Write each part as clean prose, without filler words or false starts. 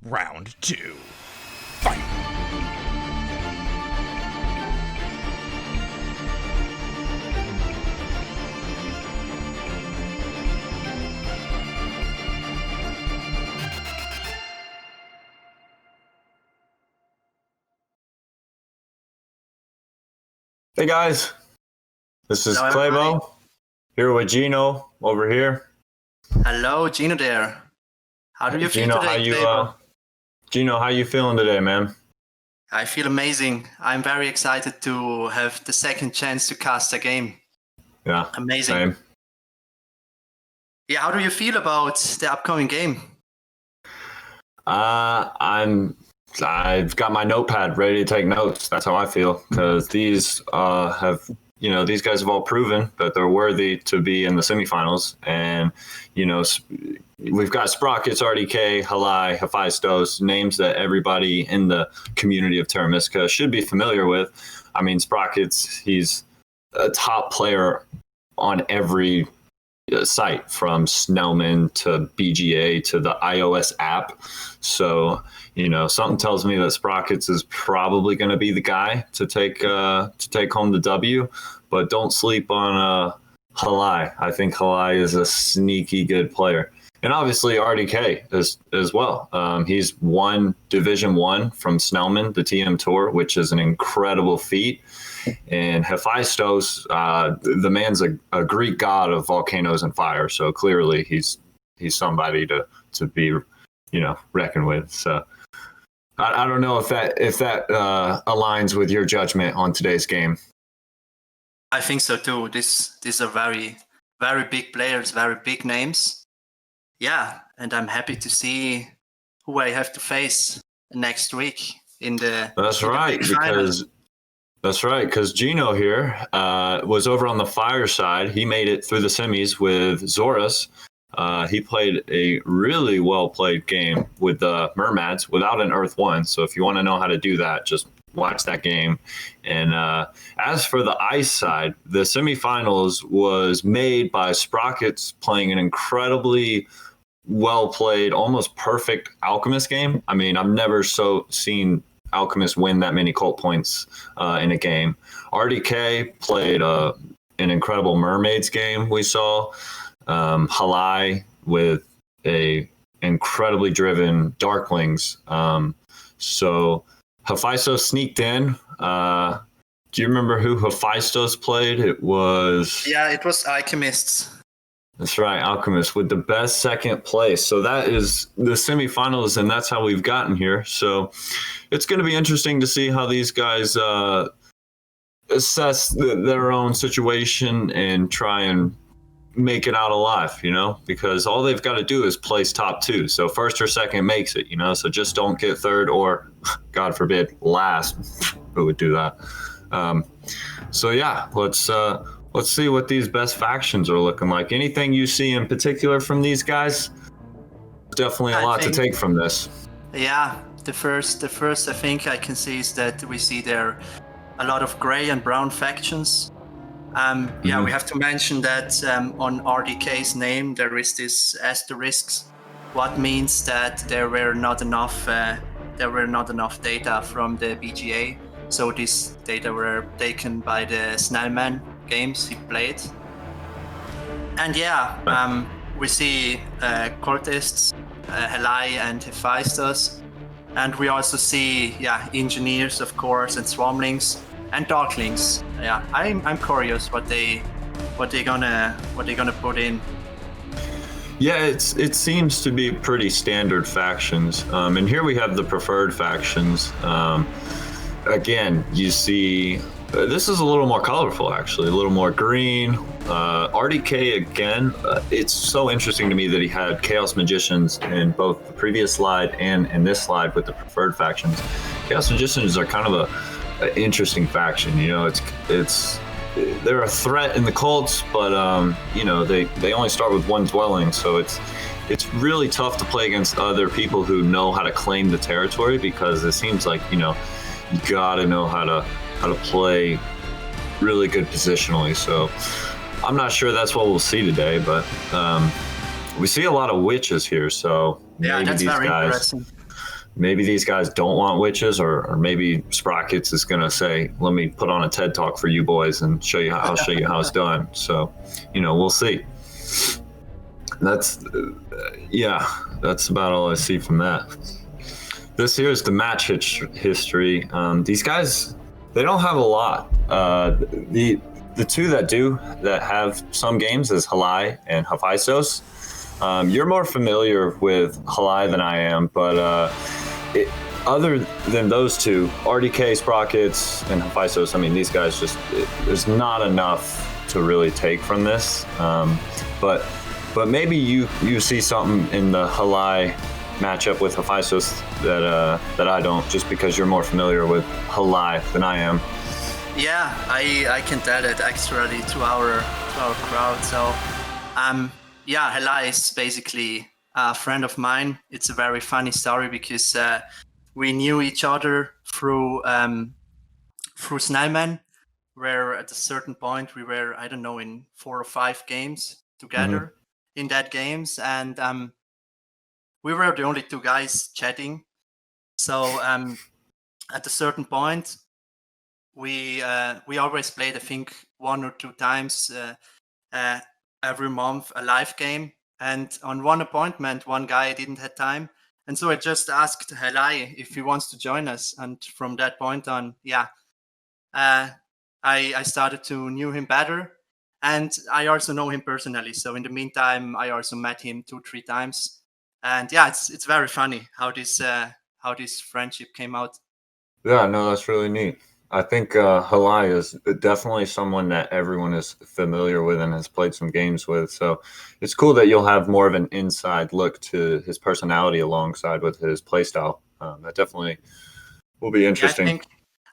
Round 2. Fight! Hey guys, this is Hello, Claybo, here with Ginooo over here. Hello, Ginooo there. How do you feel Ginooo, today, Claybo? Ginooo, how you feeling today, man? I feel amazing. I'm very excited to have the second chance to cast a game. Yeah, Amazing. same. Yeah, how do you feel about the upcoming game? I've got my notepad ready to take notes. That's how I feel, because these these guys have all proven that they're worthy to be in the semifinals, and we've got Sprockitz, RDK, haligh, Hefaistos, names that everybody in the community of Terra Mystica should be familiar with. I mean, Sprockitz, he's a top player on every site, from Snellman to BGA to the iOS app. So, something tells me that Sprockitz is probably going to be the guy to take home the W. But don't sleep on haligh. I think haligh is a sneaky good player. And obviously RDK as well. He's won Division 1 from Snellman, the TM Tour, which is an incredible feat. And Hefaistos, the man's a Greek god of volcanoes and fire. So clearly he's somebody to be, reckoned with. So I don't know if that aligns with your judgment on today's game. I think so too. These are very, very big players, very big names. Yeah, and I'm happy to see who I have to face next week in the. That's right, because Ginooo here was over on the fire side. He made it through the semis with Zorus. He played a really well played game with the Mermads without an Earth 1. So if you want to know how to do that, just watch that game. And as for the ice side, the semifinals was made by Sprockitz playing an incredibly well played, almost perfect Alchemist game. I mean, I've never seen Alchemist win that many cult points in a game. RDK played an incredible Mermaids game we saw. haligh with a incredibly driven Darklings. So Hefaistos sneaked in. Do you remember who Hefaistos played? It was Alchemists. That's right, Alchemist with the best second place. So that is the semifinals, and that's how we've gotten here. So it's going to be interesting to see how these guys assess their own situation and try and make it out alive, because all they've got to do is place top 2. So first or second makes it, so just don't get third or, God forbid, last. Who would do that? So yeah, let's see what these best factions are looking like. Anything you see in particular from these guys? Definitely a lot to take from this. Yeah, the first I think I can see is that we see there a lot of gray and brown factions. We have to mention that on RDK's name there is this asterisk, what means that there were not enough data from the BGA, so this data were taken by the Snellman games he played. And we see cultists, haligh and Hefaistos, and we also see engineers, of course, and swarmlings and darklings. I'm curious what they gonna put in. Yeah, it seems to be pretty standard factions, and here we have the preferred factions. Again, you see this is a little more colorful, actually, a little more green. RDK again, it's so interesting to me that he had Chaos Magicians in both the previous slide and in this slide with the preferred factions. Chaos Magicians are kind of an interesting faction. It's they're a threat in the cults, but they only start with 1 dwelling, so it's really tough to play against other people who know how to claim the territory, because it seems like you gotta know how to play really good positionally. So I'm not sure that's what we'll see today, but we see a lot of witches here. So maybe that's these very guys, interesting. maybe these guys don't want witches, or maybe Sprockitz is gonna say, "Let me put on a TED talk for you boys and show you how it's done." So, we'll see. That's that's about all I see from that. This here is the match history. These guys, they don't have a lot. The two that have some games is haligh and Hefaistos. You're more familiar with haligh than I am, but other than those two, RDK, Sprockitz, and Hefaistos, I mean, these guys there's not enough to really take from this. But maybe you see something in the haligh matchup with Hefaistos that I don't, just because you're more familiar with haligh than I am. Yeah, I can tell it actually to our crowd. So, haligh is basically a friend of mine. It's a very funny story because we knew each other through Snellman, where at a certain point we were, I don't know, in 4 or 5 games together in that games, and we were the only 2 guys chatting. So at a certain point, we always played, I think, 1 or 2 times every month a live game. And on one appointment, one guy didn't have time, and so I just asked haligh if he wants to join us. And from that point on, I started to knew him better, and I also know him personally. So in the meantime, I also met him 2-3 times, and it's very funny how this friendship came out. Yeah, no, that's really neat. I think haligh is definitely someone that everyone is familiar with and has played some games with. So it's cool that you'll have more of an inside look to his personality alongside with his playstyle. That definitely will be interesting.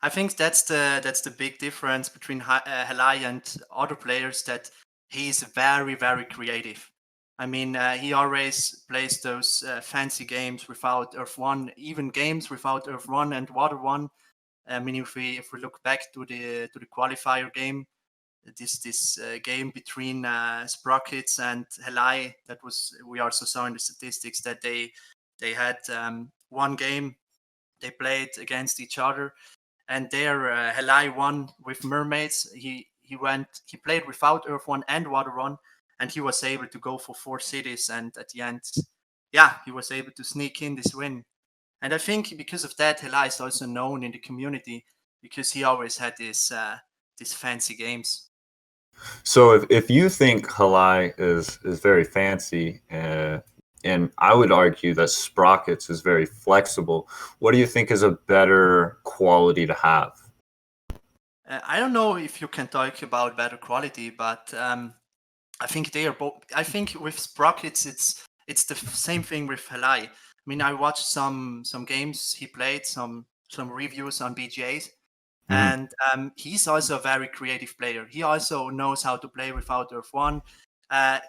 I think that's the big difference between haligh and other players, that he's very, very creative. I mean, he always plays those fancy games without Earth 1, even games without Earth 1 and Water 1. I mean, if we look back to the qualifier game, this game between Sprockitz and haligh, we also saw in the statistics that they had one game they played against each other, and there haligh won with mermaids. He played without Earth 1 and Water 1, and he was able to go for 4 cities, and at the end, he was able to sneak in this win. And I think because of that, haligh is also known in the community because he always had these fancy games. So if you think haligh is very fancy, and I would argue that Sprockitz is very flexible, what do you think is a better quality to have? I don't know if you can talk about better quality, but I think they are both. I think with Sprockitz, it's the same thing with haligh. I mean, I watched some games he played, some reviews on BGAs, and he's also a very creative player. He also knows how to play without Earth 1.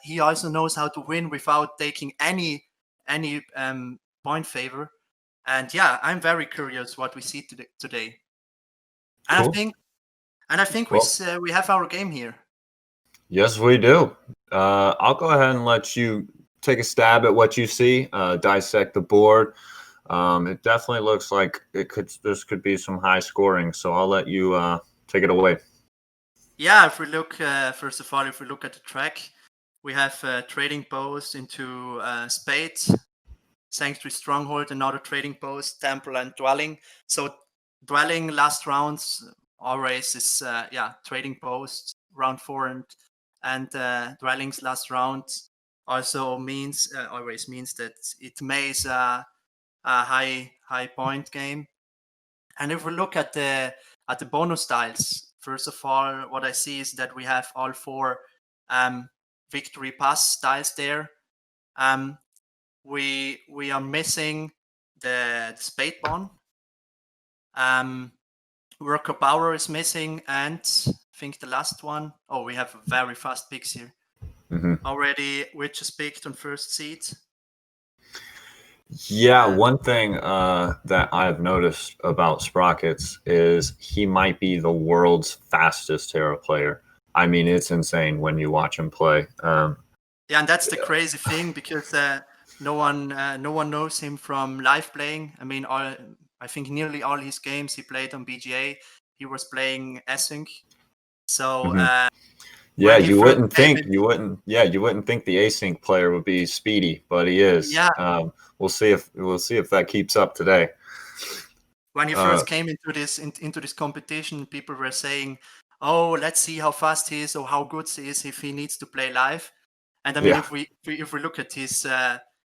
He also knows how to win without taking any point favor. And I'm very curious what we see today. And Cool. I think we have our game here. Yes, we do. I'll go ahead and let you take a stab at what you see, dissect the board. It definitely looks like this could be some high scoring, so I'll let you take it away. Yeah, if we look, first of all, if we look at the track, we have trading post into Spade, Sanctuary, Stronghold, another trading post, Temple, and Dwelling. So Dwelling last rounds always is trading post round 4, and Dwelling's last round also always means that it makes a high point game. And if we look at the bonus tiles, first of all, what I see is that we have all 4 victory pass tiles there. We are missing the Spade Bond. Worker Power is missing, and I think the last one. Oh, we have very fast picks here. Already, which is picked on first seed. Yeah, one thing that I've noticed about Sprockitz is he might be the world's fastest Terra player. I mean, it's insane when you watch him play. And that's the crazy thing, because no one knows him from live playing. I mean, I think nearly all his games he played on BGA, he was playing async. So Mhm. Yeah, when he you first wouldn't came think in, you wouldn't think the async player would be speedy, but he is. yeah, We'll see if that keeps up today. when he Uh, first came into this competition, people were saying, "Oh, let's see how fast he is or how good he is if he needs to play live." And I mean, yeah, if we look at his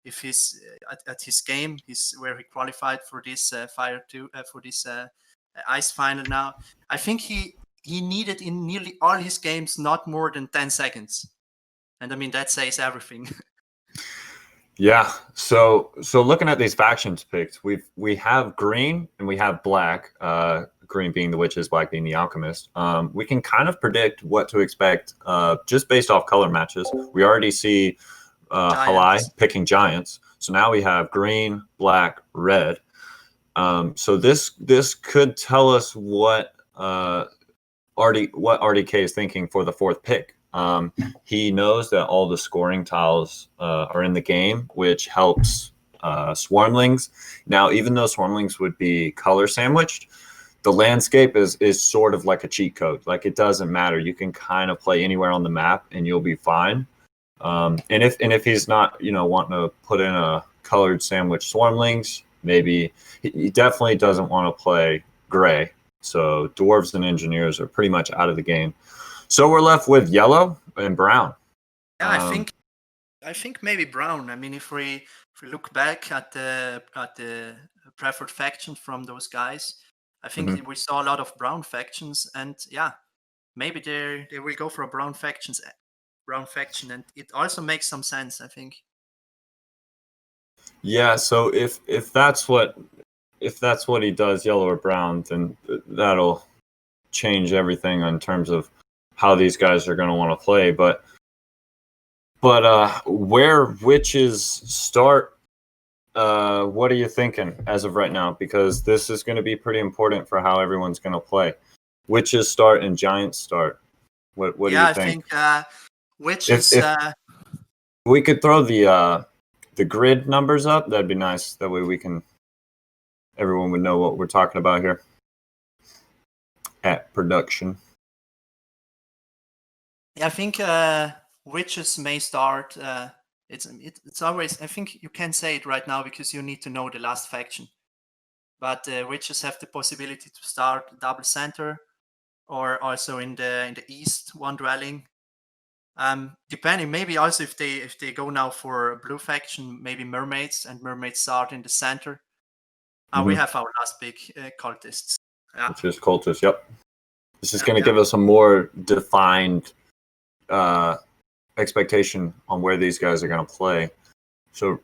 if his at his game, his where he qualified for this fire two for this ice final now, I think he needed in nearly all his games not more than 10 seconds, and I mean that says everything. yeah. So looking at these factions picked, we have green and we have black. Green being the witches, black being the alchemist. We can kind of predict what to expect just based off color matches. We already see haligh Giants. picking giants. So now we have green, black, red. So this could tell us what RDK is thinking for the fourth pick. He knows that all the scoring tiles are in the game, which helps swarmlings. Now, even though swarmlings would be color sandwiched, the landscape is sort of like a cheat code. Like it doesn't matter. You can kind of play anywhere on the map and you'll be fine. And if he's not, wanting to put in a colored sandwich swarmlings, maybe he definitely doesn't want to play gray. So dwarves and engineers are pretty much out of the game. So we're left with yellow and brown. Yeah, Um, I think maybe brown. I mean, if we look back at the preferred faction from those guys, I think mhm. we saw a lot of brown factions, and yeah, maybe they will go for a brown faction, and it also makes some sense, I think. Yeah. So if that's what he does, yellow or brown, then that'll change everything in terms of how these guys are going to want to play. But where witches start, what are you thinking as of right now? Because this is going to be pretty important for how everyone's going to play. Witches start and giants start. What do Yeah, you I think? think which If is if we could throw the grid numbers up, that'd be nice. That way everyone would know what we're talking about here at production. I think witches may start. It's always. I think you can say it right now because you need to know the last faction. But witches have the possibility to start double center or also in the east one dwelling. Depending, maybe also if they go now for a blue faction, maybe mermaids and mermaids start in the center. We Hmm. have our last big cultists. Yeah, Which is cultist. Yep. This is yeah, going to yeah. give us a more defined uh, expectation on where these guys are going to play. So,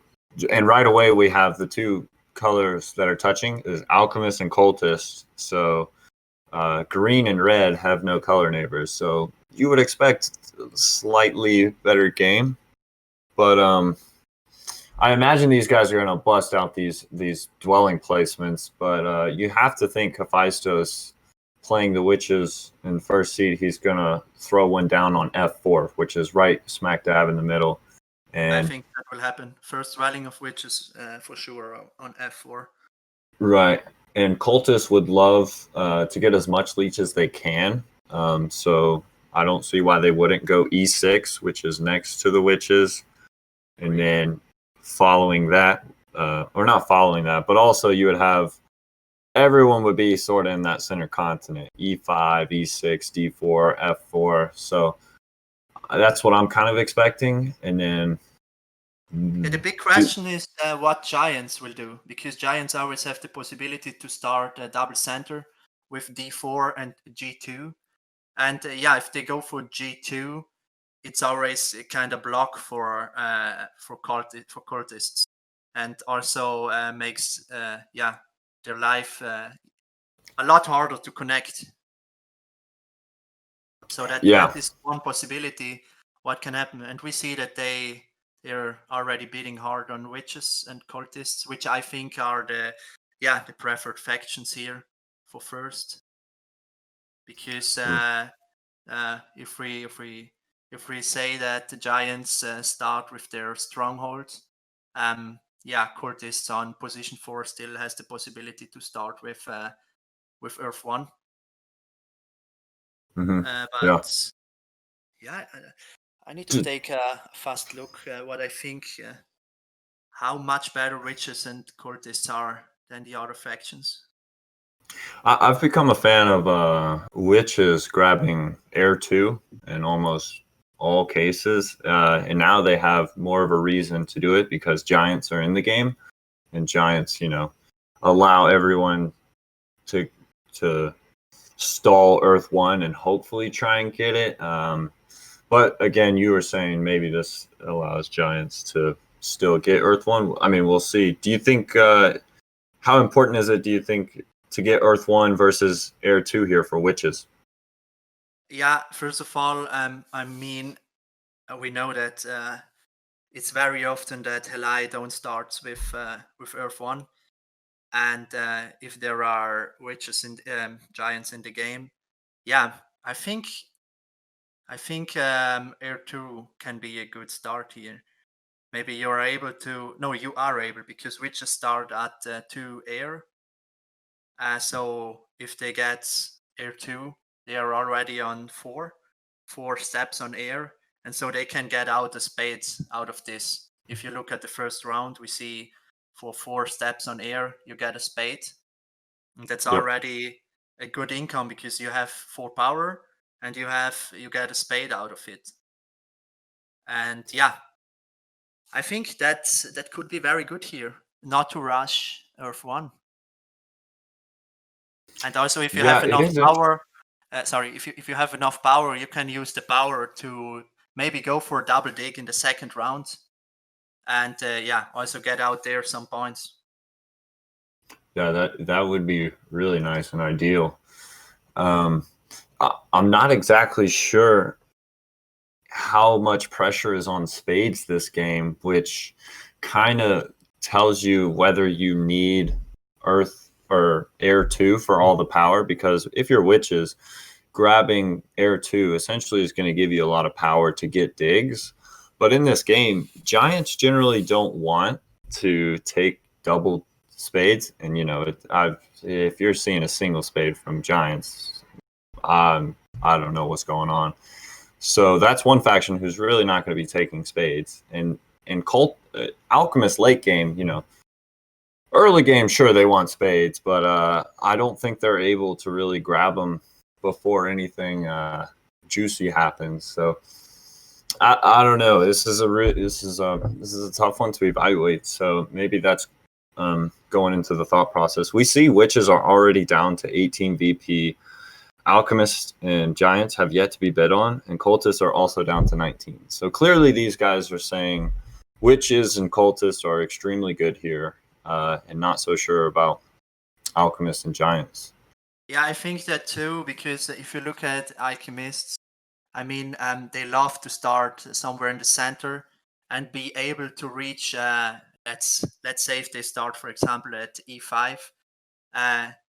and right away we have the two colors that are touching is alchemist and cultist. So, green and red have no color neighbors. So you would expect slightly better game, but I imagine these guys are going to bust out these dwelling placements. But you have to think Hefaistos playing the witches in first seed, he's going to throw one down on F4, which is right smack dab in the middle. I And think that will happen. First dwelling of witches for sure on F4. right. And cultists would love to get as much leech as they can. So I don't see why they wouldn't go E6, which is next to the witches. And then following that, or not following that, but also you would have everyone would be sort of in that center continent E5, E6, D4, F4. So that's what I'm kind of expecting. And then Yeah, the big do, question is what giants will do, because giants always have the possibility to start a double center with D4 and G2. And yeah, if they go for G2, it's always a kind of block for cultists, and also makes yeah their life a lot harder to connect. So that yeah, that is one possibility what can happen, and we see that they're already bidding hard on witches and cultists, which I think are the preferred factions here for first, because if we say that the giants start with their stronghold, Curtis on position 4 still has the possibility to start with Earth 1. Yeah. But yeah, I need to take a fast look what I think, how much better Witches and Cultists are than the other factions. I've become a fan of witches grabbing Air 2 in almost all cases. And now they have more of a reason to do it because giants are in the game. And giants, allow everyone to stall Earth 1 and hopefully try and get it. But again, you were saying maybe this allows giants to still get Earth 1. I mean, we'll see. Do you think, how important is it, do you think, to get Earth 1 versus Air 2 here for witches? Yeah, first of all, we know that it's very often that haligh don't start with Earth 1. And if there are witches and giants in the game, yeah, I think Air 2 can be a good start here. Maybe you are able because witches start at 2 air. So if they get Air 2, they are already on 4 steps on air. And so they can get out the spades out of this. If you look at the first round, we see for 4 steps on air, you get a spade. And that's already a good income because you have 4 power and you get a spade out of it. And yeah, I think that could be very good here, not to rush Earth 1. And also, if you have enough power, if you have enough power, you can use the power to maybe go for a double dig in the second round, and also get out there some points. Yeah, that would be really nice and ideal. I'm not exactly sure how much pressure is on spades this game, which kind of tells you whether you need Earth or Air 2 for all the power, because if you're witches, grabbing Air 2 essentially is going to give you a lot of power to get digs. But in this game, giants generally don't want to take double spades. And, if you're seeing a single spade from giants, I don't know what's going on. So that's one faction who's really not going to be taking spades. And in Alchemist late game, early game, sure, they want spades, but I don't think they're able to really grab them before anything juicy happens. So I don't know. This is a tough one to evaluate. So maybe that's going into the thought process. We see witches are already down to 18 VP. Alchemists and giants have yet to be bid on, and cultists are also down to 19. So clearly these guys are saying witches and cultists are extremely good here, and not so sure about alchemists and giants. Yeah, I think that too, because if you look at alchemists, they love to start somewhere in the center and be able to reach, let's say if they start, for example, at E5,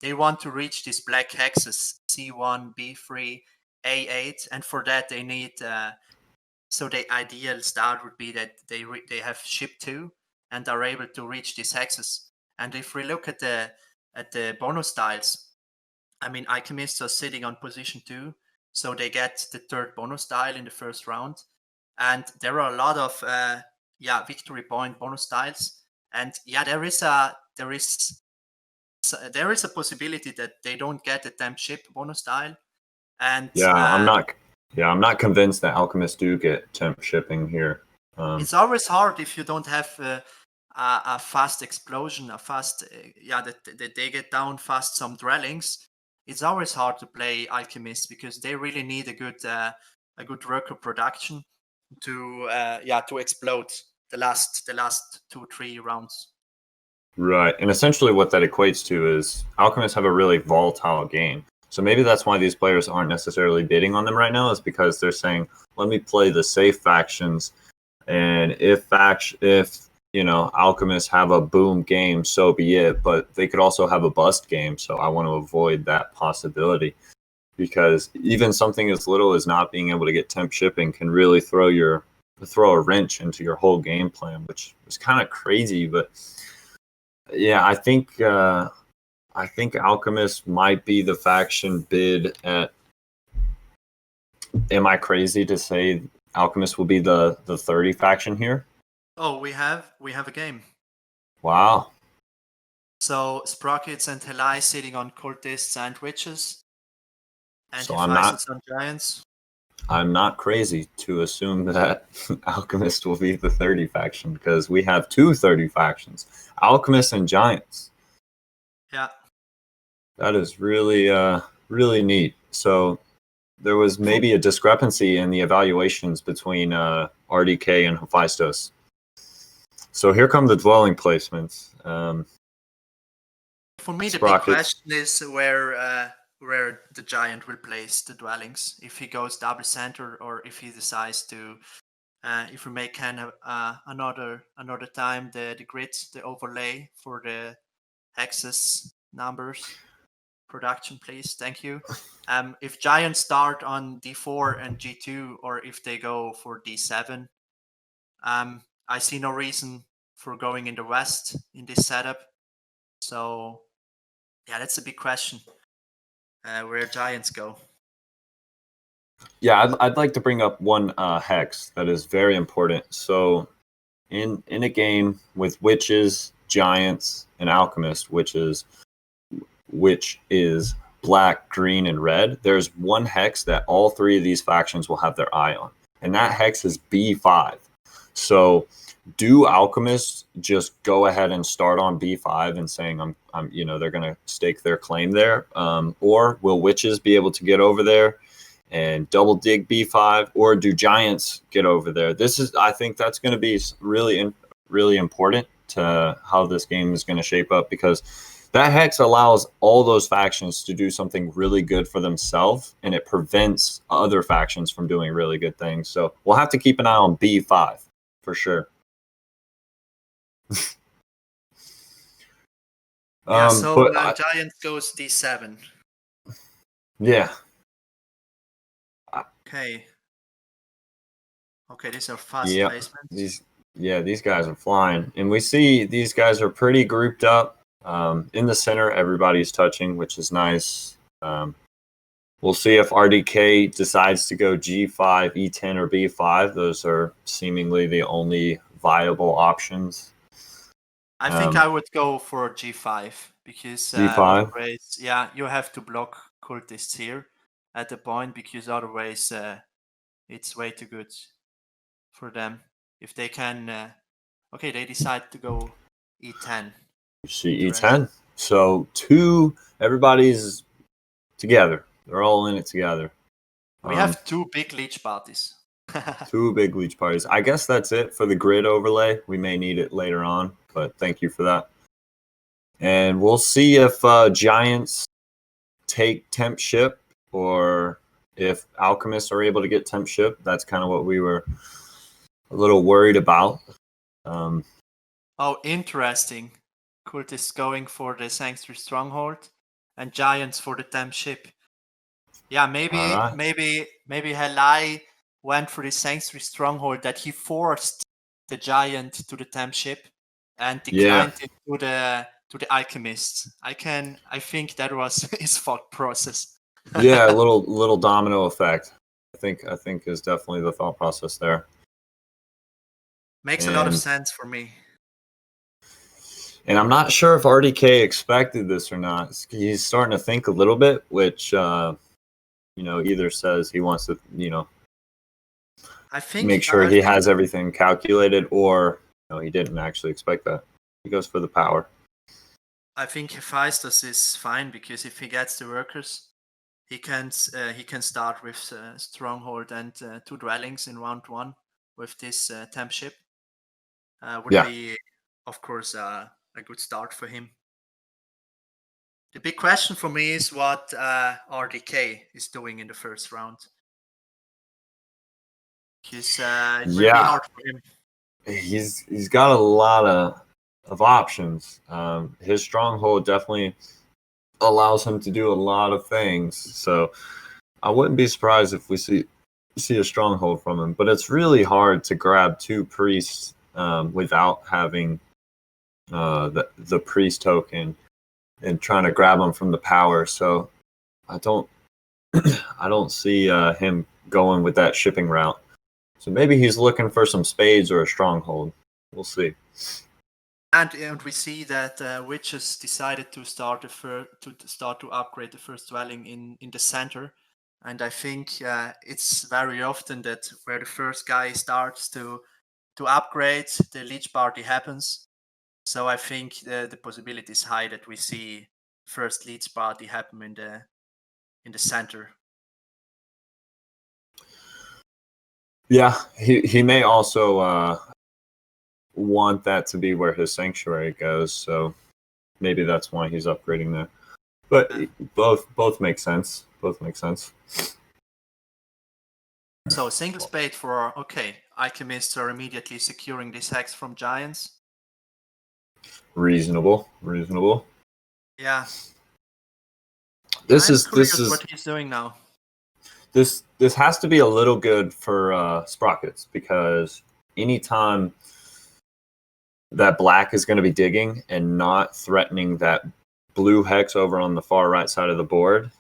they want to reach these black hexes, C1, B3, A8, and for that they need, so the ideal start would be that they have ship 2 and are able to reach these hexes. And if we look at the bonus tiles, alchemists are sitting on position 2, so they get the 3rd bonus tile in the first round. And there are a lot of victory point bonus tiles. And there is a possibility that they don't get the temp ship bonus tile. And I'm not convinced that alchemists do get temp shipping here. It's always hard if you don't have a fast explosion, that they get down fast some dwellings. It's always hard to play alchemists because they really need a good worker production to explode the last 2-3 rounds. Right, and essentially what that equates to is alchemists have a really volatile game. So maybe that's why these players aren't necessarily bidding on them right now, is because they're saying, let me play the safe factions, and if alchemists have a boom game, so be it, but they could also have a bust game, so I want to avoid that possibility, because even something as little as not being able to get temp shipping can really throw your throw a wrench into your whole game plan, which was kind of crazy. But yeah, I think Alchemist might be the faction bid at. Am I crazy to say Alchemist will be the 30 faction here? Oh, we have a game. Wow. So Sprockitz and haligh sitting on cultists and witches, and So Hefaistos on giants. I'm not crazy to assume that Alchemist will be the 30 faction, because we have two 30 factions, Alchemist and Giants. Yeah. That is really, really neat. So there was maybe a discrepancy in the evaluations between RDK and Hefaistos. So here come the dwelling placements. For me, the Sprockitz. big question is where the giant will place the dwellings. If he goes double center, or if he decides to, if we make another time the grid, the overlay for the hexes numbers. Production, please. Thank you. If giants start on D4 and G2, or if they go for D7, I see no reason for going in the west in this setup. So yeah, that's a big question. Where giants go. Yeah, I'd like to bring up one hex that is very important. So in a game with witches, giants, and alchemist, which is black, green, and red, there's one hex that all three of these factions will have their eye on, and that hex is B5. So do alchemists just go ahead and start on B5 and saying I'm they're going to stake their claim there, or will witches be able to get over there and double dig B5, or do giants get over there? I think that's going to be really important to how this game is going to shape up, because that hex allows all those factions to do something really good for themselves, and it prevents other factions from doing really good things. So we'll have to keep an eye on B5 for sure. Giants goes D7. Yeah. Okay, these are fast placements. These guys are flying, and we see these guys are pretty grouped up. In the center, everybody's touching, which is nice. We'll see if RDK decides to go G5, E10, or B5. Those are seemingly the only viable options. I think I would go for G5, because G5. you have to block cultists here at the point, because otherwise it's way too good for them. If they can, they decide to go E10. You see E10. So everybody's together. They're all in it together. We have two big leech parties. Two big leech parties. I guess that's it for the grid overlay. We may need it later on, but thank you for that. And we'll see if giants take temp ship, or if alchemists are able to get temp ship. That's kind of what we were a little worried about. Oh, interesting. Cultists going for the sanctuary stronghold, and giants for the temp ship. Yeah, maybe haligh went for the sanctuary stronghold, that he forced the giant to the temp ship and declined it to the alchemists. I think that was his thought process. Yeah, a little domino effect. I think is definitely the thought process there. Makes a lot of sense for me. And I'm not sure if RDK expected this or not. He's starting to think a little bit, which either says he wants to, I think make sure he has everything calculated, or he didn't actually expect that. He goes for the power. I think Hefaistos is fine, because if he gets the workers, he can start with stronghold and two dwellings in round 1 with this temp ship. Would be, of course, a good start for him. The big question for me is what RDK is doing in the first round. Because it will be hard for him. He's got a lot of options. His stronghold definitely allows him to do a lot of things. So I wouldn't be surprised if we see see a stronghold from him, but it's really hard to grab 2 priests without having the priest token and trying to grab them from the power. So I don't I don't see him going with that shipping route. So maybe he's looking for some spades or a stronghold. We'll see. And we see that witches decided to start to upgrade the first dwelling in the center, and I think it's very often that where the first guy starts to upgrade, the leech party happens. So I think the possibility is high that we see first leech party happen in the center. Yeah, he may also want that to be where his sanctuary goes, so maybe that's why he's upgrading there. But both make sense. Both make sense. So single spade for alchemists are immediately securing this hex from giants. Reasonable. Yeah. This I'm is curious what he's doing now. This has to be a little good for Sprockitz, because anytime that black is going to be digging and not threatening that blue hex over on the far right side of the board,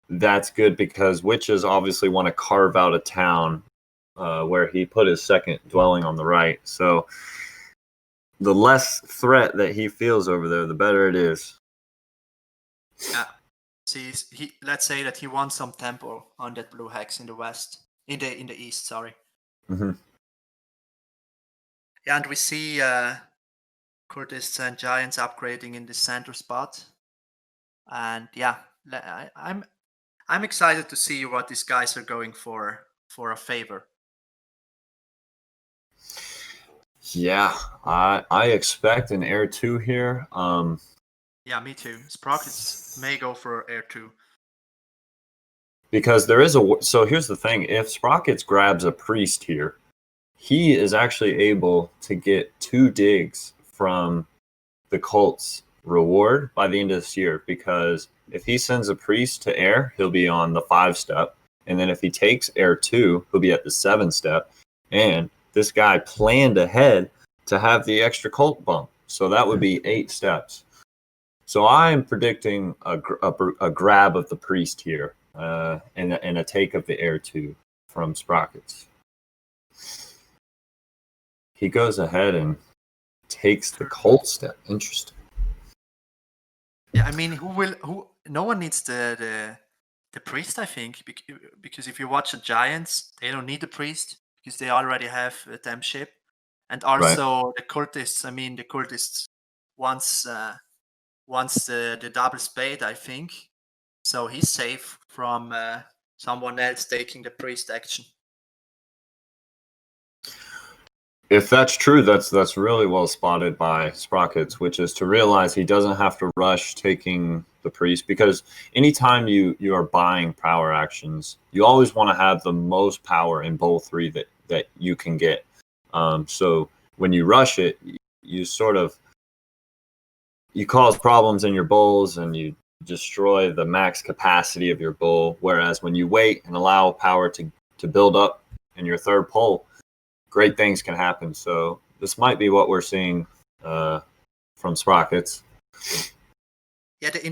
that's good, because witches obviously want to carve out a town where he put his second dwelling on the right. So the less threat that he feels over there, the better it is. Yeah. See, let's say that he wants some tempo on that blue hex in the west, in the east. Sorry. Mm-hmm. Yeah, and we see cultists and giants upgrading in the center spot, and yeah, I'm excited to see what these guys are going for a favor. Yeah, I expect an Air 2 here. Yeah, me too. Sprockitz may go for Air 2. Because there is so here's the thing. If Sprockitz grabs a priest here, he is actually able to get 2 digs from the cult's reward by the end of this year, because if he sends a priest to Air, he'll be on the 5 step. And then if he takes Air 2, he'll be at the 7 step. And this guy planned ahead to have the extra cult bump. So that would be 8 steps. So I'm predicting a grab of the priest here, and a take of the Air 2 from Sprockitz. He goes ahead and takes the cult step. Interesting. Yeah, I mean, no one needs the priest, I think, because if you watch the giants, they don't need the priest because they already have a damn ship. And also the cultists, I mean, the cultists wants the double spade, I think. So he's safe from someone else taking the priest action. If that's true, that's really well spotted by Sprockitz, which is to realize he doesn't have to rush taking the priest, because anytime you are buying power actions, you always want to have the most power in bowl 3 that you can get. So when you rush it, you cause problems in your bowls and you destroy the max capacity of your bowl. Whereas when you wait and allow power to build up in your third pull, great things can happen. So this might be what we're seeing from Sprockitz. Yeah, the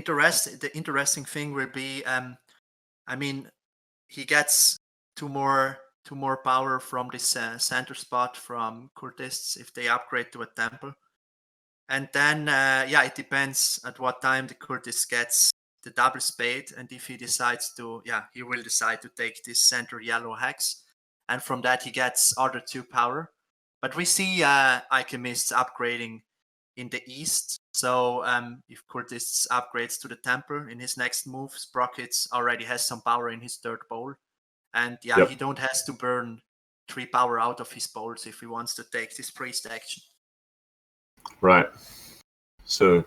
interesting thing will be, I mean, he gets two more power from this center spot from cultists if they upgrade to a temple, and then it depends at what time the cultist gets the double spade, and if he decides to, he will decide to take this center yellow hex, and from that he gets other 2 power. But we see alchemists upgrading in the east. So if cultists upgrades to the temple in his next move, Sprockitz already has some power in his third bowl. And he don't has to burn 3 power out of his bowls if he wants to take this priest action. Right. So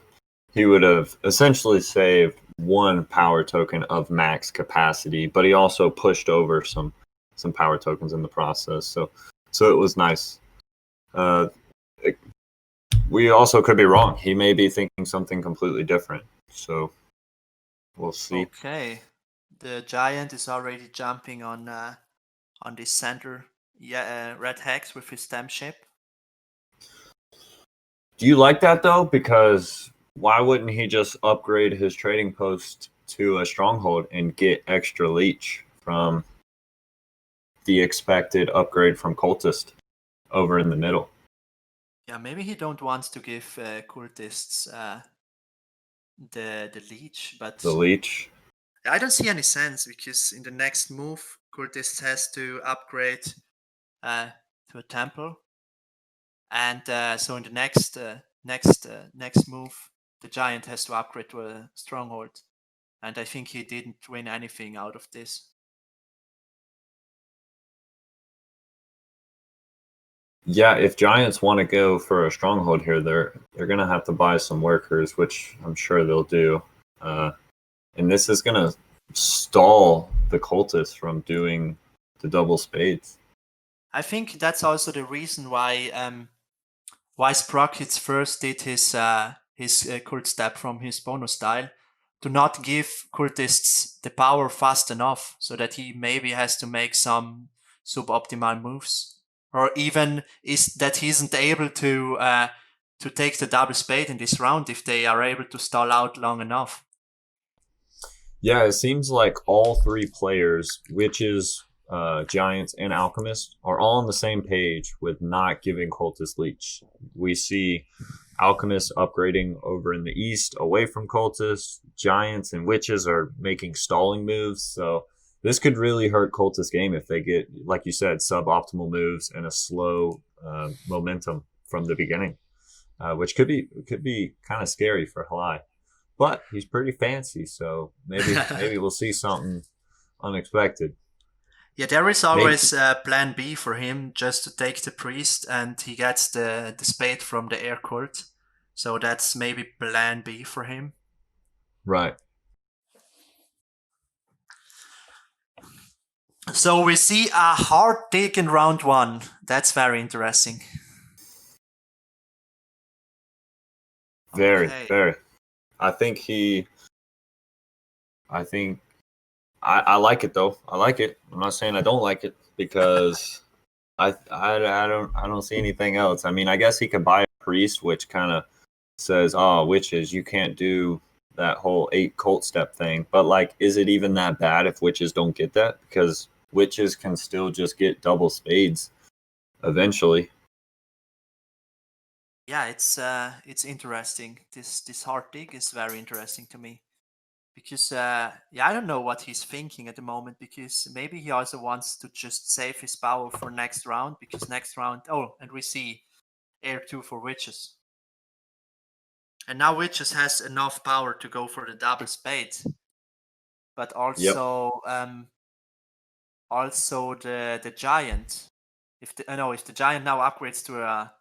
he would have essentially saved 1 power token of max capacity, but he also pushed over some power tokens in the process. So it was nice. We also could be wrong. He may be thinking something completely different. So we'll see. Okay. The giant is already jumping on this center red hex with his stem ship. Do you like that though? Because why wouldn't he just upgrade his trading post to a stronghold and get extra leech from the expected upgrade from cultist over in the middle? Yeah, maybe he don't want to give cultists the leech, but The leech. I don't see any sense, because in the next move, cultist has to upgrade to a temple, and so in the next move, the giant has to upgrade to a stronghold, and I think he didn't win anything out of this. Yeah, if Giants want to go for a stronghold here, they're gonna have to buy some workers, which I'm sure they'll do. And this is gonna stall the cultists from doing the double spades. I think that's also the reason why Sprockitz first did his cult step from his bonus style, to not give cultists the power fast enough, so that he maybe has to make some suboptimal moves, or even is that he isn't able to take the double spade in this round if they are able to stall out long enough. Yeah, it seems like all three players, witches, giants, and alchemists, are all on the same page with not giving cultist leech. We see alchemists upgrading over in the east away from cultists. Giants and witches are making stalling moves. So this could really hurt cultist game if they get, like you said, suboptimal moves and a slow momentum from the beginning, which could be kind of scary for haligh. But he's pretty fancy, so maybe we'll see something unexpected. Yeah, there is always plan B for him, just to take the priest, and he gets the spade from the air cult. So that's maybe plan B for him. Right. So we see a hard dig in round one. That's very interesting. Very, Okay. very. I like it though. I like it. I'm not saying I don't like it, because I don't see anything else. I mean, I guess he could buy a priest, which kind of says, "Oh, witches, you can't do that whole 8 cult step thing." But like, is it even that bad if witches don't get that? Because witches can still just get double spades eventually. Yeah, it's interesting. This hard dig is very interesting to me, because yeah, I don't know what he's thinking at the moment, because maybe he also wants to just save his power for next round, because next round, oh, and we see air 2 for witches. And now witches has enough power to go for the double spade, but Yep. also the giant. If the giant now upgrades to a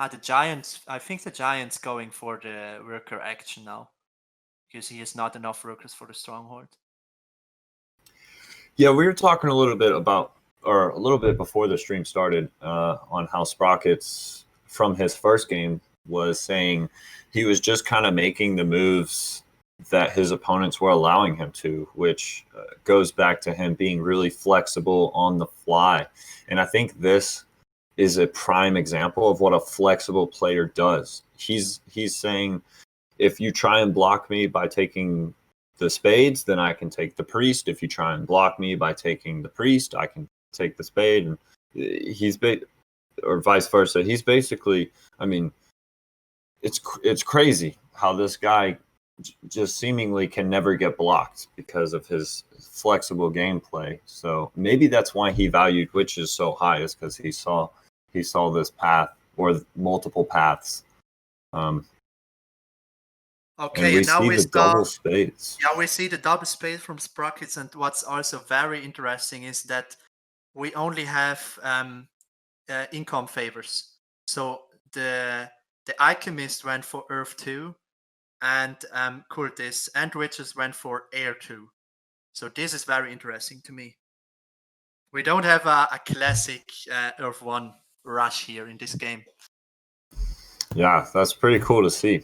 the giant, I think the giant's going for the worker action now, because he has not enough workers for the stronghold. Yeah, we were talking a little bit about, or a little bit before the stream started, on how Sprockitz, from his first game, was saying he was just kind of making the moves that his opponents were allowing him to, which goes back to him being really flexible on the fly. And I think this is a prime example of what a flexible player does. He's saying, if you try and block me by taking the spades, then I can take the priest. If you try and block me by taking the priest, I can take the spade. And or vice versa. He's basically, I mean, it's crazy how this guy just seemingly can never get blocked because of his flexible gameplay. So maybe that's why he valued witches so high, is because he saw this path, or multiple paths. Okay, and we now see we the saw, double spades. yeah, we see the double spade from Sprockitz, and what's also very interesting is that we only have income favors. So the alchemist went for Earth 2, and cultists and witches went for Air 2. So this is very interesting to me. We don't have a classic Earth 1 rush here in this game. Yeah, that's pretty cool to see.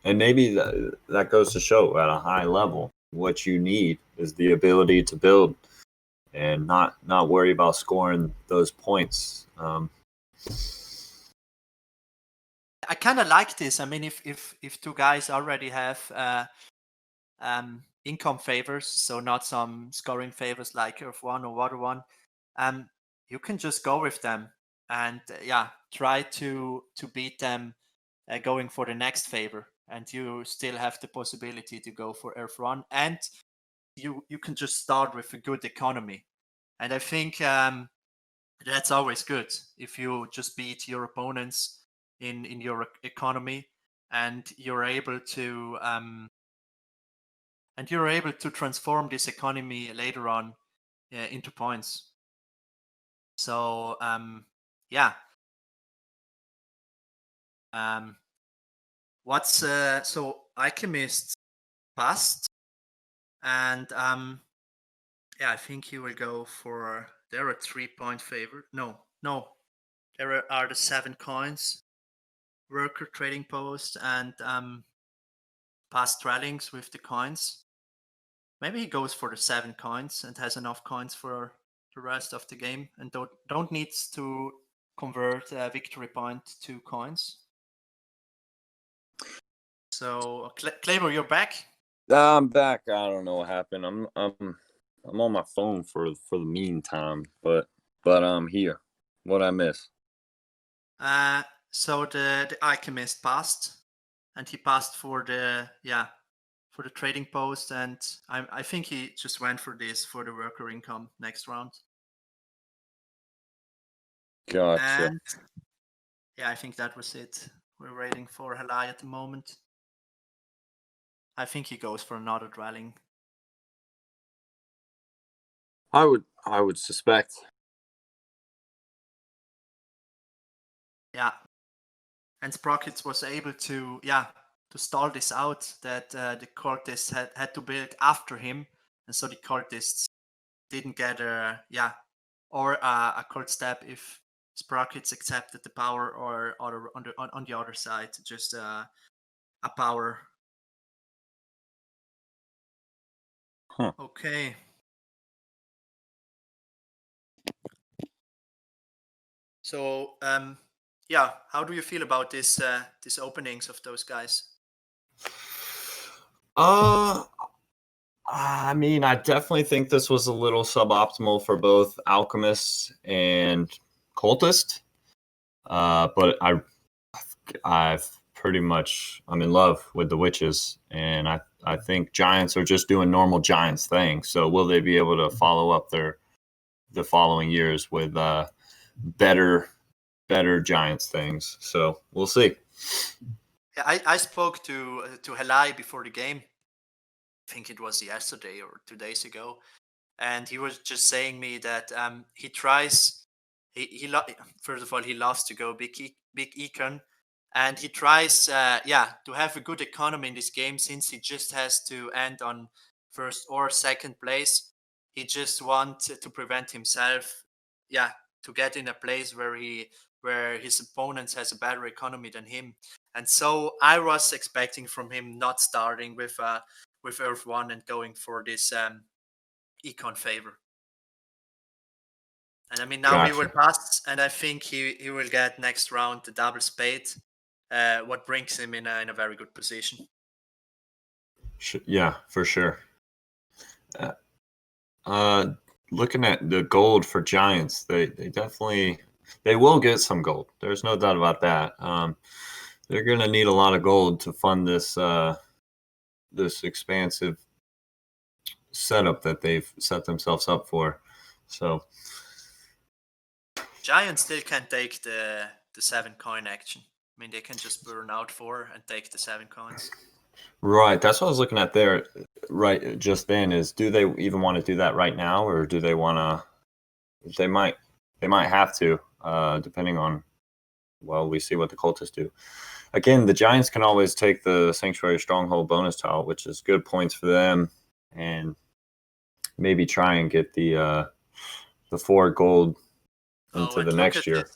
And maybe that goes to show at a high level what you need is the ability to build and not worry about scoring those points. I kind of like this. I mean, if two guys already have income favors, so not some scoring favors like Earth One or Water One, you can just go with them and try to beat them going for the next favor, and you still have the possibility to go for Earth One, and you can just start with a good economy, and I think that's always good if you just beat your opponents in your economy, and you're able to transform this economy later on into points. So what's so Alchemist passed, and I think he will go for. They're a 3-point favorite. No, there are the 7 coins, worker trading post, and past rallings with the coins. Maybe he goes for the 7 coins and has enough coins for the rest of the game, and don't needs to convert a victory point to coins. So Claybo, you're back. I'm back. I don't know what happened. I'm on my phone for the meantime, but I'm here. What I miss? So the Alchemist passed, and he passed for the trading post, and I think he just went for this for the worker income next round. Gotcha. And I think that was it. We're waiting for haligh at the moment. I think he goes for another dwelling. I would suspect. Yeah. And Sprockitz was able to stall this out, that the cultists had to build after him, and so the cultists didn't get a cult step if Sprockitz accepted the power, or on the other side just a power. Huh. Okay. So how do you feel about these openings of those guys? I mean, I definitely think this was a little suboptimal for both alchemists and cultist. But I've pretty much, I'm in love with the witches, and I think giants are just doing normal giants things. So will they be able to follow up the following years with better giants things? So we'll see. Yeah, I spoke to haligh before the game. I think it was yesterday or 2 days ago, and he was just saying me that he tries. First of all, he loves to go big econ, and he tries to have a good economy in this game, since he just has to end on first or second place. He just wants to prevent himself to get in a place where his opponents has a better economy than him. And so I was expecting from him not starting with Earth 1 and going for this econ favor. And I mean, now he will pass, and I think he will get next round the double spade, what brings him in a very good position. Yeah, for sure. Looking at the gold for giants, they definitely will get some gold. There's no doubt about that. They're going to need a lot of gold to fund this this expansive setup that they've set themselves up for. So giants still can take the 7 coin action. I mean, they can just burn out 4 and take the 7 coins. Right, that's what I was looking at there. Right, just then is, do they even want to do that right now, or do they want to? They might have to, depending on. Well, we see what the cultists do. Again, the giants can always take the sanctuary stronghold bonus tile, which is good points for them, and maybe try and get the 4 gold into the next year.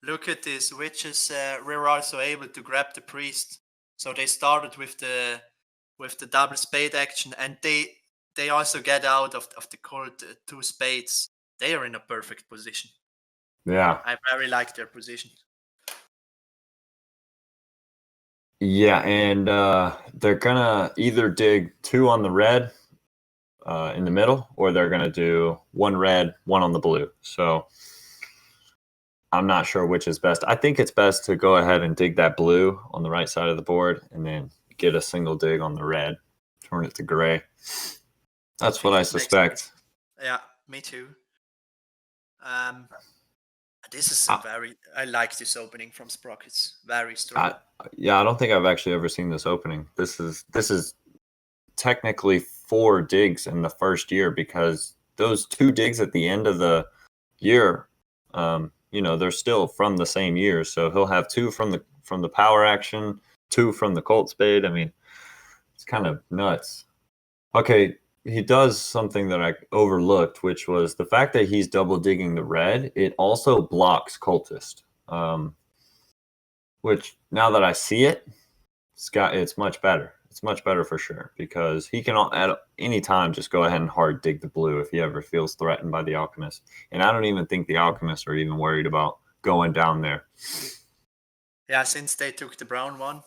Look at this, witches. We're also able to grab the priest. So they started with the double spade action, and they also get out of the court 2 spades. They are in a perfect position. Yeah. I very like their position. Yeah, and they're gonna either dig 2 on the red in the middle, or they're gonna do 1 red, 1 on the blue. So I'm not sure which is best. I think it's best to go ahead and dig that blue on the right side of the board, and then get a single dig on the red, turn it to gray. That's what I suspect. Yeah, me too. This is I like this opening from Sprockitz. Very strong. I don't think I've actually ever seen this opening. This is technically 4 digs in the first year, because those 2 digs at the end of the year, they're still from the same year. So he'll have 2 from the power action, 2 from the Colt Spade. I mean, it's kind of nuts. Okay, he does something that I overlooked, which was the fact that he's double digging the red. It also blocks Cultist, which now that I see it, it's much better. It's much better for sure, because he can at any time just go ahead and hard dig the blue if he ever feels threatened by the Alchemist. And I don't even think the Alchemists are even worried about going down there. Yeah, since they took the brown one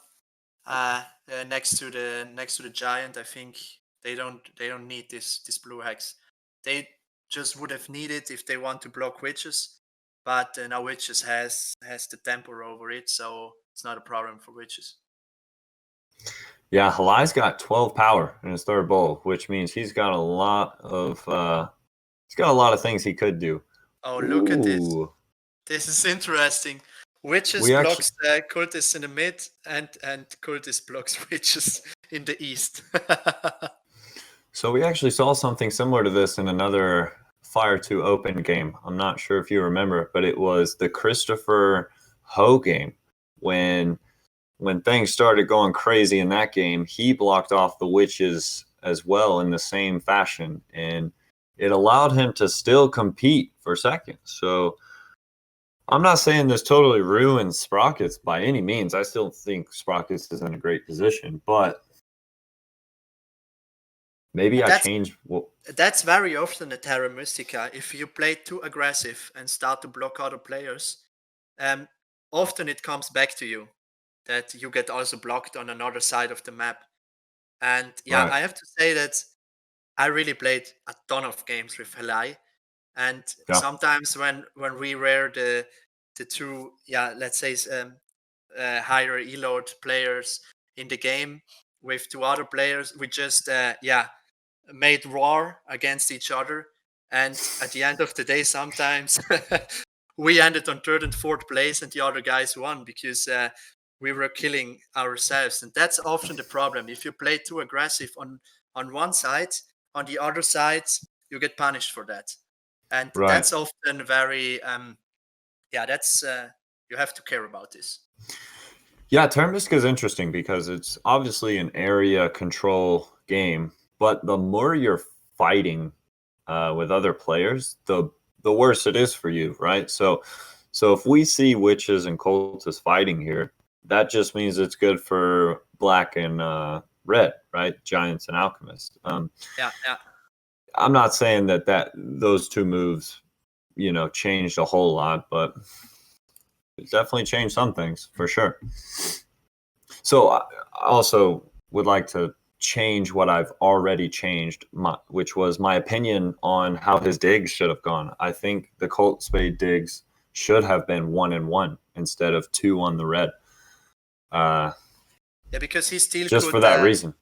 next to the giant, I think they don't need this blue hex. They just would have needed if they want to block witches, but now witches has the temper over it, so it's not a problem for witches. Yeah, Haligh's got 12 power in his third bowl, which means he's got a lot of things he could do. Oh, look at this! This is interesting. Witches blocks cultists in the mid, and cultist blocks witches in the east. So we actually saw something similar to this in another Fire 2 Open game. I'm not sure if you remember, but it was the Christopher Ho game. When things started going crazy in that game, he blocked off the witches as well in the same fashion, and it allowed him to still compete for second. So I'm not saying this totally ruins Sprockitz by any means. I still think Sprockitz is in a great position, but maybe I change. That's very often the Terra Mystica. If you play too aggressive and start to block other players, often it comes back to you that you get also blocked on another side of the map. And yeah, right. I have to say that I really played a ton of games with haligh, and sometimes when we were the 2, let's say higher eload players in the game with 2 other players, we just made war against each other, and at the end of the day sometimes we ended on 3rd and 4th place and the other guys won, because we were killing ourselves. And that's often the problem. If you play too aggressive on one side, on the other side you get punished for that, and that's often very that's you have to care about this. Yeah, Terra Mystica is interesting because it's obviously an area control game, but the more you're fighting with other players, the worse it is for you, right? So if we see witches and cultists fighting here, that just means it's good for black and red, right? Giants and alchemists. I'm not saying that those 2 moves, changed a whole lot, but it definitely changed some things for sure. So I also would like to change what I've already changed, which was my opinion on how his digs should have gone. I think the Colt Spade digs should have been 1 and 1 instead of 2 on the red. Because he still just for that reason.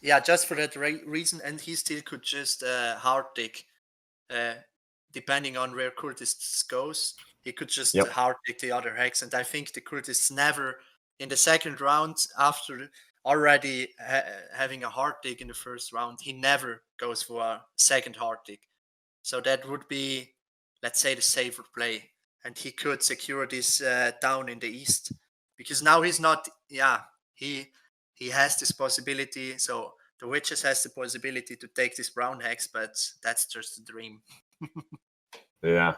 Yeah, just for that reason, and he still could just hard dig, depending on where cultists goes. He could just hard dig the other hex, and I think the cultists never in the second round, after already having a hard dig in the first round, he never goes for a second hard dig. So that would be, let's say, the safer play, and he could secure this down in the east, because now he's not. Yeah, he has this possibility. So the witches has the possibility to take this brown hex, but that's just a dream. Yeah.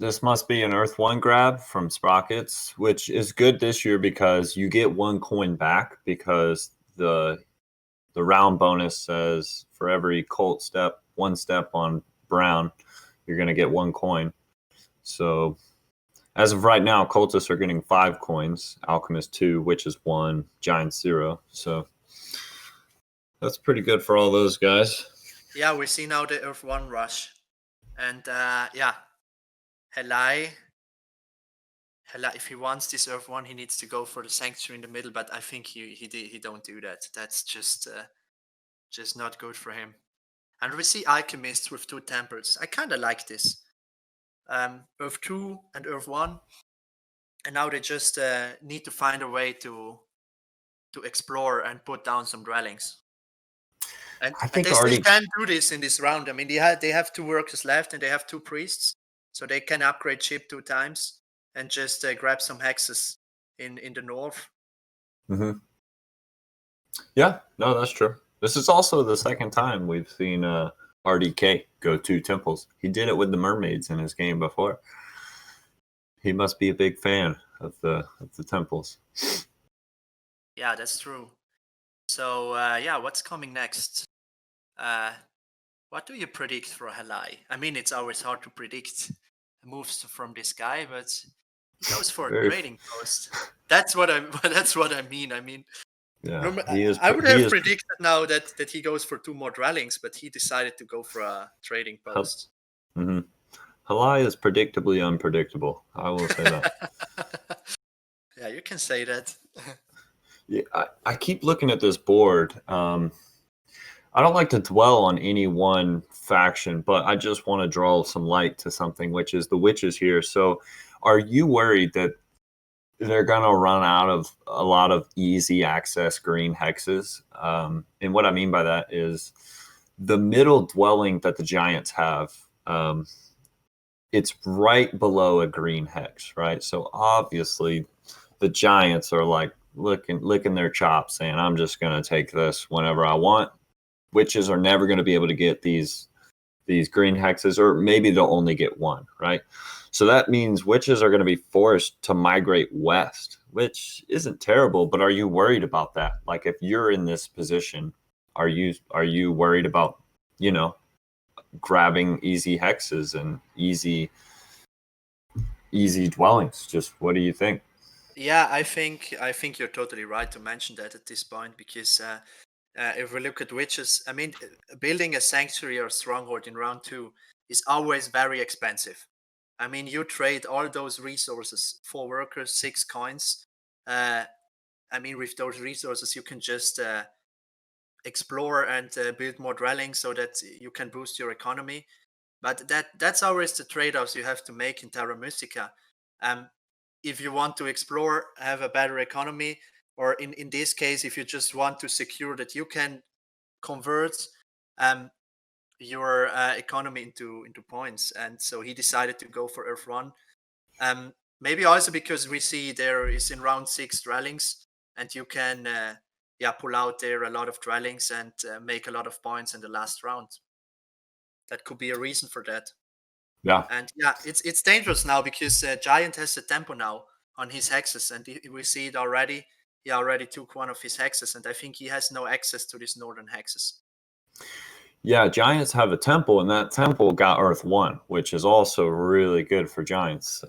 This must be an Earth 1 grab from Sprockitz, which is good this year because you get 1 coin back because the round bonus says for every Colt step, 1 step on Brown, you're going to get 1 coin. So as of right now, Cultists are getting 5 coins, Alchemist 2, Witches 1, Giants 0. So that's pretty good for all those guys. Yeah, we see now the Earth 1 rush. And yeah, haligh, if he wants this Earth 1, he needs to go for the Sanctuary in the middle, but I think he don't do that. That's just not good for him. And we see Alchemists with 2 temples. I kind of like this. Earth 2 and Earth 1. And now they just need to find a way to explore and put down some dwellings. And they still can do this in this round. I mean, they have 2 workers left and they have 2 priests. So they can upgrade ship 2 times and just grab some hexes in the north. Mm-hmm. Yeah, no, that's true. This is also the second time we've seen RDK go 2 temples. He did it with the mermaids in his game before. He must be a big fan of the temples. Yeah, that's true. So yeah, what's coming next? What do you predict for haligh? I mean, it's always hard to predict moves from this guy, but he goes for a trading post. That's what I mean. I mean, yeah, I would have predicted now that he goes for 2 more dwellings, but he decided to go for a trading post. Mm-hmm. Haligh is predictably unpredictable. I will say that. Yeah, you can say that. Yeah, I keep looking at this board. I don't like to dwell on any one faction, but I just want to draw some light to something, which is the witches here. So are you worried that they're going to run out of a lot of easy access green hexes? And what I mean by that is the middle dwelling that the Giants have, it's right below a green hex, right? So obviously the Giants are like licking their chops saying, I'm just going to take this whenever I want. Witches are never going to be able to get these green hexes, or maybe they'll only get 1, right? So that means witches are going to be forced to migrate west, which isn't terrible, but are you worried about that? Like if you're in this position, are you worried about, grabbing easy hexes and easy dwellings? Just what do you think? Yeah, I think you're totally right to mention that at this point, because if we look at witches, I mean, building a sanctuary or stronghold in round 2 is always very expensive. I mean, you trade all those resources, 4 workers, 6 coins. I mean, with those resources, you can just explore and build more dwellings so that you can boost your economy. But that's always the trade-offs you have to make in Terra Mystica. If you want to explore, have a better economy, or in this case, if you just want to secure that you can convert your economy into points. And so he decided to go for Earth 1. Maybe also because we see there is in round 6 dwellings, and you can pull out there a lot of dwellings and make a lot of points in the last round. That could be a reason for that. Yeah. And yeah, it's dangerous now because Giant has the tempo now on his hexes, and we see it already. He already took 1 of his hexes, and I think he has no access to these northern hexes. Yeah, Giants have a temple, and that temple got Earth 1, which is also really good for Giants.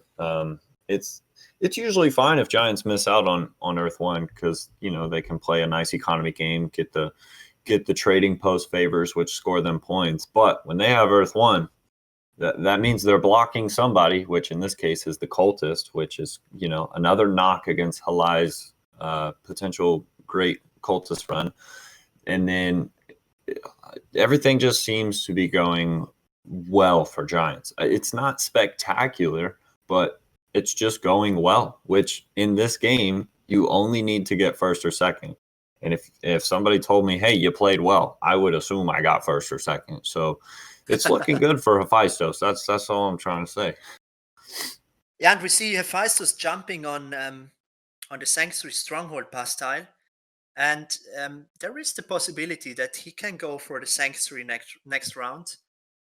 It's usually fine if Giants miss out on Earth 1 because they can play a nice economy game, get the trading post favors, which score them points. But when they have Earth 1, that means they're blocking somebody, which in this case is the cultist, which is another knock against Haligh's potential great cultist run, and then everything just seems to be going well for Giants. It's not spectacular, but it's just going well, which in this game, you only need to get first or second. And if somebody told me, hey, you played well, I would assume I got first or second. So it's looking good for Hefaistos. That's all I'm trying to say. Yeah, and we see Hefaistos jumping on the Sanctuary Stronghold pastile. And there is the possibility that he can go for the Sanctuary next round.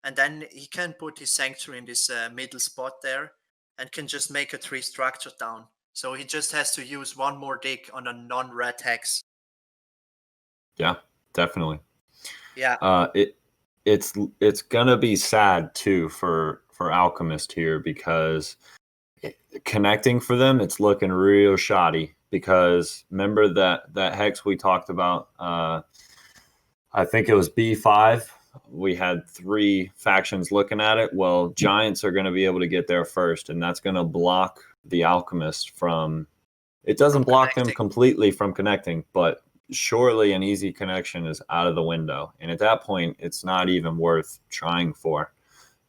and then he can put his sanctuary in this middle spot there, and can just make a 3 structure down. So he just has to use one more dig on a non-red hex. Yeah, definitely. Yeah. It's gonna be sad too for Alchemist here, because connecting for them, it's looking real shoddy. Because remember that hex we talked about, I think it was B5. We had 3 factions looking at it. Well, Giants are going to be able to get there first, and that's going to block the Alchemist from. It doesn't block them completely from connecting, but surely an easy connection is out of the window. And at that point, it's not even worth trying for.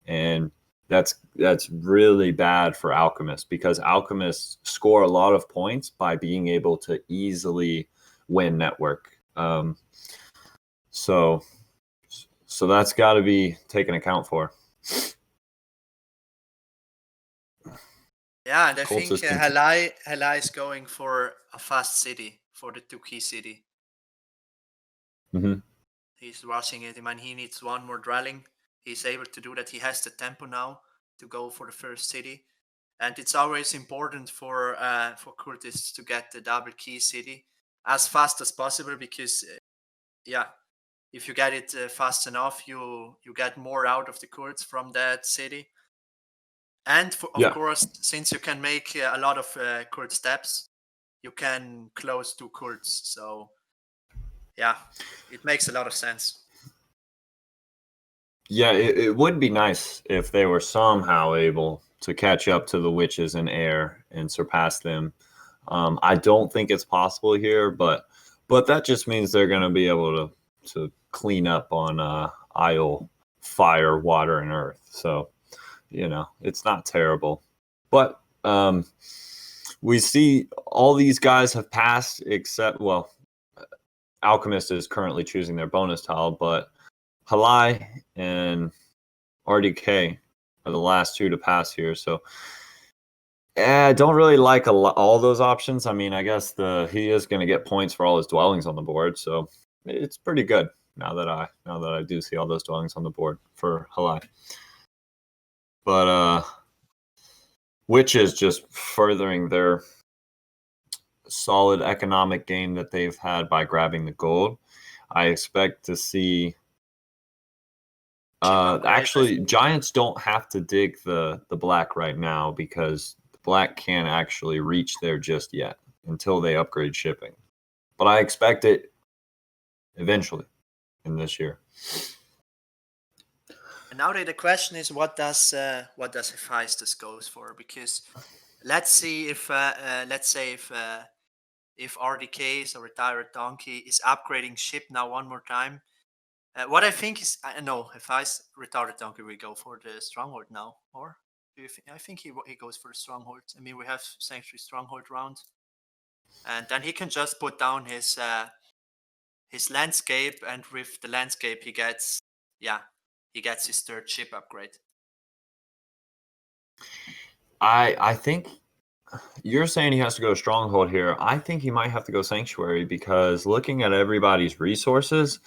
And that's really bad for Alchemists, because Alchemists score a lot of points by being able to easily win network. So that's got to be taken account for. Yeah, and I think haligh is going for a fast city, for the 2 key city. Mm-hmm. He's rushing it. I mean, he needs 1 more dwelling. He's able to do that. He has the tempo now to go for the first city. And it's always important for Curtis to get the double key city as fast as possible, because if you get it fast enough, you get more out of the Kurds from that city. And of course, since you can make a lot of Kurd steps, you can close 2 Kurds. So yeah, it makes a lot of sense. Yeah, it would be nice if they were somehow able to catch up to the witches in air and surpass them. I don't think it's possible here, but that just means they're going to be able to clean up on Isle, fire, water, and earth. So, it's not terrible. But we see all these guys have passed, except, well, Alchemist is currently choosing their bonus tile, but haligh and RDK are the last 2 to pass here. So I don't really like all those options. I mean, I guess he is going to get points for all his dwellings on the board, so it's pretty good now that I do see all those dwellings on the board for haligh. But witches just furthering their solid economic gain that they've had by grabbing the gold. I expect to see. Actually, Giants don't have to dig the black right now, because the black can't actually reach there just yet until they upgrade shipping. But I expect it eventually in this year. And now the question is, what does Hefaistos goes for? Because let's see if if RDK, so Retired Donkey, is upgrading ship now 1 more time. What I think is, I know if Retarded Donkey will go for the stronghold now, or do you think? I think he goes for the stronghold. I mean, we have Sanctuary Stronghold round, and then he can just put down his landscape, and with the landscape he gets his 3rd ship upgrade. I think you're saying he has to go stronghold here. I think he might have to go sanctuary, because looking at everybody's resources,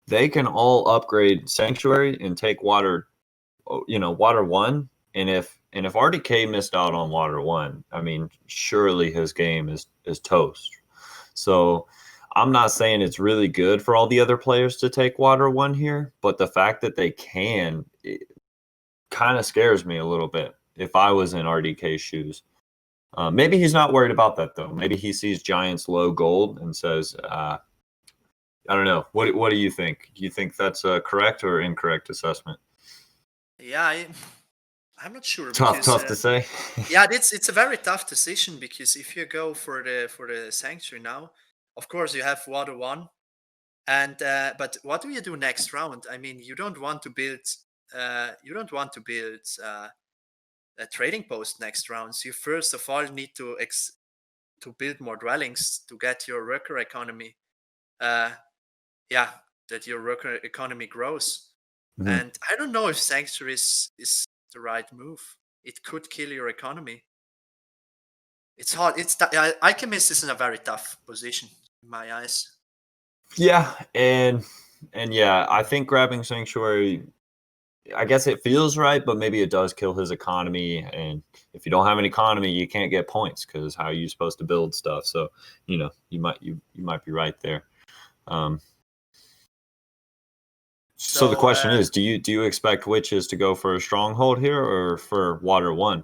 they can all upgrade sanctuary and take water 1. And if RDK missed out on water 1, I mean, surely his game is toast. So I'm not saying it's really good for all the other players to take water 1 here, but the fact that they can, it kind of scares me a little bit if I was in RDK's shoes. Maybe he's not worried about that, though. Maybe he sees Giants low gold and says, I don't know. What do you think? Do you think that's a correct or incorrect assessment? Yeah, I'm not sure. Tough to say. Yeah, it's a very tough decision, because if you go for the sanctuary now, of course you have water 1, and but what do you do next round? I mean, you don't want to build a trading post next round. So you first of all need to build more dwellings to get your worker economy. That your worker economy grows. Mm-hmm. And I don't know if sanctuary is the right move. It could kill your economy. It's hard. Alchemist is in a very tough position in my eyes. Yeah, and yeah, I think grabbing sanctuary, I guess it feels right, but maybe it does kill his economy. And if you don't have an economy, you can't get points because how are you supposed to build stuff? So you might be right there. So the question is, do you expect witches to go for a stronghold here or for water 1?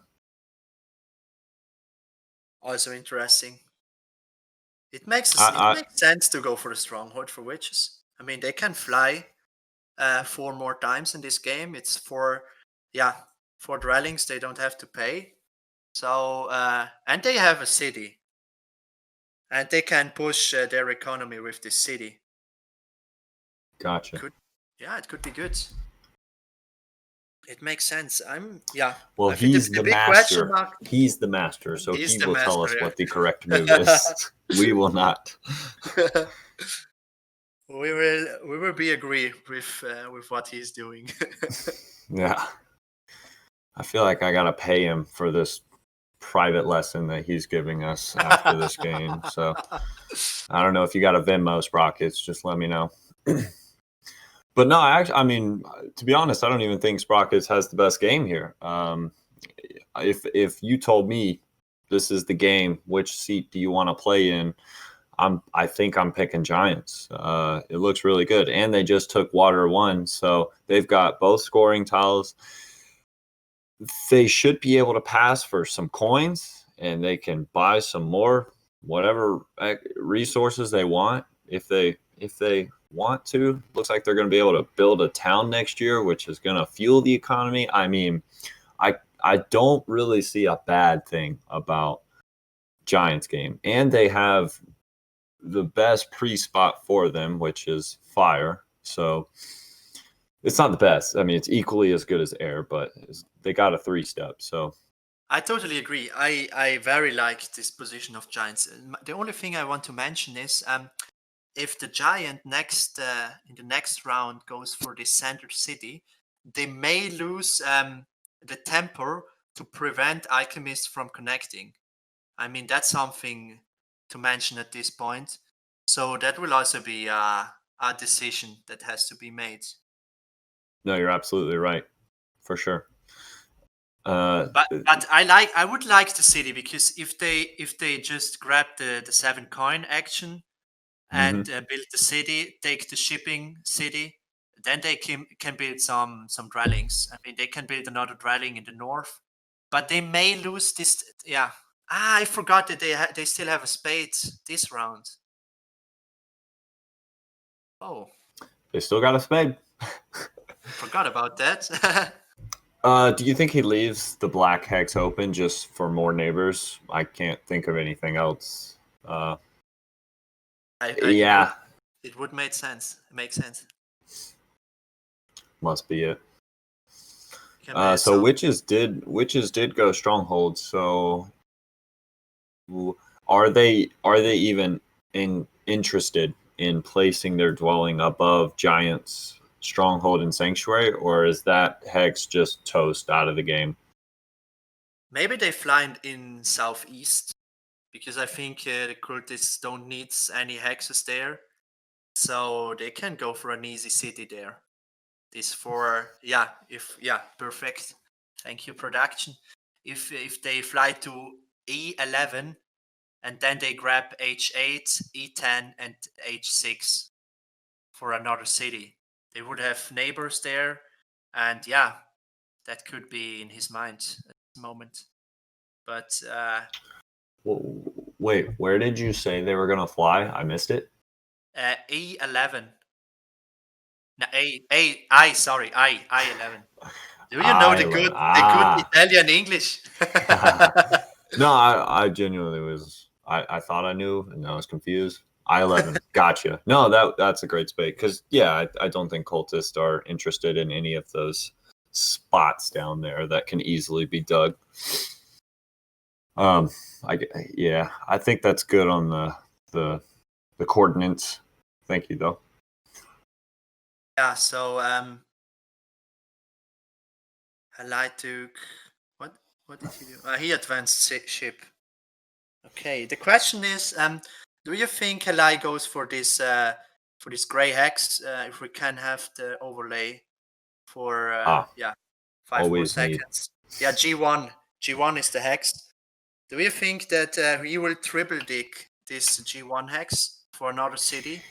Also interesting. It makes sense to go for the stronghold for witches. I mean, they can fly 4 more times in this game. It's for dwellings they don't have to pay. So and they have a city, and they can push their economy with this city. Gotcha. It could be good. It makes sense. Well, I think he's the big question master. mark. He's the master, so He's he the will tell master, us yeah. what the correct move is. We will not. we will be agree with what he's doing. Yeah. I feel like I gotta pay him for this private lesson that he's giving us after this game. So I don't know if you got a Venmo, Sprockitz, just let me know. But no, I mean, to be honest, I don't even think Sprockitz has the best game here. If you told me this is the game, which seat do you want to play in? I think I'm picking Giants. It looks really good, and they just took water 1, so they've got both scoring tiles. They should be able to pass for some coins, and they can buy some more whatever resources they want if they want to. Looks like they're going to be able to build a town next year, which is going to fuel the economy. I mean, I don't really see a bad thing about Giants game, and they have the best pre-spot for them, which is fire. So it's not the best. I mean, it's equally as good as air, but they got a 3-step. So I totally agree. I very like this position of Giants. The only thing I want to mention is if the Giant in the next round goes for the center city, they may lose the temper to prevent alchemists from connecting. I mean, that's something to mention at this point. So that will also be a decision that has to be made. no, you're absolutely right, for sure. But I would like the city, because if they just grab the 7 coin action and build the city, take the shipping city, then they can build some dwellings. I mean, they can build another dwelling in the north, but they may lose this. Yeah, I forgot that they still have a spade this round. Oh, they still got a spade. forgot about that. Do you think he leaves the black hex open just for more neighbors? I can't think of anything else. Yeah, it would make sense. Make sense. must be it. So witches did go stronghold. So are they even interested in placing their dwelling above Giants' stronghold and sanctuary, or is that hex just toast out of the game? Maybe they fly in southeast, because I think the cultists don't need any hexes there, so they can go for an easy city there. This for perfect. Thank you, production. If they fly to E11 and then they grab H8, E10, and H6 for another city, they would have neighbors there, and that could be in his mind at this moment. But wait, where did you say they were gonna fly? I missed it. E11. No, I11. Do you know the good Italian English? No, I genuinely was. I thought I knew, and I was confused. I11. Gotcha. No, that's a great spade, because I don't think cultists are interested in any of those spots down there that can easily be dug. I think that's good on the coordinates. Thank you, though. Yeah. So haligh took what did he do? He advanced ship. Okay. The question is, do you think haligh goes for this gray hex? If we can have the overlay for 5 more always need. seconds. Yeah, G1. G1 is the hex. Do you think that he will triple dig this G1 hex for another city?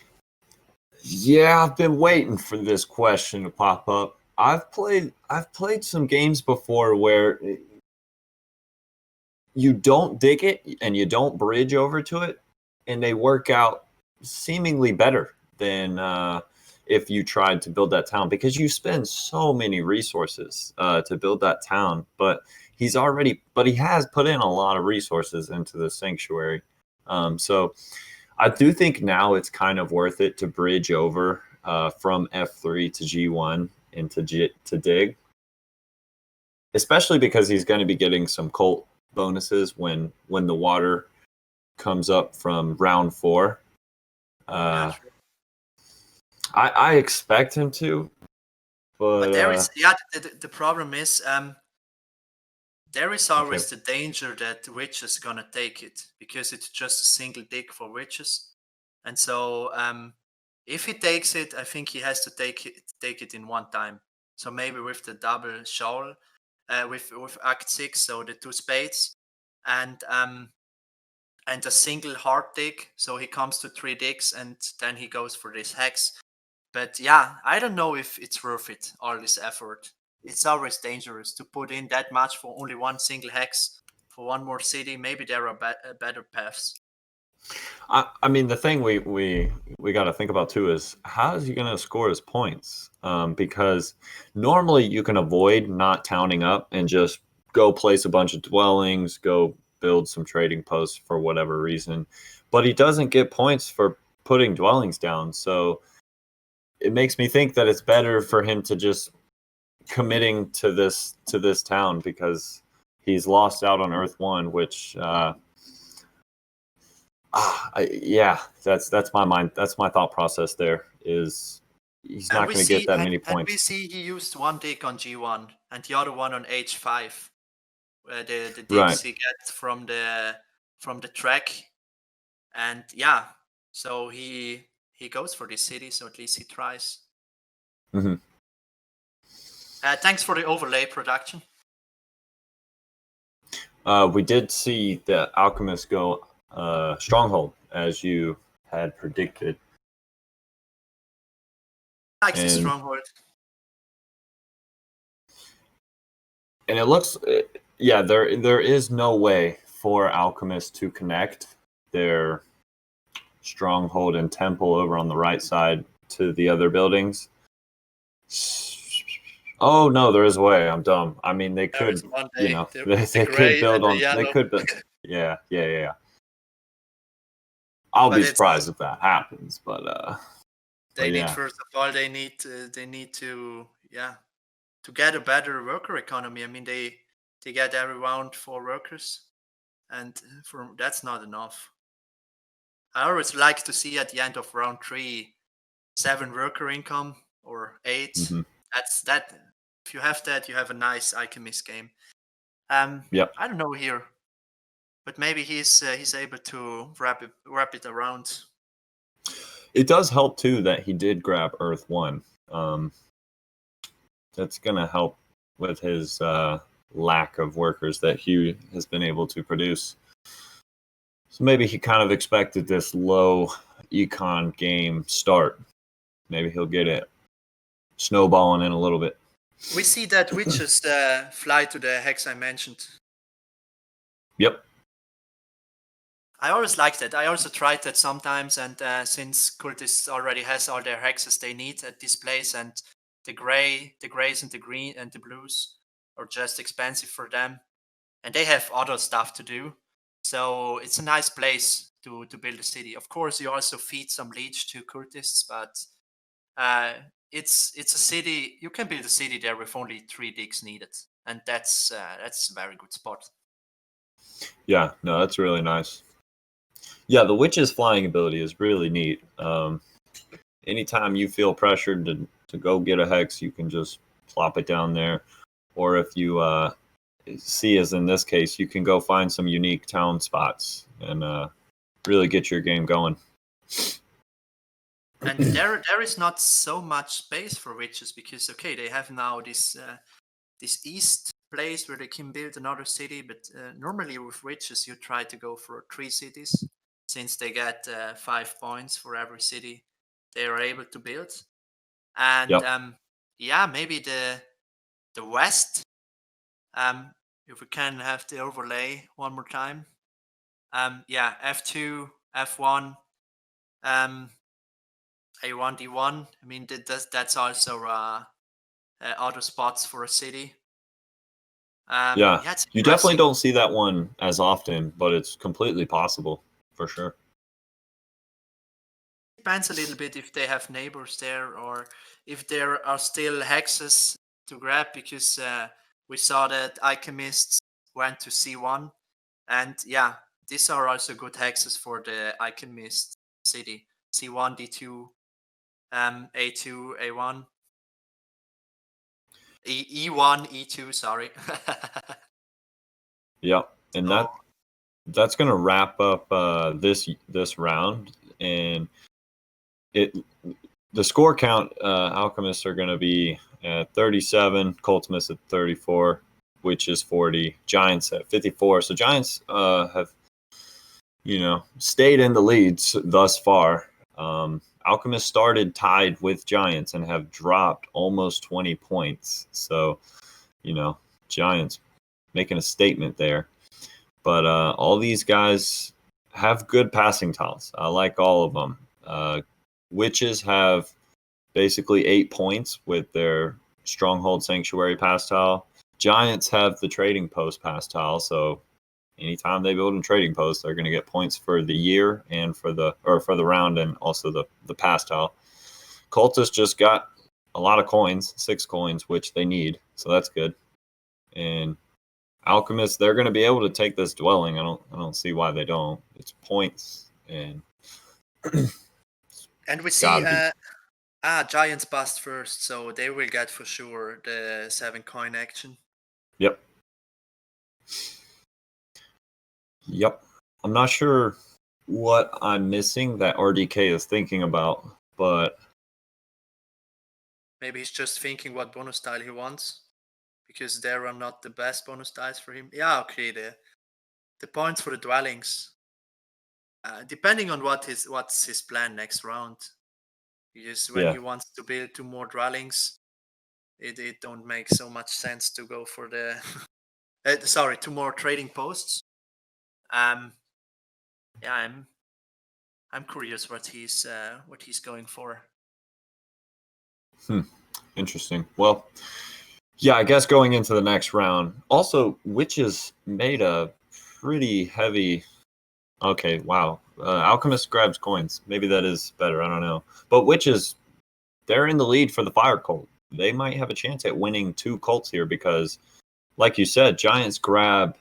Yeah, I've been waiting for this question to pop up. I've played some games before where you don't dig it and you don't bridge over to it, and they work out seemingly better than if you tried to build that town, because you spend so many resources to build that town. But he has put in a lot of resources into the sanctuary. So I do think now it's kind of worth it to bridge over from F3 to G1 and to dig, especially because he's going to be getting some cult bonuses when the water comes up from round 4. I expect him to, but there is the problem is there is always the danger that witches gonna take it, because it's just a single dig for witches, and so if he takes it, I think he has to take it in one time. So maybe with the double shawl, with Act 6, so the 2 spades, and a single hard dig, so he comes to 3 digs, and then he goes for this hex. But yeah, I don't know if it's worth it, all this effort. It's always dangerous to put in that much for only one single hex for one more city. Maybe there are better paths. I mean, the thing we got to think about too is, how is he going to score his points? Because normally you can avoid not towning up and just go place a bunch of dwellings, go build some trading posts for whatever reason, but he doesn't get points for putting dwellings down. So it makes me think that it's better for him to just committing to this town, because he's lost out on Earth 1, which that's my mind. That's my thought process. There is, he's not going to get that many points. And we see he used one dig on G1 and the other one on H5. The digs he gets from the track, and so he goes for this city. So at least he tries. Mm-hmm. Thanks for the overlay production. We did see the alchemist go stronghold, as you had predicted. Likes the stronghold. And it looks, there is no way for alchemists to connect their stronghold and temple over on the right side to the other buildings. Oh no, there is a way. I'm dumb. I mean, they could, they could build on. They could build. Yeah. I'll be surprised if that happens, but they need, first of all, they need to get a better worker economy. I mean, they get every round 4 workers, and that's not enough. I always like to see at the end of round 3 7 worker income or 8. Mm-hmm. That's that. If you have that, you have a nice alchemist game. Yep. I don't know here, but maybe he's able to wrap it around. It does help too that he did grab Earth 1. That's gonna help with his lack of workers that he has been able to produce. So maybe he kind of expected this low econ game start. Maybe he'll get it snowballing in a little bit. We see that witches fly to the hex I mentioned. Yep. I always like that. I also tried that sometimes, and since Cultists already has all their hexes they need at this place, and the grays and the green and the blues are just expensive for them, and they have other stuff to do. So it's a nice place to build a city. Of course, you also feed some leech to Cultists, but it's a city. You can build a city there with only 3 digs needed, and that's a very good spot. Yeah, no, that's really nice. Yeah, the witch's flying ability is really neat. Anytime you feel pressured to go get a hex, you can just plop it down there. Or if you see, as in this case, you can go find some unique town spots and really get your game going. And there is not so much space for witches because they have now this east place where they can build another city, but normally with witches you try to go for 3 cities since they get 5 points for every city they are able to build. And Yep. maybe the west, if we can have the overlay one more time. F2, F1, A1, D1. I mean, that's also other spots for a city. Yeah, It's you definitely interesting. don't see that one as often, but it's completely possible for sure. Depends a little bit if they have neighbors there or if there are still hexes to grab, because we saw that alchemists went to C1, and these are also good hexes for the alchemist city. C1, D2, A2, A1, E1, E2. Sorry. Yep, and So that's gonna wrap up this round, and the score count. Alchemists are gonna be at 37, Cultimists at 34, Witches 40, Giants at 54. So Giants have stayed in the leads thus far. Alchemists started tied with Giants and have dropped almost 20 points. So, Giants making a statement there. But all these guys have good passing tiles. I like all of them. Witches have basically 8 points with their Stronghold Sanctuary pass tile. Giants have the Trading Post pass tile. So anytime they build a trading post, they're going to get points for the year and for the round, and also the pass tile. Cultists just got a lot of coins, 6 coins, which they need, so that's good. And Alchemists, they're going to be able to take this dwelling. I don't see why they don't. It's points, and and we see gotta be. Giants bust first, so they will get for sure the 7 coin action. Yep. I'm not sure what I'm missing that RDK is thinking about, but Maybe he's just thinking what bonus style he wants, because there are not the best bonus styles for him. Okay, the points for the dwellings, depending on what's his plan next round. Because when yeah. he wants to build 2 more dwellings, it don't make so much sense to go for the 2 more trading posts. I'm curious what he's going for. Interesting. Well, yeah, I guess going into the next round. Also, Witches made a pretty heavy. Okay, wow. Alchemist grabs coins. Maybe that is better. I don't know. But Witches, they're in the lead for the Fire Cult. They might have a chance at winning 2 cults here because, like you said, Giants grab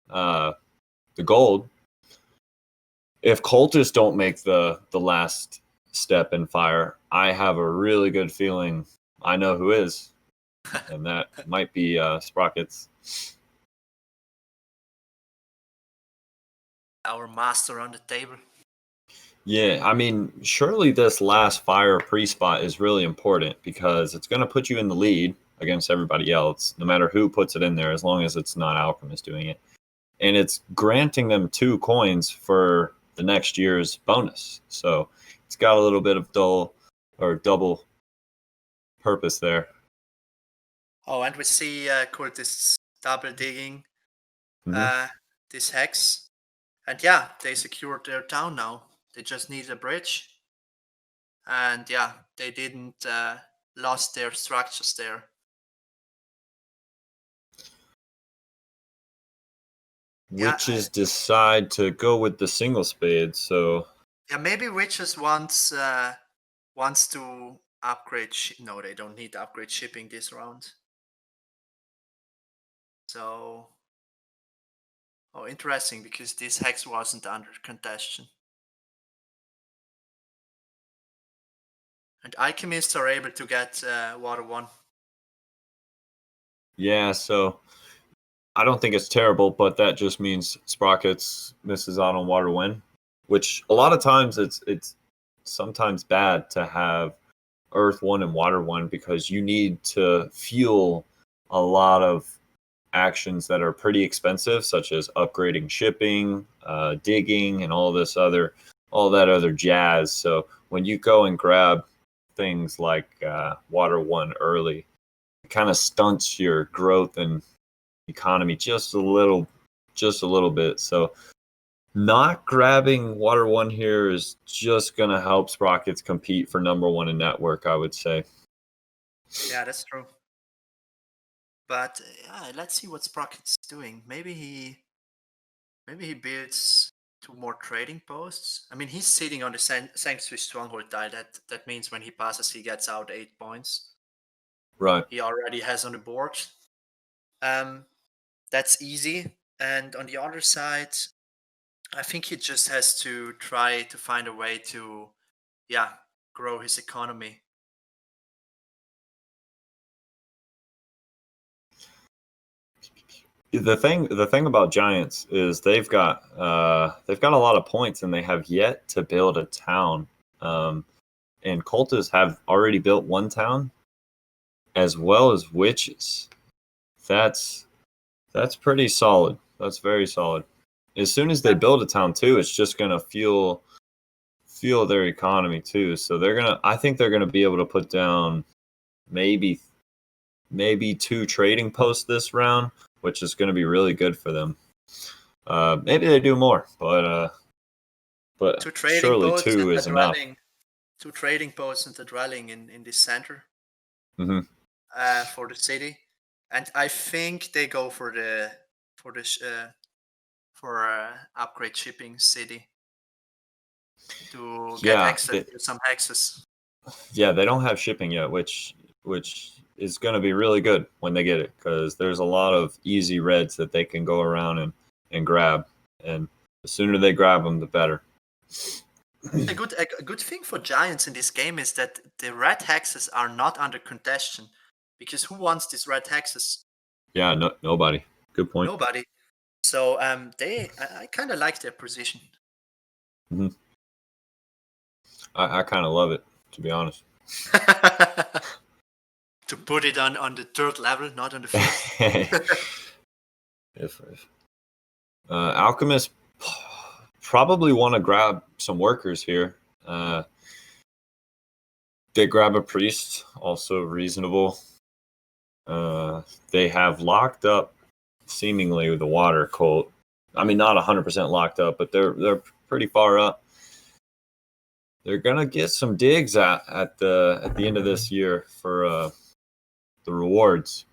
the gold. If cultists don't make the last step in Fire, I have a really good feeling I know who is. And that might be Sprockitz. Our master on the table. Yeah, I mean, surely this last Fire pre-spot is really important because it's going to put you in the lead against everybody else, no matter who puts it in there, as long as it's not Alchemist doing it. And it's granting them 2 coins for the next year's bonus. So it's got a little bit of double purpose there. Oh, and we see cultists double digging Mm-hmm. this hex. And they secured their town now. They just need a bridge. And they didn't lost their structures there. Witches decide to go with the single spade, so maybe Witches wants to upgrade. No, they don't need to upgrade shipping this round. So, interesting, because this hex wasn't under contention. And alchemists are able to get water 1. yeah, so I don't think it's terrible, but that just means Sprockitz misses out on water win, which a lot of times it's sometimes bad to have Earth 1 and Water 1 because you need to fuel a lot of actions that are pretty expensive, such as upgrading shipping, digging, and all that other jazz. So when you go and grab things like Water 1 early, it kind of stunts your growth and economy just a little bit. So not grabbing Water 1 here is just going to help Sprockitz compete for number 1 in network, I would say. Yeah, that's true. But let's see what Sprockit's doing. Maybe he builds 2 more trading posts. I mean, he's sitting on the Sanctuary Stronghold tile. That means when he passes, he gets out 8 points. Right. He already has on the board. That's easy. And on the other side, I think he just has to try to find a way to, grow his economy. The thing about Giants is they've got a lot of points and they have yet to build a town. And Cultists have already built 1 town, as well as Witches. That's pretty solid. That's very solid. As soon as they build a town too, it's just gonna fuel their economy too. So I think they're gonna be able to put down maybe 2 trading posts this round, which is going to be really good for them. Maybe they do more, but surely 2 is enough. 2 trading posts and a dwelling in the center for the city, and I think they go for upgrade shipping city to get access to some hexes. Yeah, they don't have shipping yet, which is going to be really good when they get it, because there's a lot of easy reds that they can go around and grab, and the sooner they grab them, the better. A good thing for Giants in this game is that the red hexes are not under contention, because who wants these red hexes? Yeah, nobody. Good point. Nobody. So I kind of like their position. Mm-hmm. I kind of love it, to be honest. To put it on the 3rd level, not on the 5th. if Alchemists probably want to grab some workers here. They grab a priest, also reasonable. They have locked up seemingly the water cult. I mean, not 100% locked up, but they're pretty far up. They're gonna get some digs at the end of this year for the rewards.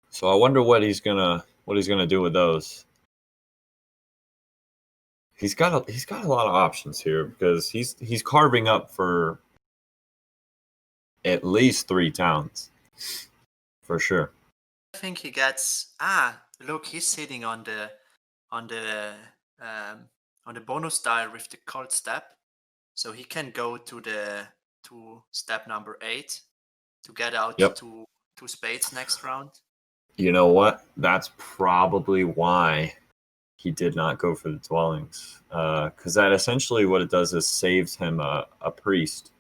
So I wonder what he's gonna do with those. He's got a lot of options here, because he's carving up for at least 3 towns for sure. I think he gets look, he's sitting on the bonus tile with the cult step, so he can go to step number 8 to get out 2 spades next round. You know what? That's probably why he did not go for the dwellings, because that essentially what it does is saves him a priest.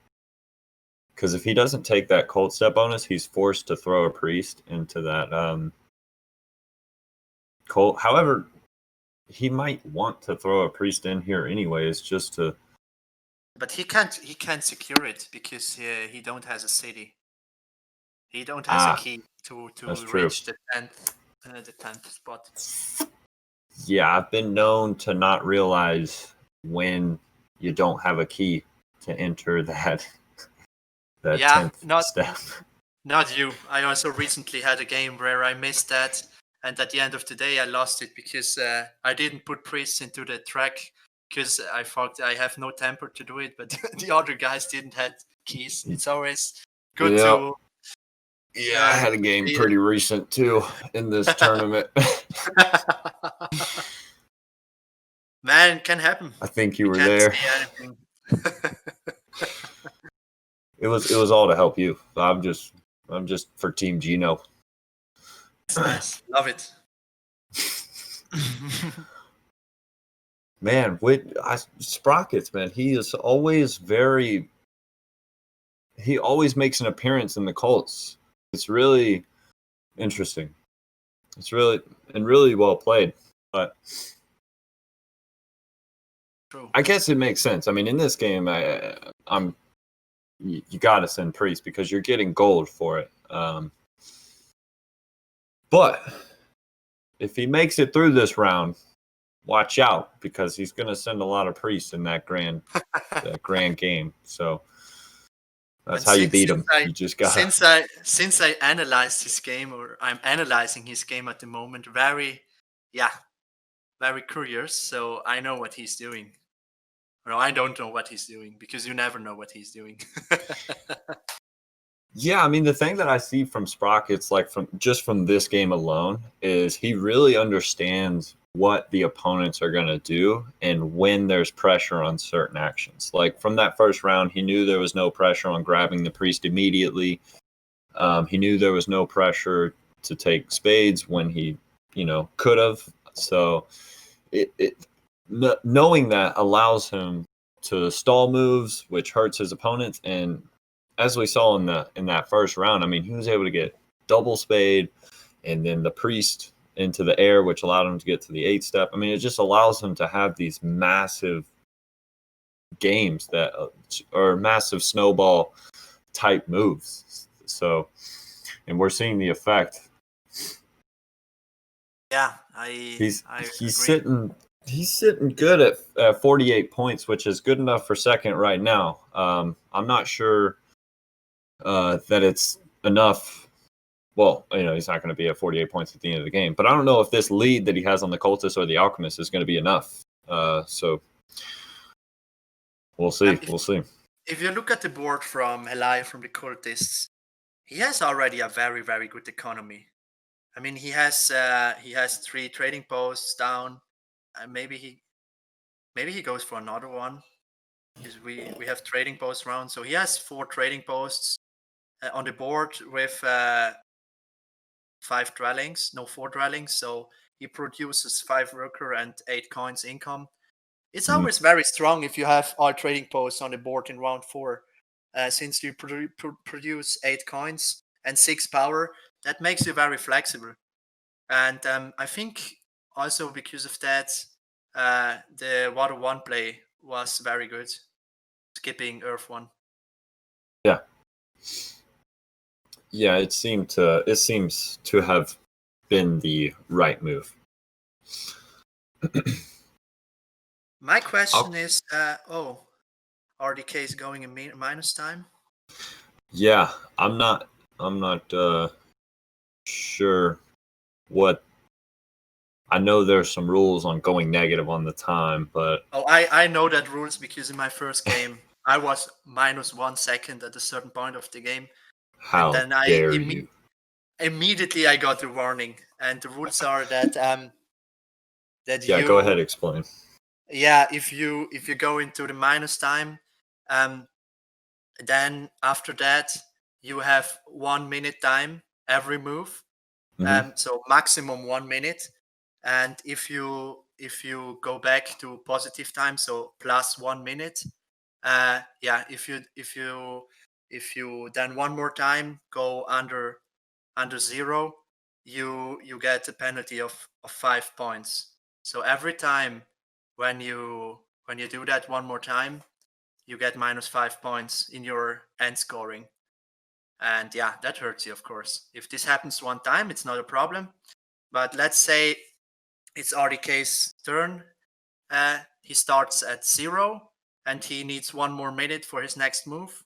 Because if he doesn't take that cult step bonus, he's forced to throw a priest into that cult. However, he might want to throw a priest in here anyways, just to. But he can't secure it because he don't has a city. He don't has a key to reach the 10th spot. Yeah, I've been known to not realize when you don't have a key to enter that 10th step. Not you. I also recently had a game where I missed that, and at the end of the day I lost it because I didn't put priests into the track because I thought I have no temper to do it, but the other guys didn't have keys. It's always good to. Yeah, I had a game pretty recent too in this tournament. Man, can happen. I think you were there. It was all to help you. I'm just for Team Ginooo. That's nice. Love it. Man, with Sprockitz, man, he always makes an appearance in the Colts. It's really interesting. It's really well played. But True. I guess it makes sense. I mean, in this game, you got to send Priest because you're getting gold for it. But if he makes it through this round, watch out because he's going to send a lot of Priests in that grand game. So that's how you beat him. You just got since I analyzed his game, or I'm analyzing his game at the moment. Very curious. So I know what he's doing. No, I don't know what he's doing because you never know what he's doing. Yeah, I mean, the thing that I see from Sprockitz, like from this game alone, is he really understands what the opponents are going to do and when there's pressure on certain actions. Like from that first round, he knew there was no pressure on grabbing the Priest immediately. He knew there was no pressure to take spades when he, could have. So knowing that allows him to stall moves, which hurts his opponents. And as we saw in that first round, I mean, he was able to get double spade and then the Priest into the air, which allowed him to get to the 8 step. I mean, it just allows him to have these massive games that are massive snowball type moves. So, and we're seeing the effect. Yeah, he's agree. He's sitting good at 48 points, which is good enough for second right now. I'm not sure that it's enough. Well, he's not going to be at 48 points at the end of the game, but I don't know if this lead that he has on the Cultist or the Alchemist is going to be enough. So we'll see. We'll see. If you look at the board from haligh, from the Cultists, he has already a very, very good economy. I mean, he has 3 trading posts down. Maybe he goes for another one. Because we have trading post round, so he has 4 trading posts on the board with 4 dwellings. So he produces 5 worker and 8 coins income. It's always very strong if you have all trading posts on the board in round 4, since you produce 8 coins and 6 power. That makes you very flexible. And I think also because of that, the water 1 play was very good, skipping earth 1. Yeah. Yeah, it seems to have been the right move. My question is, RDK is going in minus time? Yeah, I'm not sure what. I know there's some rules on going negative on the time, but I know that rules because in my first game I was minus 1 second at a certain point of the game. How and then dare you? Immediately I got the warning, and the rules are that go ahead, explain. Yeah, if you go into the minus time, then after that you have 1 minute time every move. So maximum 1 minute. And if you go back to positive time, so plus 1 minute, if you then one more time go under 0, you get a penalty of 5 points. So every time when you do that one more time, you get minus 5 points in your end scoring. And yeah, that hurts you, of course. If this happens one time, it's not a problem. But let's say it's RDK's turn. He starts at 0 and he needs 1 more minute for his next move.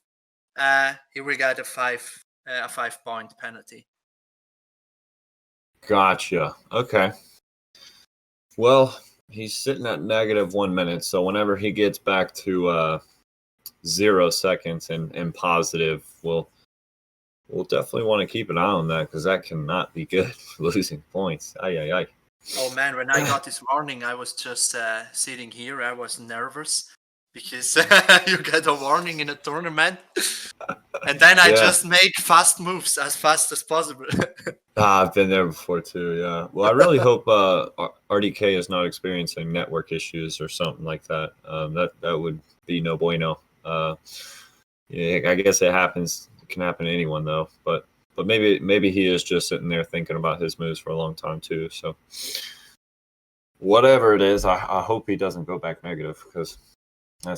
He will get a 5 point penalty. Gotcha. Okay. Well, he's sitting at negative 1 minute, so whenever he gets back to 0 seconds and positive, we'll definitely want to keep an eye on that because that cannot be good for losing points. Ay. Oh man, when I got this warning, I was just sitting here. I was nervous because you get a warning in a tournament, and then I just make fast moves as fast as possible. I've been there before too. Yeah. Well, I really hope RDK is not experiencing network issues or something like that. That would be no bueno. Yeah, I guess it happens. It can happen to anyone though. But maybe he is just sitting there thinking about his moves for a long time too. So whatever it is, I hope he doesn't go back negative, because I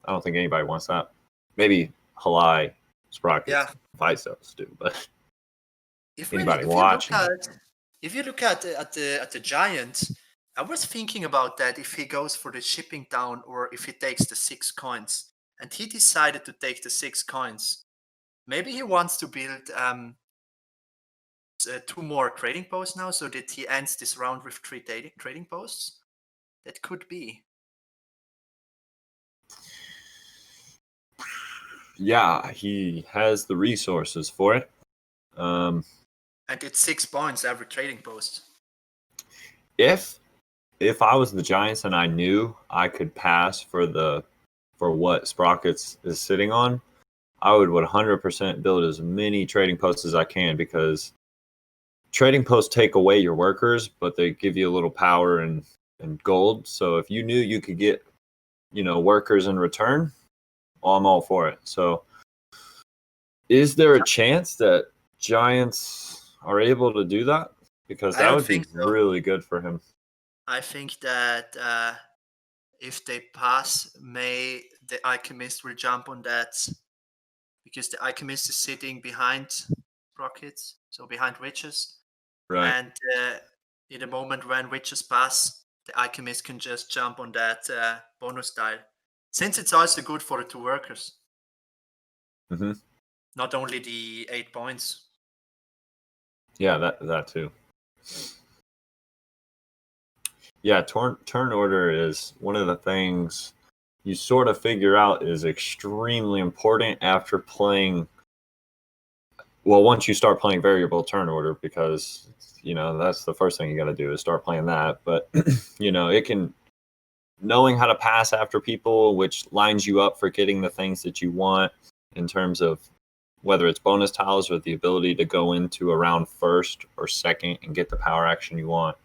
don't think anybody wants that. Maybe haligh, Sprockitz, Hefaistos do, but anybody watching. If you look at the Giant, I was thinking about that, if he goes for the shipping down or if he takes the 6 coins. And he decided to take the 6 coins. Maybe he wants to build 2 more trading posts now, so that he ends this round with 3 trading posts. That could be. Yeah, he has the resources for it. And it's 6 points every trading post. If I was the Giants and I knew I could pass for what Sprockitz is sitting on, I would 100% build as many trading posts as I can, because trading posts take away your workers, but they give you a little power and gold. So if you knew you could get, workers in return, I'm all for it. So is there a chance that Giants are able to do that? Because that would be really good for him. I think that if they pass, the Alchemist will jump on that, because the Alchemist is sitting behind Sprockitz, so behind Witches. Right. And in the moment when Witches pass, the Alchemist can just jump on that bonus tile, since it's also good for the 2 workers. Mm-hmm. Not only the 8 points. Yeah, that too. Yeah, turn order is one of the things you sort of figure out is extremely important after playing. Well, once you start playing variable turn order, because that's the first thing you got to do is start playing that. But it can, knowing how to pass after people, which lines you up for getting the things that you want in terms of whether it's bonus tiles or the ability to go into a round first or second and get the power action you want.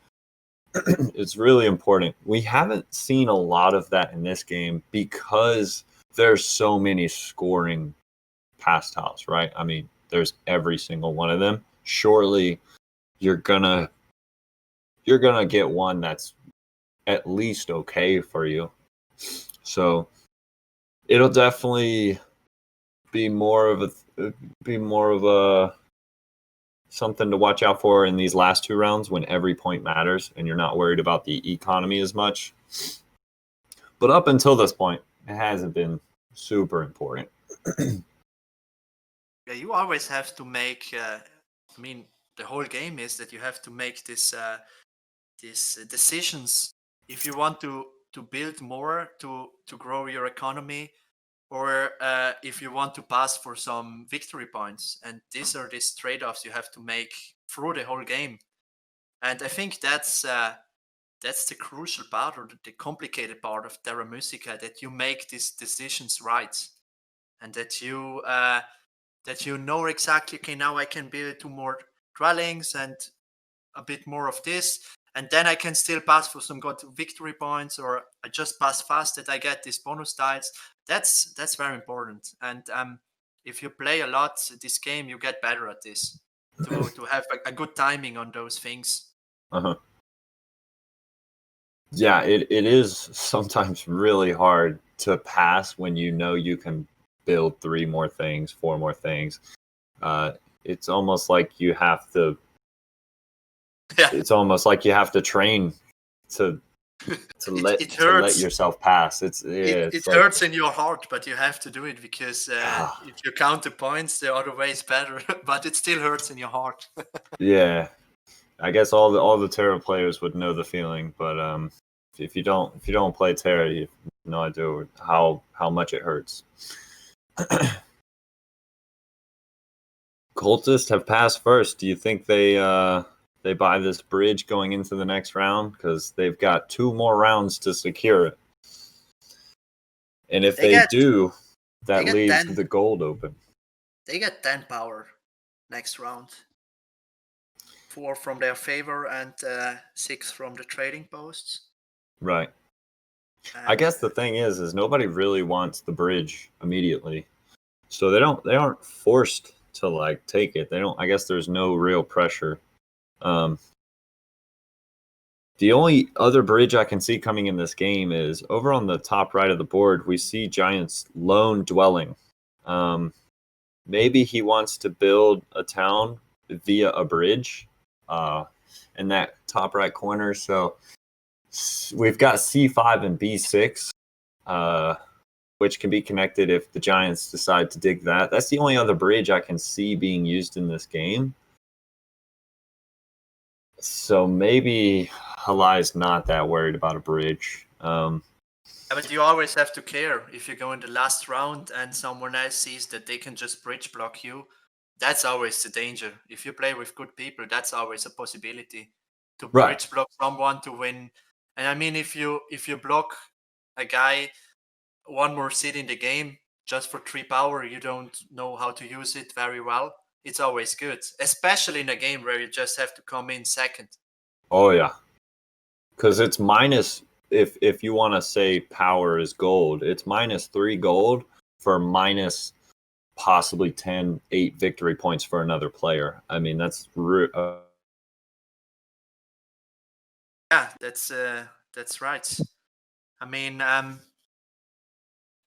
It's really important. We haven't seen a lot of that in this game because there's so many scoring pass tiles, right? I mean, there's every single one of them. Surely you're gonna get one that's at least okay for you. So it'll definitely be more of a something to watch out for in these last 2 rounds, when every point matters and you're not worried about the economy as much. But up until this point, it hasn't been super important. Yeah, you always have to make. The whole game is that you have to make these decisions if you want to build more to grow your economy, or if you want to pass for some victory points. And these trade-offs you have to make through the whole game. And I think that's the crucial part, or the complicated part of Terra Mystica, that you make these decisions right, and that you know exactly, okay, now I can build 2 more dwellings and a bit more of this, and then I can still pass for some good victory points, or I just pass fast that I get these bonus tiles. That's very important. And if you play a lot this game, you get better at this, to have a good timing on those things. Uh-huh. Yeah, it is sometimes really hard to pass when you can build 3 more things, 4 more things. It's almost like you have to. Yeah. It's almost like you have to train to let yourself pass. It hurts in your heart, but you have to do it, because if you count the points, the other way is better. But it still hurts in your heart. Yeah, I guess all the Terra players would know the feeling, but if you don't play Terra, you have no idea how much it hurts. Cultists have passed first. Do you think they buy this bridge going into the next round, because they've got 2 more rounds to secure it? And if they do, that get leaves 10. the gold open. They get 10 power next round. 4 from their favor and 6 from the trading posts. Right. And, I guess the thing is nobody really wants the bridge immediately, so they aren't forced to like take it. They don't. I guess there's no real pressure. The only other bridge I can see coming in this game is over on the top right of the board. We see Giant's lone dwelling. Maybe he wants to build a town via a bridge in that top right corner. So we've got C5 and B6, which can be connected if the Giants decide to dig that. That's the only other bridge I can see being used in this game. So maybe Haligh's not that worried about a bridge. But you always have to care if you go in the last round and someone else sees that they can just bridge block you. That's always the danger. If you play with good people, that's always a possibility to bridge block someone to win. And I mean, if you block a guy one more city in the game just for 3 power, you don't know how to use it very well. It's always good, especially in a game where you just have to come in second. Oh yeah, because it's minus. If you want to say power is gold, it's -3 gold for minus possibly 8 victory points for another player. I mean, that's yeah, that's right. I mean,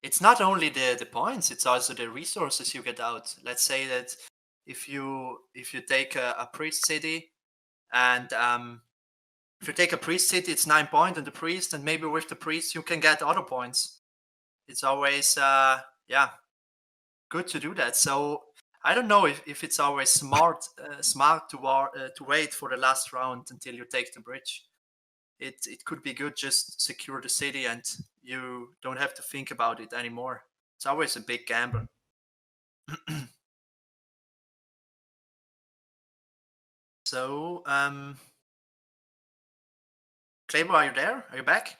it's not only the points; it's also the resources you get out. Let's say that if you take a priest city, and if you take a priest city, it's 9 points, and the priest, and maybe with the priest you can get other points. It's always good to do that. So I don't know if it's always smart to wait for the last round until you take the bridge. It could be good just secure the city and you don't have to think about it anymore. It's always a big gamble. So Claybo, are you there? Are you back?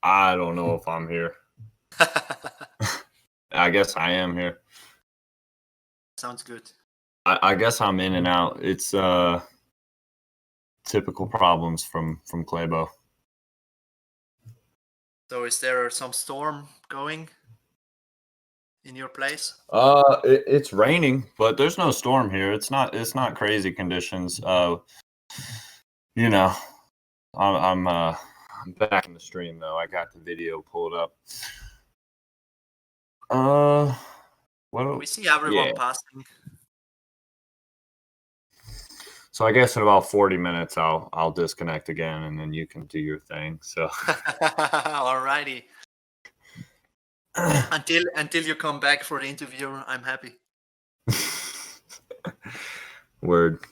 I don't know if I'm here. I guess I am here. Sounds good. I guess I'm in and out. It's typical problems from Claybo. So is there some storm going in your place? It's raining, but there's no storm here. It's not crazy conditions. You know, I'm back in the stream though. I got the video pulled up. What We see everyone passing. So I guess in about 40 minutes I'll disconnect again and then you can do your thing. So alrighty. Until you come back for the interview, I'm happy. Word.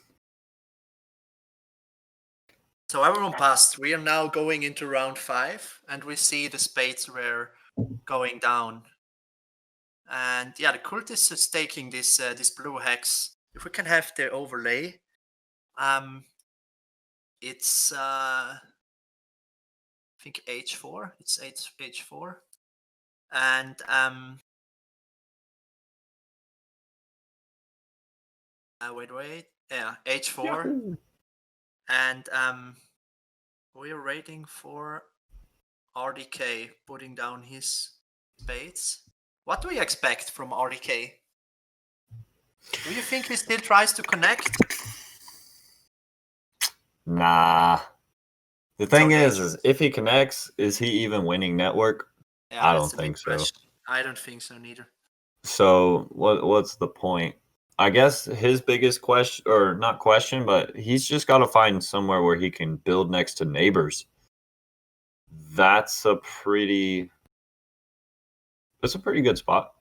So everyone passed. We are now going into round 5, and we see the spades were going down. And yeah, the cultist is taking this blue hex. If we can have the overlay, it's I think H4. It's H4, and wait, yeah, H4, Yahoo! And we're waiting for RDK putting down his spades. What do you expect from RDK? Do you think he still tries to connect? Nah. The thing is if he connects, is he even winning network? Yeah, I don't think so. I don't think so neither. So what's the point? I guess his biggest question, or not question, but he's just got to find somewhere where he can build next to neighbors. That's a pretty good spot.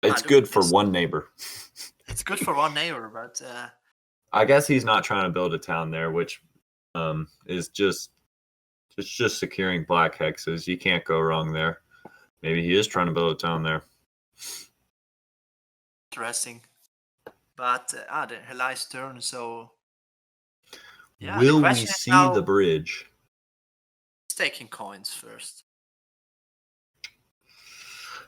It's good for one neighbor. It's good for one neighbor, but I guess he's not trying to build a town there, which is just securing black hexes. You can't go wrong there. Maybe he is trying to build a town there. Interesting. But the haligh's turn, so yeah. Will we see the bridge? taking coins first.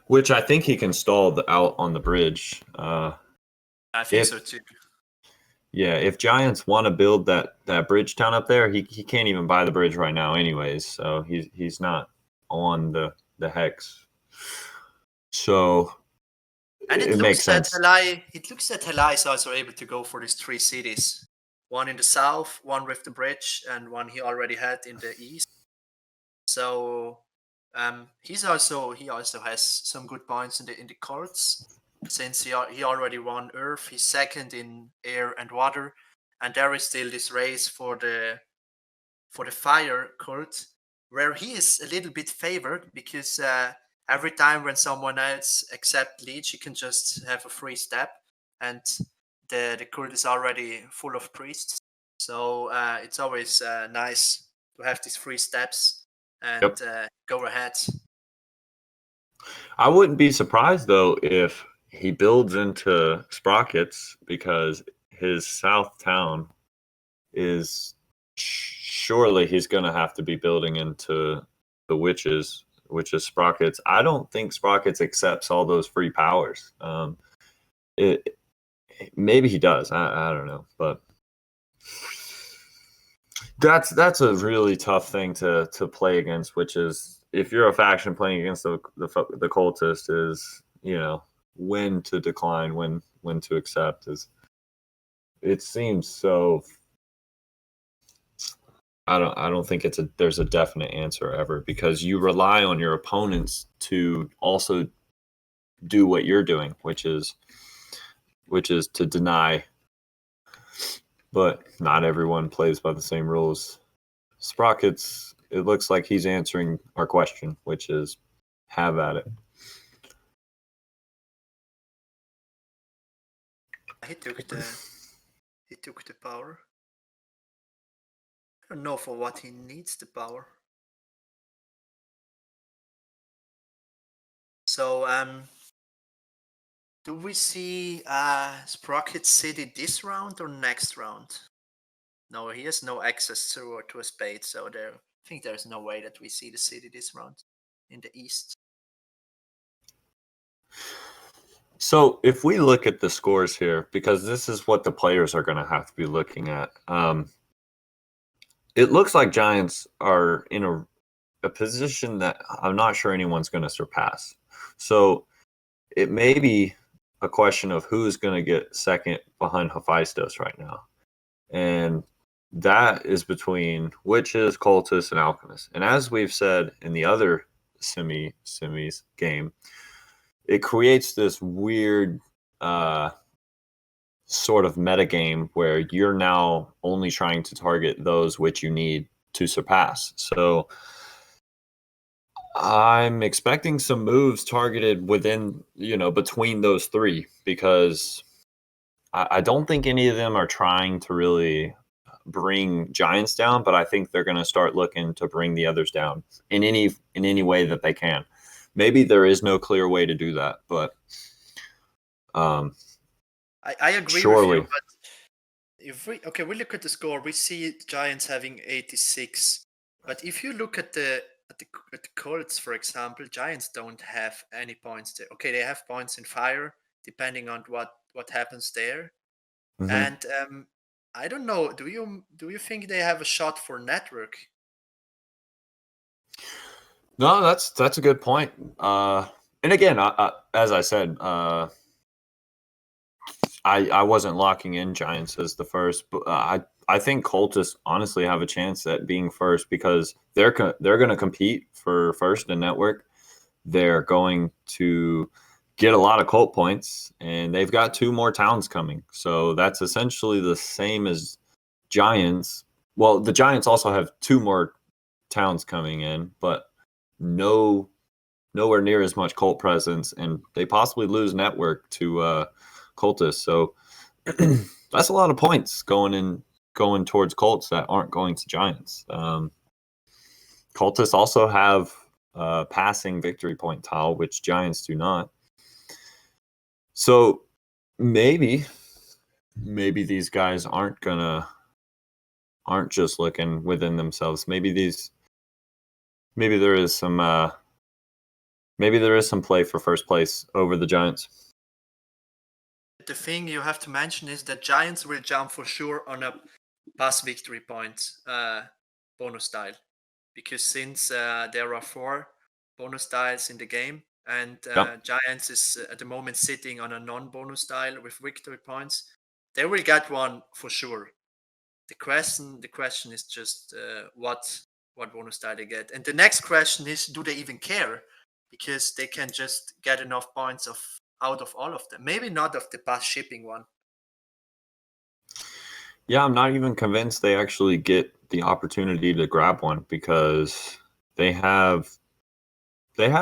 Which I think he can stall out on the bridge. I think so too. Yeah, if Giants want to build that bridge town up there, he can't even buy the bridge right now, anyways. So he's not on the hex. So And it makes sense. It looks that haligh is also able to go for these 3 cities. One in the south, one with the bridge, and one he already had in the east. So he also has some good points in the cults, since he already won Earth. He's second in air and water, and there is still this race for the fire cult, where he is a little bit favored because every time when someone else accepts Leech, he can just have a free step, and the cult is already full of priests. So it's always nice to have these free steps and go ahead. I wouldn't be surprised though if he builds into Sprockitz, because his south town is surely he's going to have to be building into the witches, which is Sprockitz. I don't think Sprockitz accepts all those free powers. Maybe he does. I don't know, but that's a really tough thing to play against, which is if you're a faction playing against the cultist, is when to decline, when to accept. It seems so. I don't think there's a definite answer ever, because you rely on your opponents to also do what you're doing, which is to deny. But not everyone plays by the same rules. Sprockitz, it looks like he's answering our question, which is have at it. He took the power. I don't know for what he needs the power. So do we see Sprockitz City this round or next round? No, he has no access to a spade, so I think there's no way that we see the city this round in the east. So if we look at the scores here, because this is what the players are going to have to be looking at, it looks like Giants are in a position that I'm not sure anyone's going to surpass. So it may be a question of who's going to get second behind Hefaistos right now. And that is between witches, cultists, and alchemists. And as we've said in the other semis game, it creates this weird sort of metagame where you're now only trying to target those which you need to surpass. So I'm expecting some moves targeted within, between those three, because I don't think any of them are trying to really bring Giants down, but I think they're going to start looking to bring the others down in any way that they can. Maybe there is no clear way to do that, but I agree surely. with you. But we look at the score, we see Giants having 86. But if you look at the Colts, for example, Giants don't have any points there. Okay, they have points in fire, depending on what happens there. Mm-hmm. And I don't know. Do you think they have a shot for network? No, that's a good point. And again, as I said, I wasn't locking in Giants as the first, but I think cultists honestly have a chance at being first, because they're going to compete for first in network. They're going to get a lot of cult points, and they've got 2 more towns coming. So that's essentially the same as Giants. Well, the Giants also have 2 more towns coming in, but nowhere near as much cult presence, and they possibly lose network to cultists. So that's a lot of points going towards cults that aren't going to Giants. Cultists also have passing victory point tile, which Giants do not. So maybe these guys aren't just looking within themselves. Maybe these maybe there is some play for first place over the Giants. The thing you have to mention is that Giants will jump for sure on a pass victory point bonus tile, because since there are 4 bonus tiles in the game, and Giants is at the moment sitting on a non-bonus tile with victory points, they will get one for sure. The question is just what bonus tile they get, and the next question is, do they even care? Because they can just get enough points out of all of them. Maybe not of the pass shipping one. Yeah, I'm not even convinced they actually get the opportunity to grab one, because they have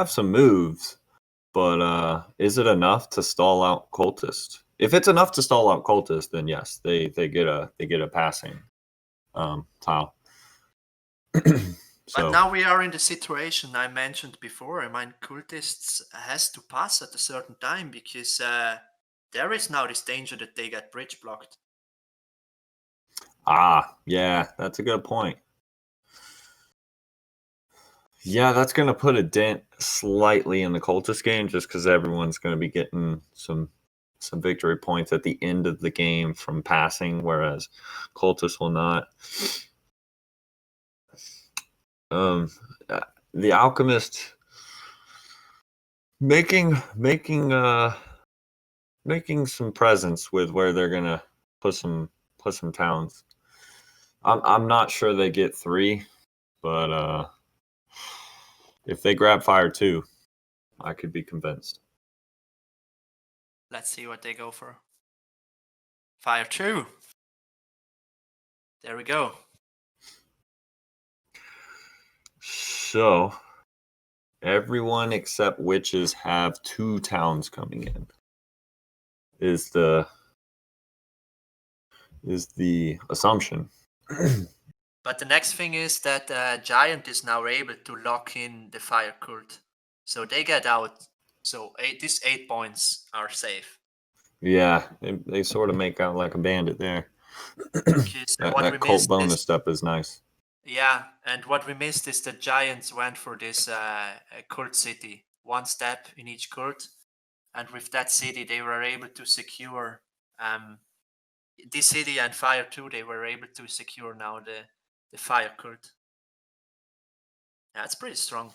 some moves, but is it enough to stall out Cultist? If it's enough to stall out Cultist, then yes, they get a passing tile. But now we are in the situation I mentioned before. I mean, Cultists has to pass at a certain time, because there is now this danger that they get bridge blocked. Yeah, that's a good point. Yeah, that's going to put a dent slightly in the Cultist game, just because everyone's going to be getting some victory points at the end of the game from passing, whereas Cultists will not. The Alchemist making some presence with where they're gonna put some towns. I'm not sure they get 3, but if they grab Fire 2, I could be convinced. Let's see what they go for. Fire 2. There we go. So everyone except witches have 2 towns coming in. Is the assumption. But the next thing is that Giant is now able to lock in the Fire Cult, so they get out. So these 8 points are safe. Yeah, they sort of make out like a bandit there. that cult bonus step is nice. Yeah, and what we missed is that Giants went for this cult city, 1 step in each cult, and with that city they were able to secure this city, and Fire 2 they were able to secure now the Fire Cult. Yeah, it's pretty strong.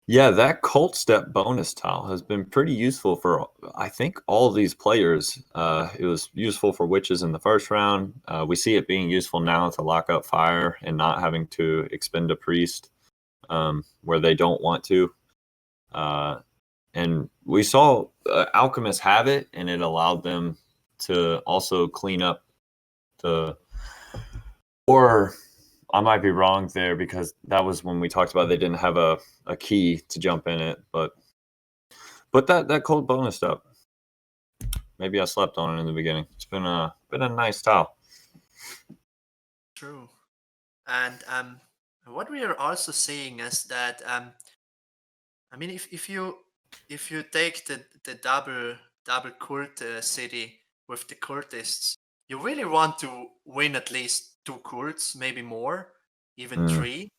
Yeah, that cult step bonus tile has been pretty useful for, I think, all of these players. It was useful for witches in the first round. We see it being useful now to lock up fire and not having to expend a priest where they don't want to. And we saw alchemists have it, and it allowed them to also clean up or I might be wrong there, because that was when we talked about they didn't have a key to jump in it, but that cold bonus stuff, maybe I slept on it in the beginning. It's been a nice tile. True. And what we are also seeing is that I mean, if you take the double cult city with the cultists, you really want to win at least 2 cults, maybe more, even 3.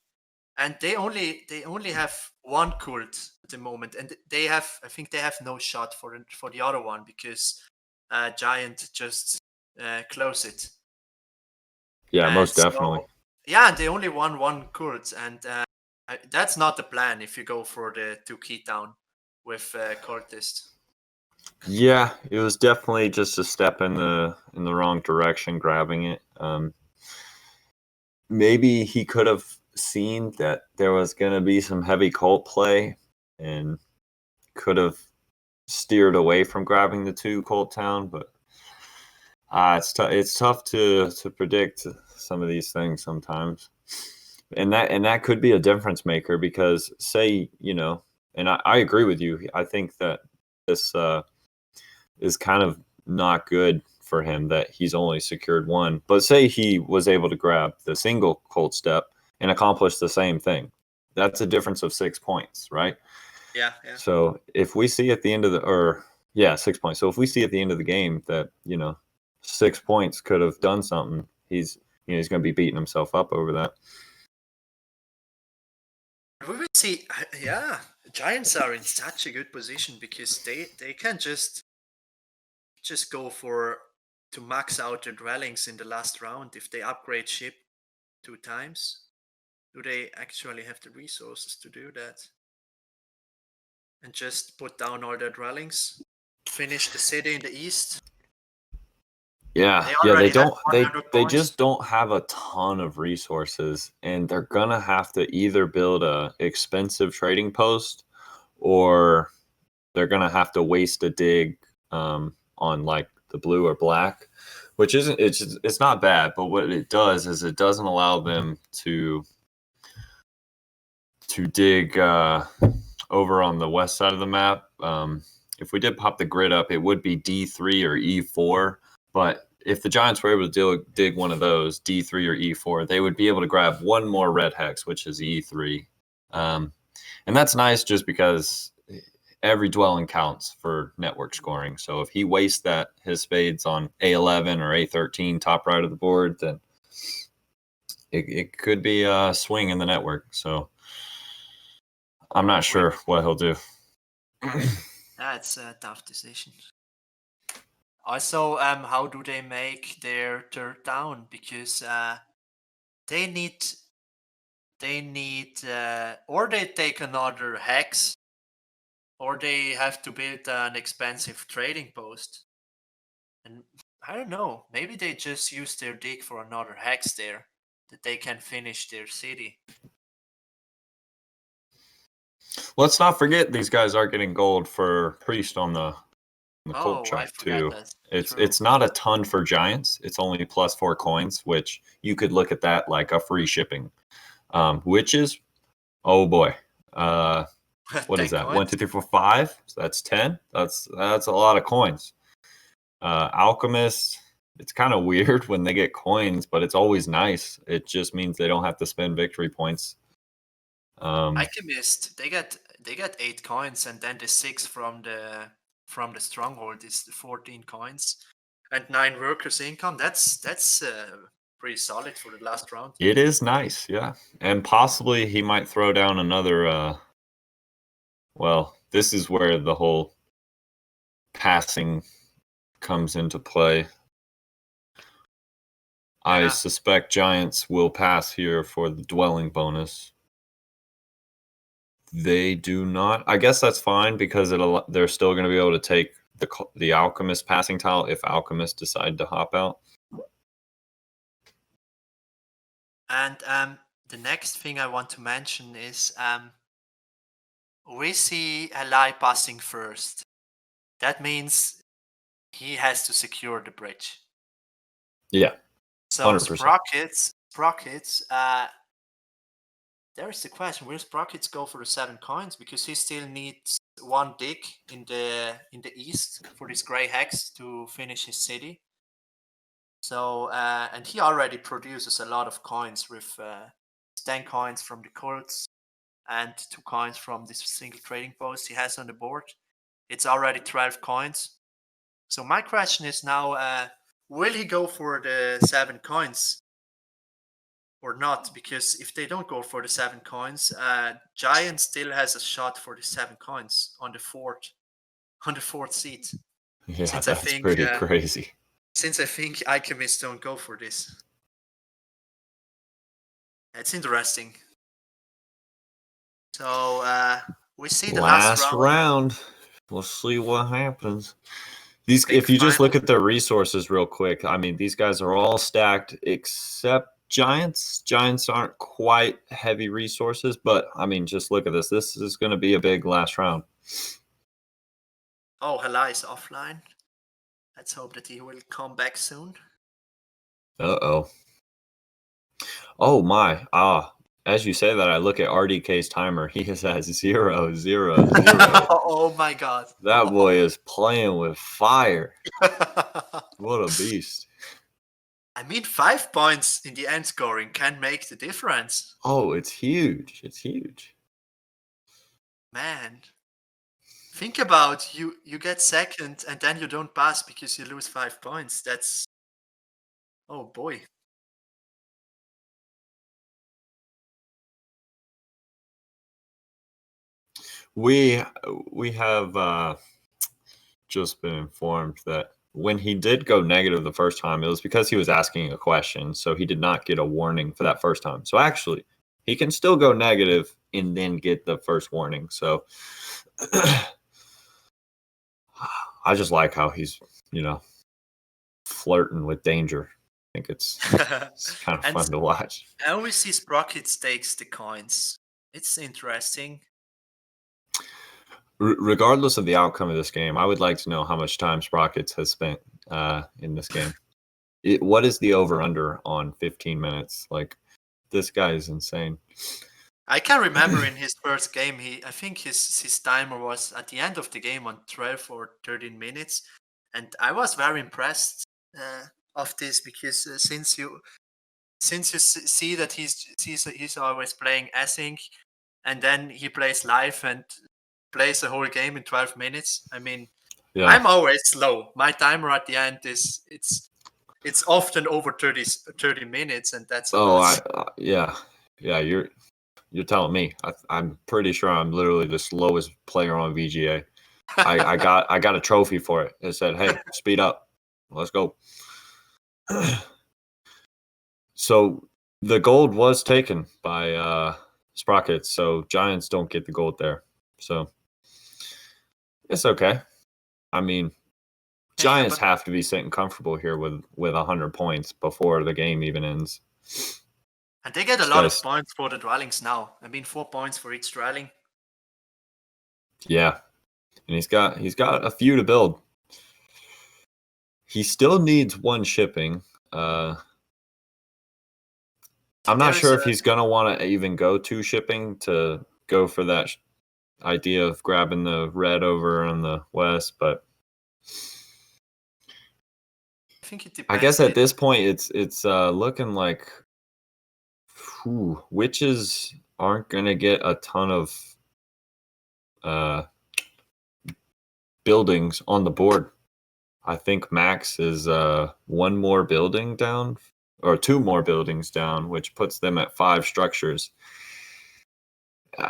And they only have 1 cult at the moment, and I think they have no shot for the other one, because Giant just close it. Yeah, most definitely. Yeah, they only won 1 cult, and that's not the plan if you go for the 2 key town with cultist. Yeah, it was definitely just a step in the wrong direction, grabbing it. Maybe he could have seen that there was going to be some heavy cult play and could have steered away from grabbing the 2 cult town, but it's tough to predict some of these things sometimes, and that could be a difference maker, because say, and I agree with you. I think that this is kind of not good for him that he's only secured 1. But say he was able to grab the single cult step and accomplish the same thing. That's a difference of 6 points, right? Yeah. So if we see at the end of 6 points. So if we see at the end of the game that 6 points could have done something, he's going to be beating himself up over that. We will see. Yeah, Giants are in such a good position because they can just go for to max out their dwellings in the last round if they upgrade ship 2 times. Do they actually have the resources to do that? And just put down all their dwellings, finish the city in the east. Yeah, They they already have don't 100 they points. just don't have a ton of resources, and they're gonna have to either build a expensive trading post, or they're gonna have to waste a dig on like the blue or black, which isn't it's not bad, but what it does is it doesn't allow them to dig over on the west side of the map. If we did pop the grid up, it would be D3 or E4. But if the Giants were able to dig one of those, D3 or E4, they would be able to grab one more red hex, which is E3. And that's nice just because every dwelling counts for network scoring. So if he wastes his spades on A11 or A13 top right of the board, then it could be a swing in the network. So I'm not sure what he'll do. That's a tough decision. Also, how do they make their third down? Because they need, or they take another hex, or they have to build an expensive trading post. And I don't know, maybe they just use their dig for another hex there, that they can finish their city. Let's not forget these guys are getting gold for priest on the cult Oh, I chart forgot too. that. It's True. not a ton for giants. It's only +4 coins, which you could look at that like a free shipping. Witches, oh boy. What is 10 that? 1, coins. 2, 3, 4, 5. So that's 10. That's a lot of coins. Alchemists, it's kind of weird when they get coins, but it's always nice. It just means they don't have to spend victory points. Alchemist, they get 8 coins, and then the 6 from the stronghold is the 14 coins, and 9 workers income. That's pretty solid for the last round. It is nice, yeah. And possibly he might throw down another well, this is where the whole passing comes into play. I Yeah. suspect giants will pass here for the dwelling bonus. They do not. I guess that's fine because they're still going to be able to take the alchemist passing tile if alchemists decide to hop out. And the next thing I want to mention is we see haligh passing first. That means he has to secure the bridge. Yeah, So 100%. Sprockitz, there is the question: will Sprockitz go for the 7 coins, because he still needs 1 dig in the east for this gray hex to finish his city. So and he already produces a lot of coins with 10 coins from the cults and 2 coins from this single trading post he has on the board. It's already 12 coins. So my question is now, will he go for the 7 coins or not? Because if they don't go for the 7 coins, Giant still has a shot for the 7 coins on the fourth seat. Yeah, Since that's pretty crazy. Since I think Alchemists don't go for this. It's interesting. So we see the last round. We'll see what happens. Big If you just final. look at their resources real quick, I mean, these guys are all stacked except giants. Giants aren't quite heavy resources, but I mean, just look at this. This is going to be a big last round. Oh, haligh is offline. Let's hope that he will come back soon. Uh-oh. Oh my. As you say that, I look at RDK's timer. He is at 0, 0, 0. Oh my god. That boy is playing with fire. What a beast. I mean, 5 points in the end scoring can make the difference. Oh, it's huge. It's huge. Man. Think about you get second and then you don't pass because you lose 5 points. That's, oh boy. We have just been informed that when he did go negative the first time, it was because he was asking a question, so he did not get a warning for that first time. So actually, he can still go negative and then get the first warning. So I just like how he's, flirting with danger. I think it's kind of And fun to watch. I always see Sprockitz takes the coins. It's interesting. Regardless of the outcome of this game, I would like to know how much time Sprockitz has spent in this game. What is the over-under on 15 minutes? Like, this guy is insane. I can remember in his first game, I think his timer was at the end of the game on 12 or 13 minutes, and I was very impressed of this because since you see that he's always playing async, and then he plays live and plays the whole game in 12 minutes. I mean, Yeah. I'm always slow. My timer at the end it's often over 30 minutes, and that's a lot. Yeah. You're telling me. I'm pretty sure I'm literally the slowest player on VGA. I got a trophy for it. It said, "Hey, speed up. Let's go." So the gold was taken by Sprockets, so Giants don't get the gold there. So it's okay. I mean, Giants have to be sitting comfortable here with 100 points before the game even ends. And they get a lot of points for the dwellings now. I mean, 4 points for each dwelling. Yeah, and he's got a few to build. He still needs one shipping. I'm not sure if he's gonna want to even go to shipping to go for that idea of grabbing the red over on the west, but I think it depends. I guess at this point it's looking like witches aren't gonna get a ton of buildings on the board. I think Max is one more building down or two more buildings down, which puts them at 5 structures.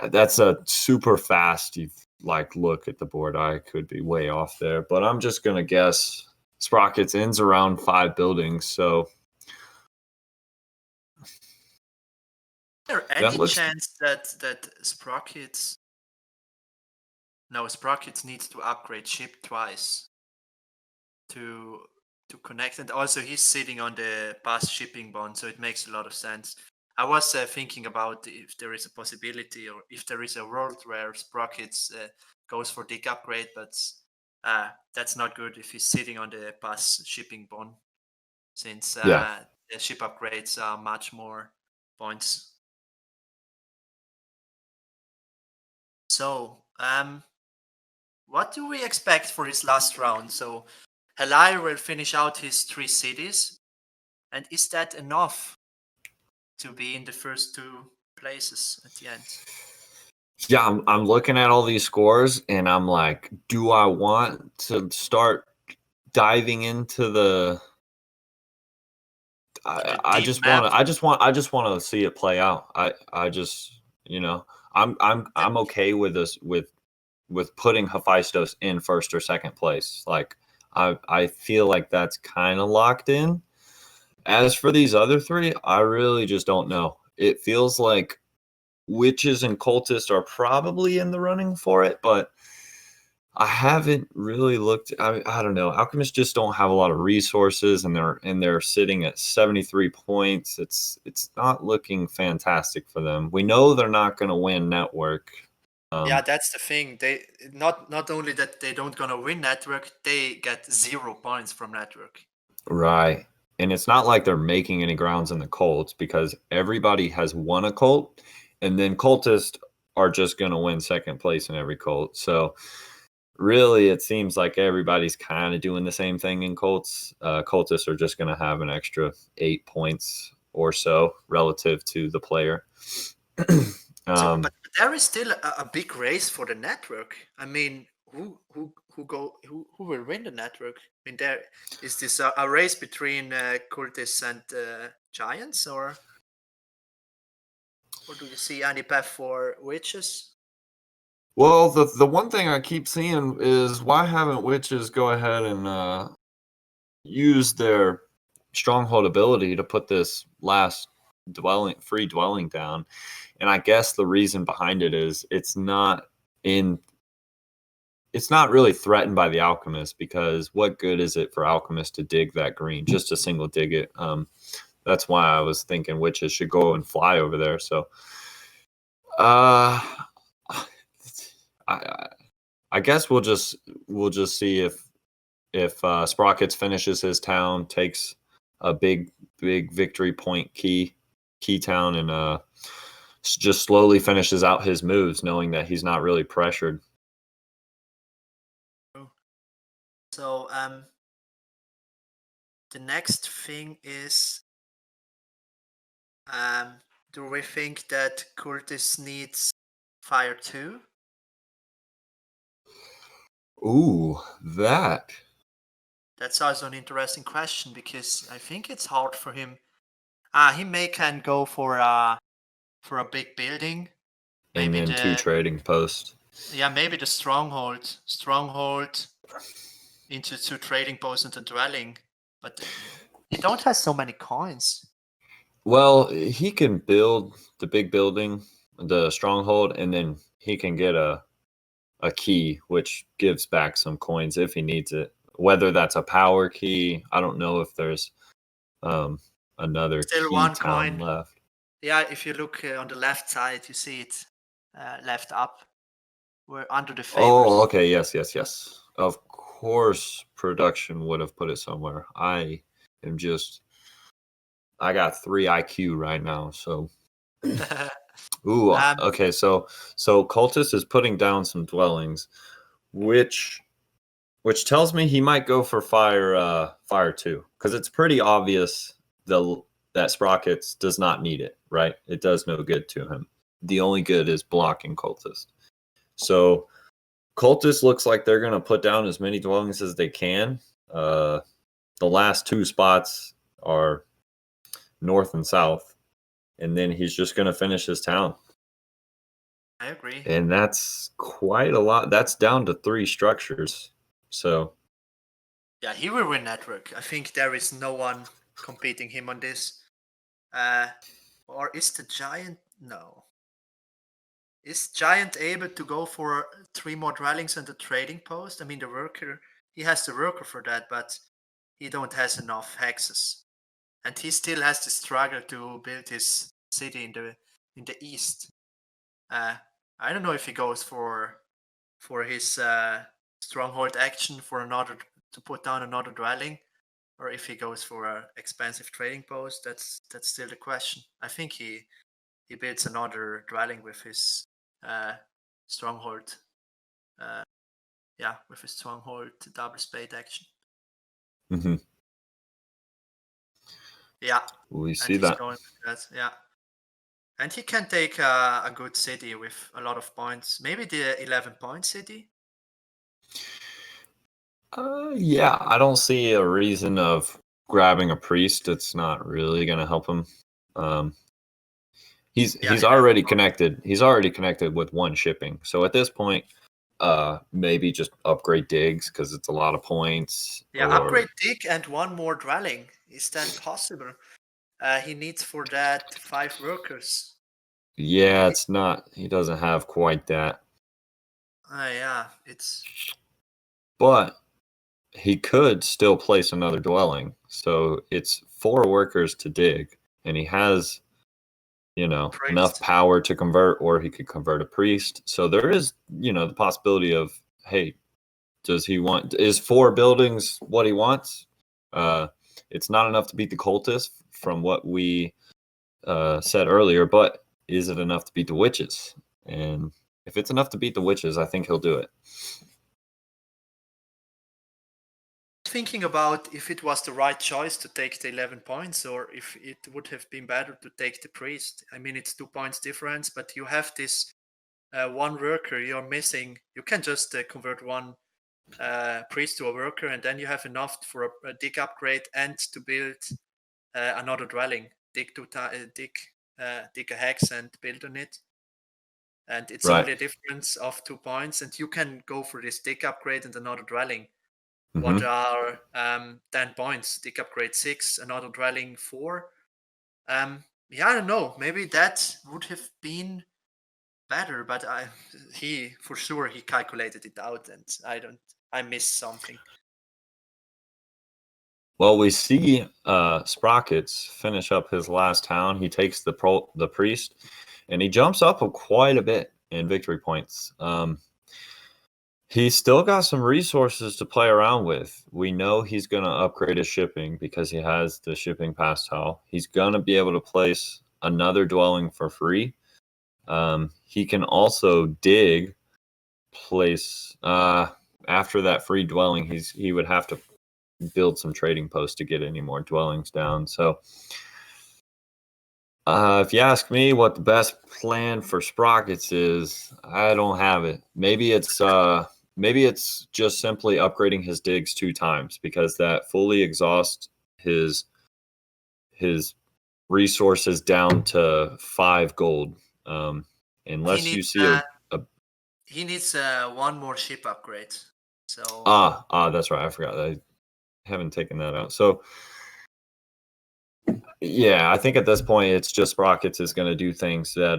That's a super fast look at the board. I could be way off there, but I'm just gonna guess Sprockets ends around 5 buildings. So is there any chance that Sprockets needs to upgrade ship twice to connect, and also he's sitting on the past shipping bond, so it makes a lot of sense. I was thinking about if there is a possibility or if there is a world where Sprockets goes for dig upgrade, but that's not good if he's sitting on the past shipping bond, since the ship upgrades are much more points. So, what do we expect for his last round? So, haligh will finish out his 3 cities, and is that enough to be in the first 2 places at the end? Yeah, I'm looking at all these scores, and I'm like, do I want to start diving into the? I just want to see it play out. I just I'm okay with this with putting Hefaistos in first or second place. Like I feel like that's kind of locked in. As for these other 3, I really just don't know. It feels like witches and cultists are probably in the running for it, but I haven't really looked. I don't know. Alchemists just don't have a lot of resources, and they're sitting at 73 points. It's not looking fantastic for them. We know they're not going to win network. Yeah, that's the thing. They not only that they don't gonna win network, they get 0 points from network. Right. And it's not like they're making any grounds in the cults because everybody has won a cult, and then cultists are just going to win second place in every cult. So really, it seems like everybody's kind of doing the same thing in cults. Cultists are just going to have an extra 8 points or so relative to the player. But there is still a big race for the network. I mean, who will win the network? I mean, there is this a race between cultists and giants, or do you see any path for witches? Well, the one thing I keep seeing is why haven't witches go ahead and use their stronghold ability to put this last free dwelling down? And I guess the reason behind it is it's not really threatened by the alchemist, because what good is it for alchemists to dig that green, just a single dig it? That's why I was thinking witches should go and fly over there. So uh I I guess we'll just see if Sprockitz finishes his town, takes a big victory point key town, and just slowly finishes out his moves, knowing that he's not really pressured. So the next thing is, do we think that Curtis needs fire too? Ooh, that. That's also an interesting question, because I think it's hard for him. He can go for a big building. And Maybe then 2 trading posts. maybe the stronghold into 2 trading posts and a dwelling. But he don't have so many coins. Well, he can build the big building, the stronghold, and then he can get a key, which gives back some coins if he needs it. Whether that's a power key, I don't know if there's another Still key 1 town coin. left. Yeah, if you look on the left side, you see it left up. We're under the favors. Oh, okay. Yes. Of course, production would have put it somewhere. I got 3 IQ right now, so. Ooh, okay. So Cultist is putting down some dwellings, which tells me he might go for fire too, because it's pretty obvious that Sprockitz does not need it, right? It does no good to him. The only good is blocking Cultist. So Cultist looks like they're going to put down as many dwellings as they can. The last 2 spots are north and south, and then he's just going to finish his town. I agree. And that's quite a lot. That's down to 3 structures. So yeah, he will win network. I think there is no one competing him on this. Or is the giant? No. Is giant able to go for 3 more dwellings and a trading post? I mean, the worker, he has the worker for that, but he don't has enough hexes, and he still has to struggle to build his city in the east. I don't know if he goes for his stronghold action for another, to put down another dwelling, or if he goes for an expensive trading post. That's still the question. I think he builds another dwelling with his stronghold. With his stronghold double spade action. mhm. Yeah, We and see he's that. going with that. Yeah, and he can take a good city with a lot of points. Maybe the 11-point city. Yeah, I don't see a reason of grabbing a priest. It's not really going to help him. He's already connected. He's already connected with 1 shipping. So at this point, maybe just upgrade digs because it's a lot of points. Yeah, upgrade dig and 1 more dwelling. Is that possible? He needs for that 5 workers. Yeah, it's not. He doesn't have quite that. Yeah, it's. But he could still place another dwelling. So it's 4 workers to dig, and he has, enough power to convert, or he could convert a priest. So there is, the possibility of, hey, is 4 buildings what he wants? It's not enough to beat the cultists from what we said earlier, but is it enough to beat the witches? And if it's enough to beat the witches, I think he'll do it. Thinking about if it was the right choice to take the 11 points, or if it would have been better to take the priest. I mean, it's 2 points difference, but you have this 1 worker you're missing. You can just convert 1 priest to a worker, and then you have enough for a dig upgrade and to build another dwelling. Dig a hex and build on it. and it's Right. only a difference of 2 points, and you can go for this dig upgrade and another dwelling. What Mhm. are 10 points? Dig upgrade 6, another dwelling 4. Yeah, I don't know. Maybe that would have been better, but he for sure he calculated it out, and I missed something. Well, we see Sprockitz finish up his last town. He takes the priest, and he jumps up quite a bit in victory points. He's still got some resources to play around with. We know he's going to upgrade his shipping because he has the shipping pass tile. He's going to be able to place another dwelling for free. He can also place after that free dwelling. He would have to build some trading posts to get any more dwellings down. So if you ask me what the best plan for Sprockitz is, I don't have it. Maybe it's just simply upgrading his digs 2 times, because that fully exhausts his resources down to 5 gold. Unless you see he needs one more ship upgrade. So that's right. I forgot. I haven't taken that out. So yeah, I think at this point it's just Sprockitz is going to do things that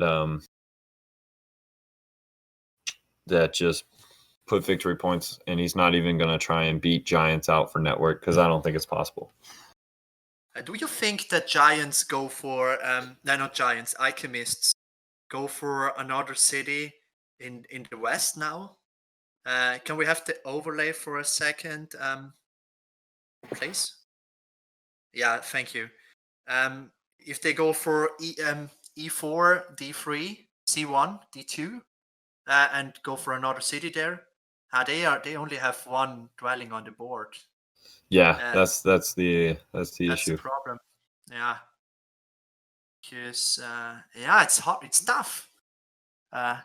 that just put victory points, and he's not even going to try and beat Giants out for network, because I don't think it's possible. Do you think that Giants go for no, not Giants, Alchemists go for another city in the west now? Can we have the overlay for a second, please? Yeah, thank you. If they go for E4, D3, C1, D2, and go for another city there, they only have one dwelling on the board. Yeah, that's the issue. That's the problem. Yeah, because yeah, it's hard. It's tough.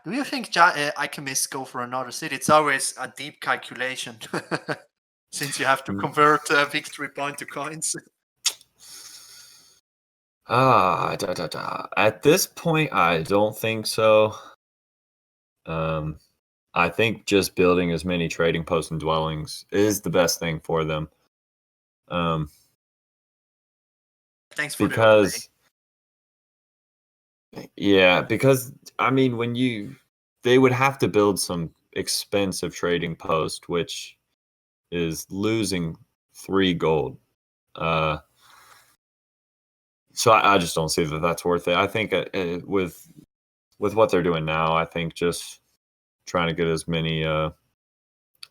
Do you think alchemists go for another city? It's always a deep calculation, since you have to convert victory point to coins. At this point, I don't think so. I think just building as many trading posts and dwellings is the best thing for them. Thanks for the overlay. Yeah, because I mean, they would have to build some expensive trading post, which is losing 3 gold. So I just don't see that that's worth it. I think with what they're doing now, I think just trying to get as many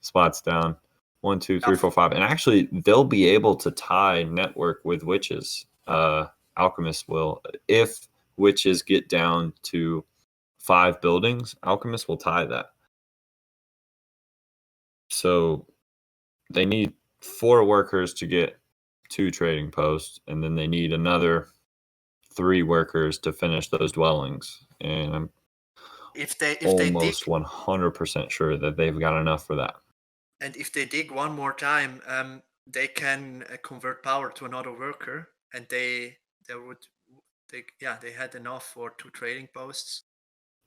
spots down, 1, 2, 3, 4, 5, and actually they'll be able to tie network with witches. Alchemists will, if witches get down to 5 buildings, alchemists will tie that. So they need 4 workers to get 2 trading posts, and then they need another 3 workers to finish those dwellings. And I'm almost 100% sure that they've got enough for that. And if they dig one more time, they can convert power to another worker, and they had enough for 2 trading posts,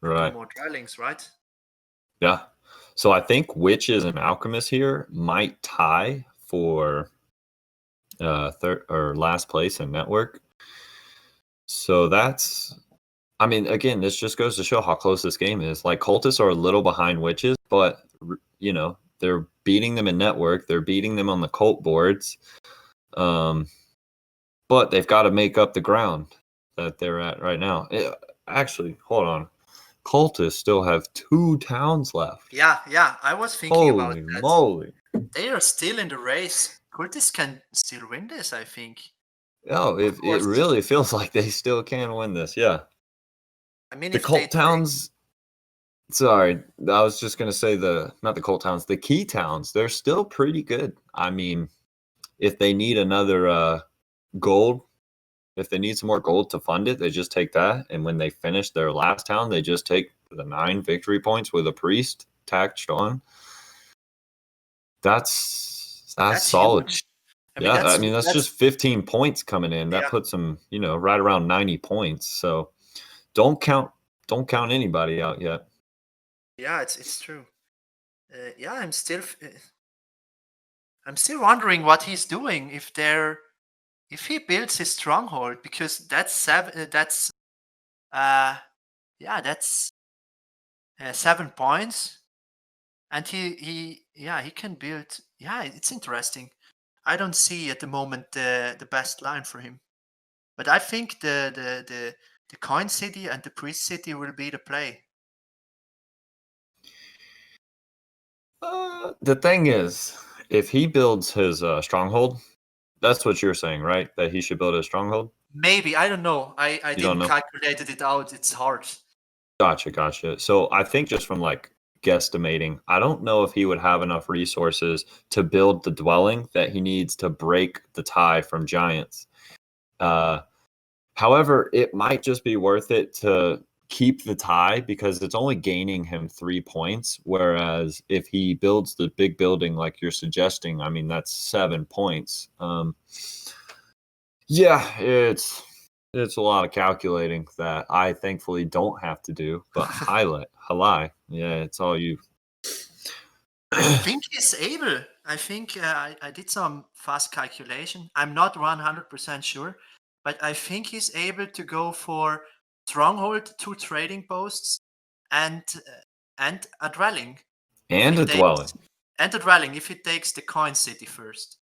right? 2 more dwellings, right? Yeah. So I think witches and alchemists here might tie for third or last place in network. So that's, I mean, again, this just goes to show how close this game is. Like, cultists are a little behind witches, but they're beating them in network. They're beating them on the cult boards. But they've got to make up the ground that they're at right now. Actually, hold on. Cultists still have 2 towns left. Yeah, I was thinking about that. Holy moly. They are still in the race. Cultists can still win this, I think. Oh, it really feels like they still can win this, yeah. I mean, the cult towns... Sorry, I was just going to say not the cult towns, the key towns, they're still pretty good. I mean, if they need another gold, if they need some more gold to fund it, they just take that. And when they finish their last town, they just take the 9 victory points with a priest tacked on. That's solid. Huge. I mean, that's just 15 points coming in. That puts them, right around 90 points. So don't count anybody out yet. Yeah, it's true. Yeah, I'm still wondering what he's doing if he builds his stronghold, because that's uh yeah that's 7 points, and he can build. Yeah, it's interesting. I don't see at the moment the best line for him, but I think the coin city and the priest city will be the play. The thing is, if he builds his stronghold, that's what you're saying, right? That he should build a stronghold? Maybe, I don't know. I You don't didn't know? calculated it out. It's hard. Gotcha. So I think just from like guesstimating, I don't know if he would have enough resources to build the dwelling that he needs to break the tie from giants. Uh, However, it might just be worth it to keep the tie because it's only gaining him 3 points. Whereas if he builds the big building like you're suggesting, I mean, that's 7 points. Yeah, it's a lot of calculating that I thankfully don't have to do. But haligh, yeah, it's all you. I think he's able. I think I did some fast calculation. I'm not 100% sure, but I think he's able to go for stronghold, 2 trading posts, and a dwelling. If And he a dwelling. takes and a dwelling if he takes the coin city first.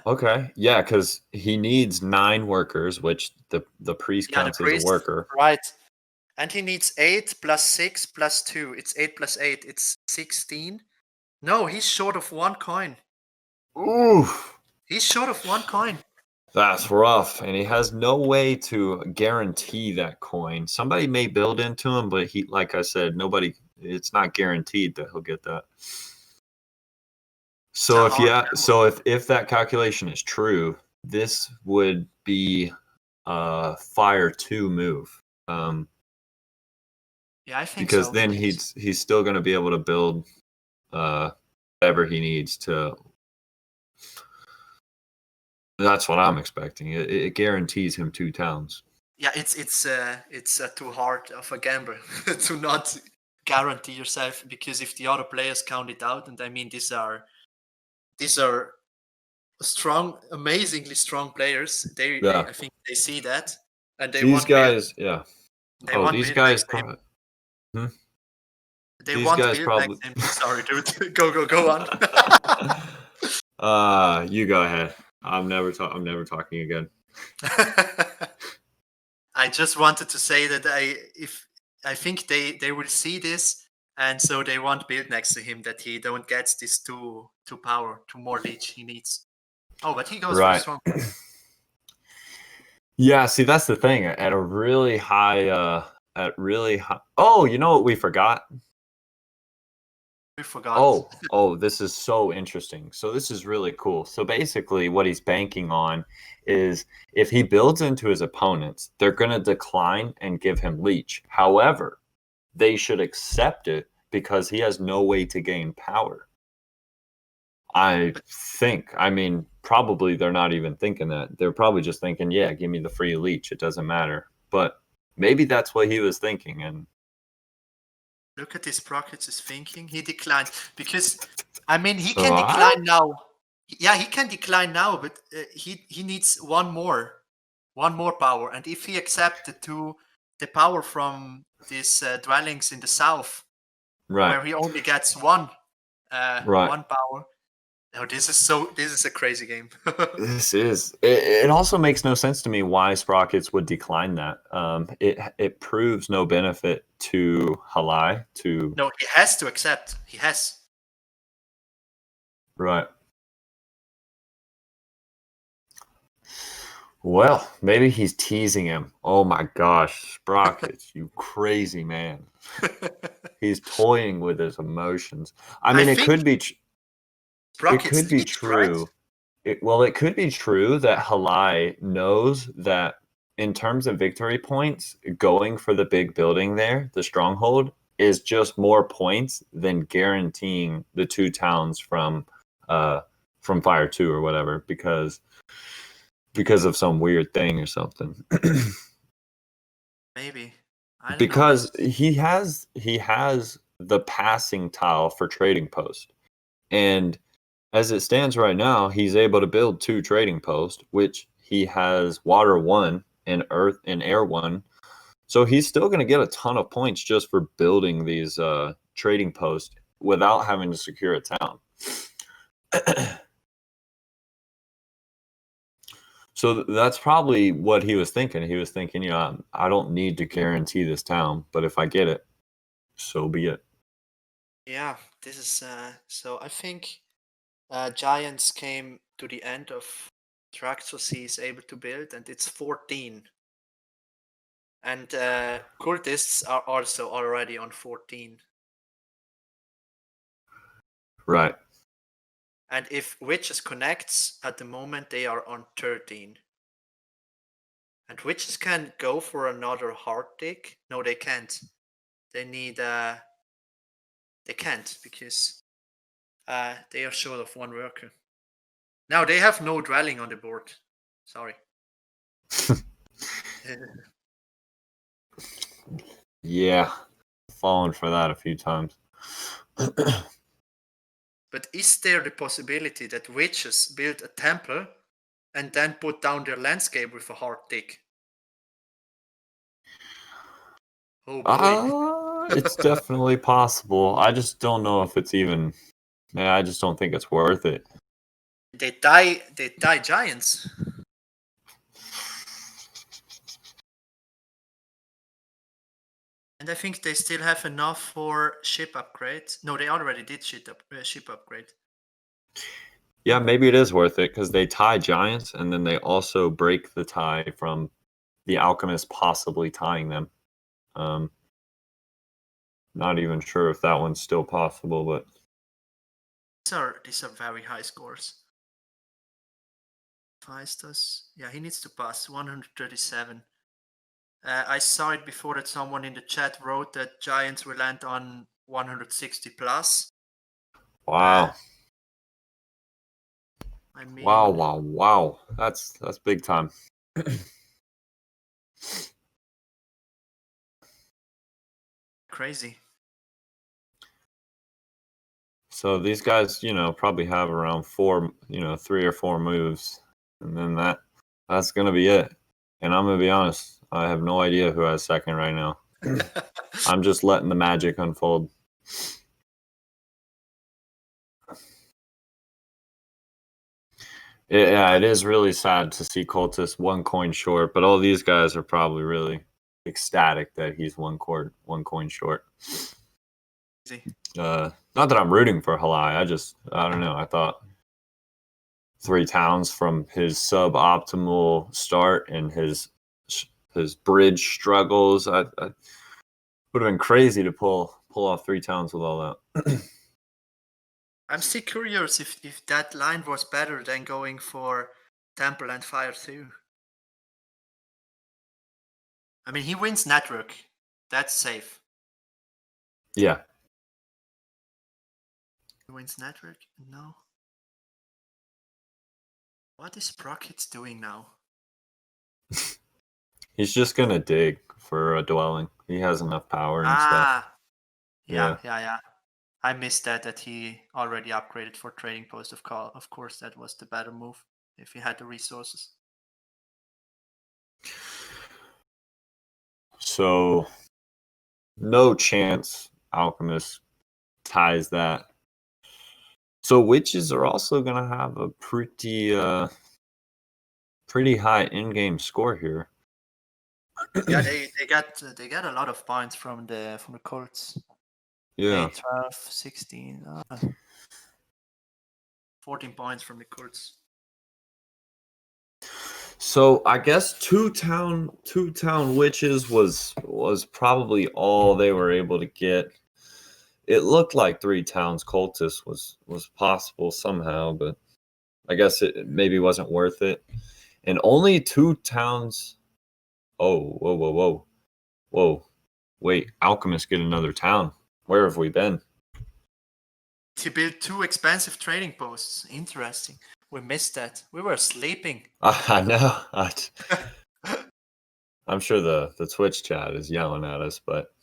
Okay, yeah, because he needs 9 workers, which the priest Yeah, the counts as a priest, worker. right? And he needs 8 plus 6 plus 2. It's 8 plus 8. It's 16. No, he's short of 1 coin. Oof. He's short of 1 coin. That's rough, and he has no way to guarantee that coin. Somebody may build into him, but he, like I said, nobody. It's not guaranteed that he'll get that. It's a hard So if that calculation is true, this would be a fire 2 move. Yeah, I think Because so. then he's still going to be able to build whatever he needs to. That's what I'm expecting. It guarantees him 2 towns. Yeah, it's too hard of a gamble to not guarantee yourself, because if the other players count it out, and I mean these are strong, amazingly strong players. They Yeah, I think they see that, and they these won't build. guys. Yeah. They Oh, won't these build guys. next to him. Hmm? They These won't guys build next probably. to him. Sorry, dude. Go on. You go ahead. I'm never talking again. I just wanted to say that I think they will see this, and so they won't build next to him, that he don't get this two power, 2 more leech he needs. Oh, but he goes for Right. strong. Yeah. See, that's the thing. At a really high. Oh, you know what we forgot? We forgot. Oh, this is so interesting. So this is really cool. So basically what he's banking on is if he builds into his opponents, they're going to decline and give him leech. However, they should accept it because he has no way to gain power. I think. I mean, probably they're not even thinking that. They're probably just thinking, yeah, give me the free leech. It doesn't matter. But maybe that's what he was thinking. And Look at this Sprockitz is thinking. He declined because, I mean, he can what? decline now. Yeah, he can decline now, but he needs one more power. And if he accepts the power from these dwellings in the south, Right. where he only gets one Right. one power. Oh, this is a crazy game. This is. It also makes no sense to me why Sprockitz would decline that. It proves no benefit to haligh. To No, he has to accept. He has. right. Well, maybe he's teasing him. Oh my gosh, Sprockitz, you crazy man. He's toying with his emotions. I mean, I think it Sprockit's could be leech, right? true. It could be true that haligh knows that in terms of victory points, going for the big building there, the stronghold, is just more points than guaranteeing the 2 towns from Fire 2 or whatever, because of some weird thing or something. Maybe. I don't know. Because he has the passing tile for trading post. And as it stands right now, he's able to build 2 trading posts, which he has water 1 and earth and air 1. So he's still going to get a ton of points just for building these trading posts without having to secure a town. So that's probably what he was thinking. He was thinking, I don't need to guarantee this town, but if I get it, so be it. Yeah, this is so I think Giants came to the end of tracks was he is able to build, and it's 14. And cultists are also already on 14. Right. And if Witches connects, at the moment they are on 13. And Witches can go for another hard dig. No, they can't. They need they can't because they are short of 1 worker. Now they have no dwelling on the board. Sorry. Yeah. Fallen for that a few times. But is there the possibility that Witches build a temple and then put down their landscape with a hard dig? Oh boy. It's definitely possible. I just don't know if it's even. I just don't think it's worth it. They die giants. And I think they still have enough for ship upgrade. No, they already did ship upgrade. Yeah, maybe it is worth it because they tie giants and then they also break the tie from the alchemist possibly tying them. Not even sure if that one's still possible, but These are very high scores. Hefaistos, yeah, he needs to pass 137. I saw it before that someone in the chat wrote that Giants will land on 160 plus. wow. I mean, Wow. That's big time. crazy. So these guys, probably have around 4, 3 or 4 moves, and then that's gonna be it. And I'm gonna be honest, I have no idea who has second right now. I'm just letting the magic unfold. Yeah, it is really sad to see Cultist 1 coin short, but all these guys are probably really ecstatic that he's 1 coin short. Not that I'm rooting for haligh. I don't know. I thought 3 towns from his suboptimal start and his bridge struggles. I would have been crazy to pull off 3 towns with all that. I'm still curious if that line was better than going for Temple and Fire too. I mean, he wins network. That's safe. Yeah. He wins network? No. What is Sprockitz doing now? He's just going to dig for a dwelling. He has enough power and stuff. Yeah. I missed that he already upgraded for trading post of call. Of course, that was the better move if he had the resources. So, no chance Alchemist ties that. So Witches are also going to have a pretty high in-game score here. Yeah, they got a lot of points from the cults. Yeah. 8, 12, 16, 14 points from the cults. So I guess two town witches was probably all they were able to get. It looked like 3 towns cultist was possible somehow, but I guess it maybe wasn't worth it. And only 2 towns. Oh, whoa! Wait, alchemists get another town. Where have we been? To build 2 expensive trading posts. Interesting. We missed that. We were sleeping. I know. I'm sure the Twitch chat is yelling at us, but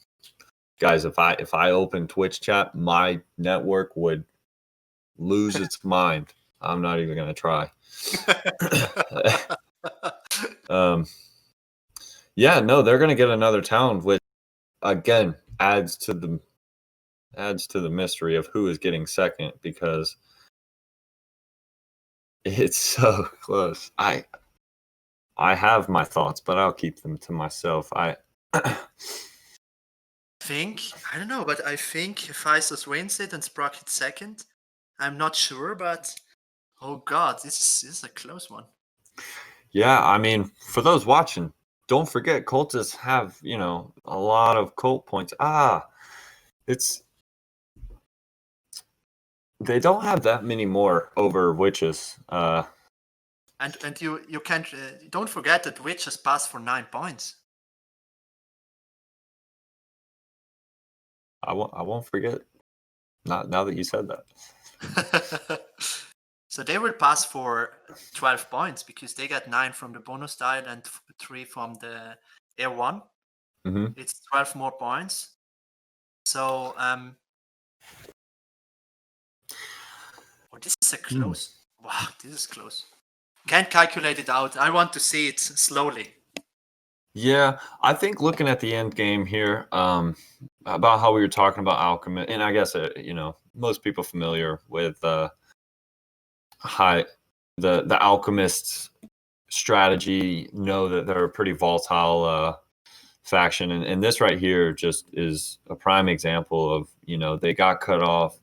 guys, if I open Twitch chat, my network would lose its mind. I'm not even gonna try. Yeah, no, they're gonna get another town, which again adds to the mystery of who is getting second, because it's so close. I have my thoughts, but I'll keep them to myself. I don't know, but I think Hefaistos wins it and Sprockitz second. I'm not sure, but oh god, this is a close one. Yeah, I mean, for those watching, don't forget cultists have, a lot of cult points. They don't have that many more over witches. And you can't don't forget that Witch has passed for 9 points. I won't forget. Not now that you said that. So they will pass for 12 points because they got 9 from the bonus tile and 3 from the air one. Mm-hmm. It's 12 more points. So this is a close. Wow, this is close. Can't calculate it out. I want to see it slowly. Yeah, I think looking at the end game here, about how we were talking about alchemy, and I guess most people familiar with the alchemists strategy know that they're a pretty volatile faction, and this right here just is a prime example of they got cut off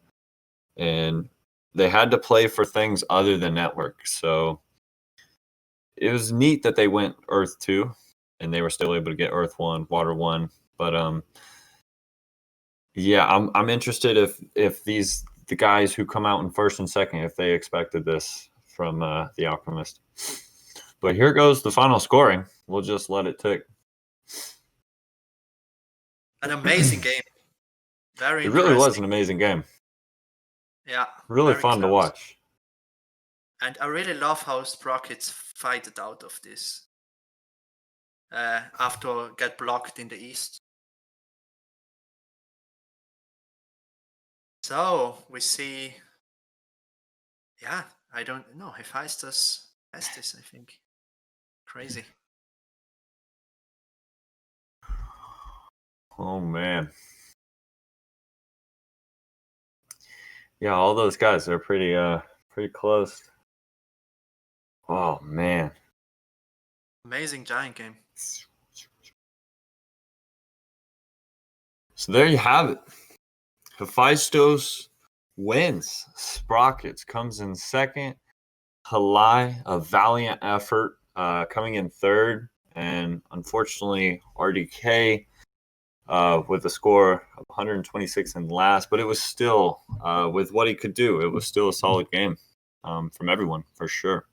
and they had to play for things other than network. So it was neat that they went Earth 2 and they were still able to get Earth 1, Water 1. But yeah, I'm interested if the guys who come out in first and second, if they expected this from the Alchemist. But here goes the final scoring. We'll just let it tick. An amazing game. Very It really was interesting. an amazing game. Yeah. Really fun to watch. And I really love how Sprockitz fighted out of this after get blocked in the east. So we see, yeah, I don't know. Hefaistos has this, I think. Crazy. Oh man. Yeah, all those guys are pretty close. Oh man. Amazing giant game. So there you have it. Hefaistos wins. Sprockitz comes in second. Haligh, a valiant effort, coming in third. And unfortunately, RDK with a score of 126 in last. But it was still, with what he could do, it was still a solid game from everyone, for sure.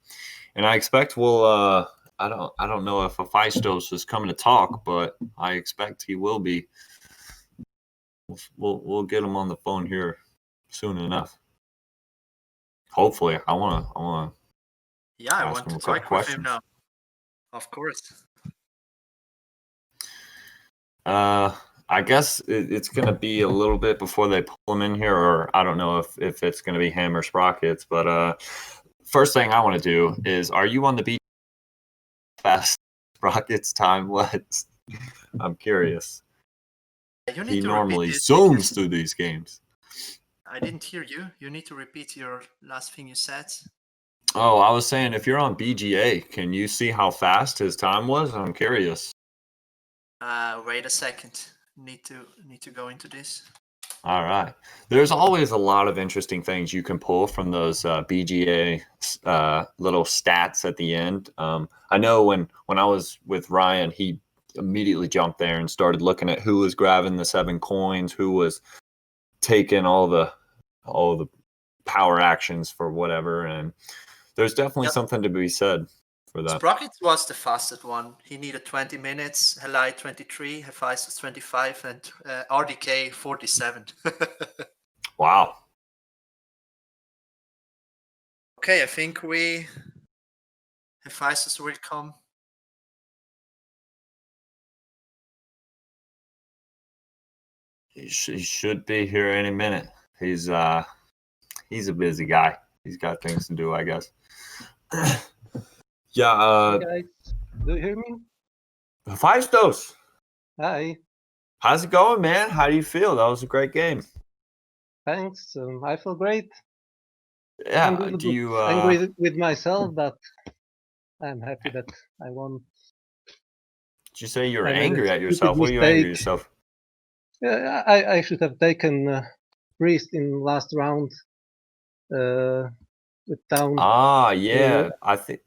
And I expect we'll... I don't know if Hefaistos is coming to talk, but I expect he will be. We'll get him on the phone here soon enough. Hopefully, I want to. Yeah, I want to talk with him now. Of course. I guess it's going to be a little bit before they pull him in here, or I don't know if it's going to be him or Sprockitz. But first thing I want to do is, are you on the beach? Fast Sprockitz time was. I'm curious. He normally zooms through these games. I didn't hear you. You need to repeat your last thing you said. Oh, I was saying, if you're on BGA, can you see how fast his time was? I'm curious. Wait a second. Need to go into this. All right. There's always a lot of interesting things you can pull from those BGA little stats at the end. I know when I was with Ryan, he immediately jumped there and started looking at who was grabbing the 7 coins, who was taking all the power actions for whatever, and there's definitely something to be said for that. Sprockitz was the fastest one. He needed 20 minutes, haligh 23, Hefaistos 25, and RDK 47. Wow. Okay, I think Hefaistos will come He should be here any minute. He's a busy guy. He's got things to do, I guess. Yeah. Hey guys, do you hear me? Hefaistos, Hi, how's it going, man? How do you feel? That was a great game. thanks. I feel great. I'm a Yeah. little Do bit you? angry with myself, but I'm happy that I won. Did you say you were I made a angry at stupid yourself? What are you angry at mistake. yourself? Yeah, I should have taken priest in last round with town. Ah, yeah. I think.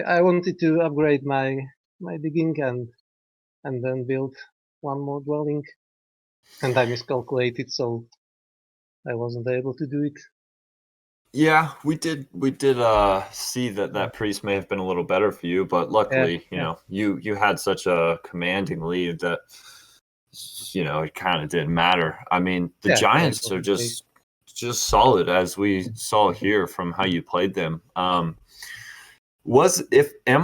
I wanted to upgrade my digging and then build one more dwelling, and I miscalculated, so I wasn't able to do it. Yeah, we did see that priest may have been a little better for you, but luckily, you had such a commanding lead that it kind of didn't matter. I mean, the Yeah, it Giants was are okay. just solid, as we saw here from how you played them. Am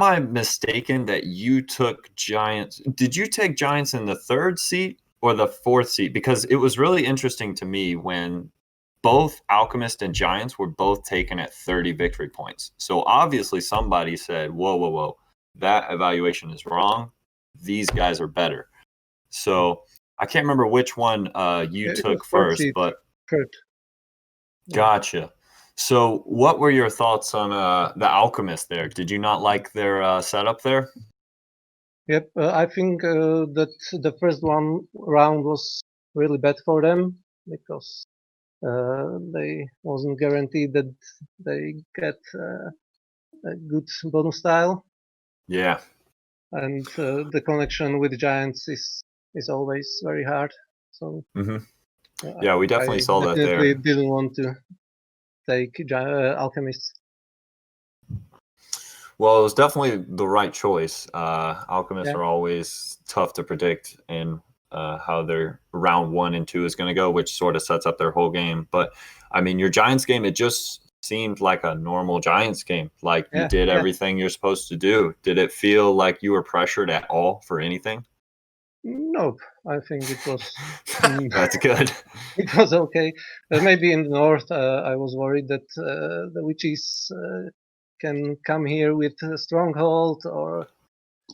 I mistaken that you took Giants? Did you take Giants in the third seat or the fourth seat? Because it was really interesting to me when both Alchemist and Giants were both taken at 30 victory points. So obviously somebody said, whoa, whoa, whoa, that evaluation is wrong. These guys are better. So I can't remember which one you It was took third first, seat. but Third. Yeah. gotcha. So what were your thoughts on the Alchemist there? Did you not like their setup there? Yep, I think that the first one round was really bad for them because they wasn't guaranteed that they get a good bonus tile, Yeah. and the connection with giants is always very hard. So hmm Yeah, we definitely I saw that definitely there. didn't want to take alchemists. Well, it was definitely the right choice. Alchemists Yeah, are always tough to predict in how their round 1 and 2 is going to go, which sort of sets up their whole game. But I mean, your Giants game, it just seemed like a normal Giants game. Like you did yeah. everything you're supposed to do. Did it feel like you were pressured at all for anything? Nope, I think it was. That's good. It was okay. Maybe in the north, I was worried that the witches can come here with a stronghold or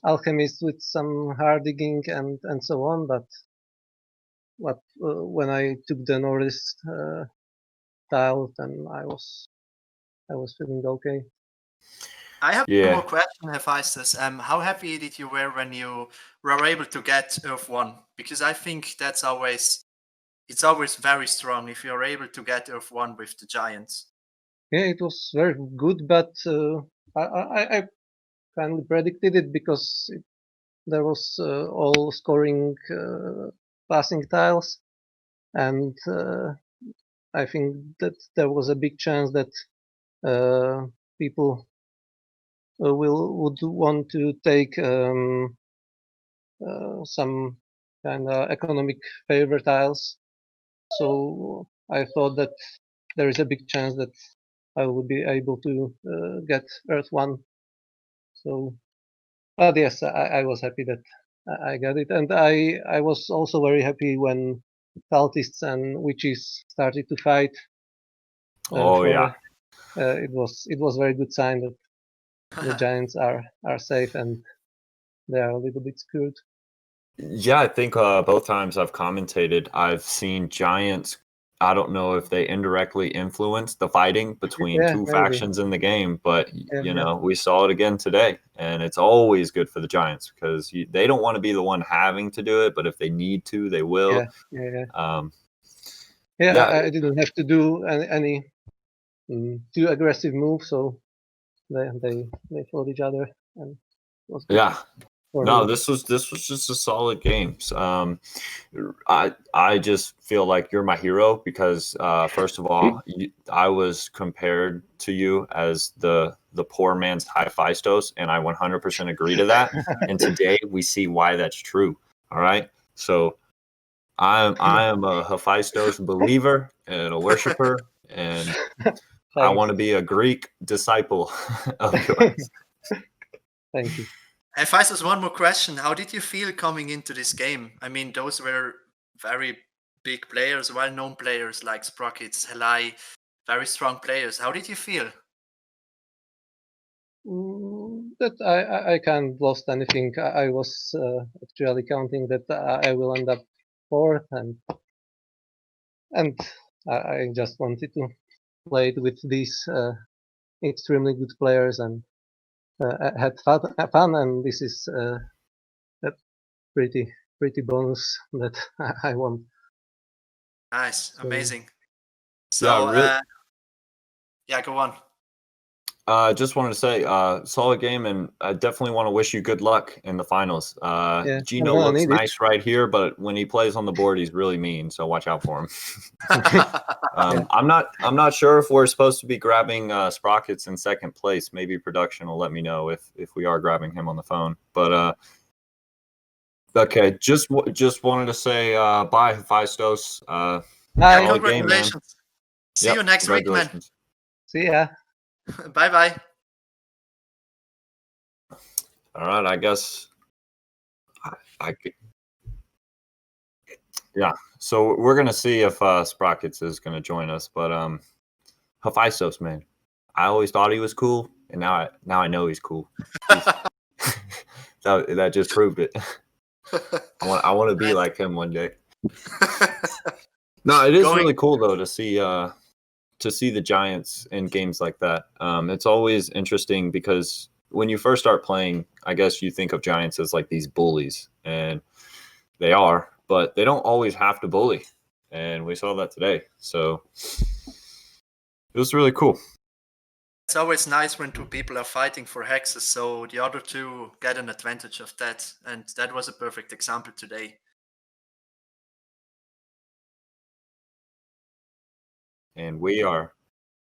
alchemists with some hard digging and so on. But when I took the northeast tile, then I was feeling okay. I have one more Yeah. question, Hefaistos. How happy did you were when you were able to get Earth 1? Because I think it's always very strong if you're able to get Earth 1 with the Giants. Yeah, it was very good, but I kind of predicted it because there was all scoring passing tiles, and I think that there was a big chance that people would want to take some kind of economic favor tiles. So I thought that there is a big chance that I would be able to get Earth 1. So, but yes, I was happy that I got it, and I was also very happy when cultists and witches started to fight. Oh, yeah. It was very good sign that the giants are safe and they are a little bit screwed. Yeah, I think both times I've commentated, I've seen Giants. I don't know if they indirectly influence the fighting between Yeah, two maybe. factions in the game, but Yeah. we saw it again today, and it's always good for the Giants because they don't want to be the one having to do it, but if they need to, they will. Yeah. Um, Yeah, yeah, I didn't have to do any too aggressive move, so they fought each other and it was good yeah. for No, me. this was just a solid game. I just feel like you're my hero because first of all, I was compared to you as the poor man's Hefaistos, and I 100% agree to that. And today we see why that's true. All right, so I am a Hefaistos believer and a worshiper, and I want Thanks. to be a Greek disciple of yours. Thank you. Hefaistos, one more question. How did you feel coming into this game? I mean, those were very big players, well-known players like Sprockitz, haligh, very strong players. How did you feel? That I can't lost anything. I was actually counting that I will end up fourth, and I just wanted to play it with these extremely good players and had fun, and this is a pretty bonus that I want. Nice, So, amazing. Yeah, So, really. yeah, go on. Just wanted to say, solid game, and I definitely want to wish you good luck in the finals. yeah, I'm Ginooo gonna looks need it. nice right here, but when he plays on the board, he's really mean. So watch out for him. I'm not sure if we're supposed to be grabbing Sprockitz in second place. Maybe production will let me know if we are grabbing him on the phone. But okay, just wanted to say bye, Hefaistos. Yeah, Solid game, man. congratulations. See Yep, you next week, man. congratulations. See ya. Bye-bye. All right, I guess I could. Yeah, so we're gonna see if Sprockitz is gonna join us, but Hefaistos, man, I always thought he was cool, and now I know he's cool. That just proved it. I want to be like him one day. No, it is really cool though to see the Giants in games like that. It's always interesting because when you first start playing, I guess you think of Giants as like these bullies, and they are, but they don't always have to bully. And we saw that today. So it was really cool. It's always nice when two people are fighting for hexes, so the other two get an advantage of that. And that was a perfect example today. And we are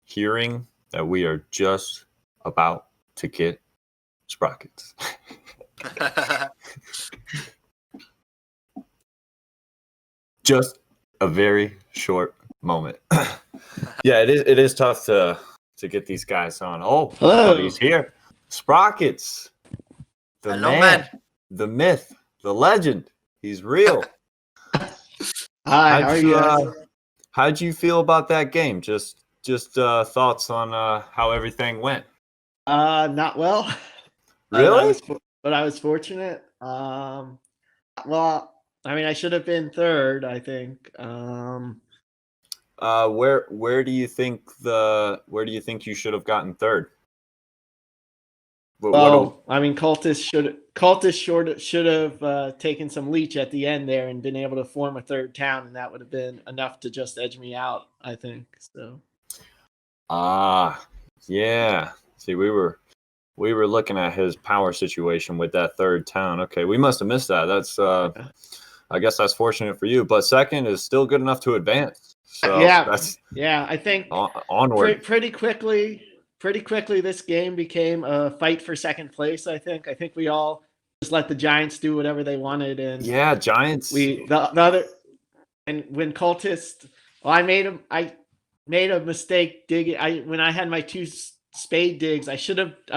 hearing that we are just about to get Sprockitz. Just a very short moment. Yeah, it is tough to get these guys on. Oh, Hello. he's here. Sprockitz. The Hello, man, the myth, the legend. He's real. Hi, how are you guys? How'd you feel about that game? Just thoughts on how everything went. Not well. Really? But I was fortunate. Well, I mean, I should have been third, I think. Where do you think you should have gotten third? I mean, Cultist should have taken some leech at the end there and been able to form a third town, and that would have been enough to just edge me out, I think. So. Yeah. See, we were looking at his power situation with that third town. Okay, we must have missed that. That's I guess that's fortunate for you. But second is still good enough to advance. So I think onward. Pretty quickly, this game became a fight for second place. I think we all just let the Giants do whatever they wanted, and yeah, Giants. The other, and when Cultist, I made a mistake digging. When I had my two spade digs, I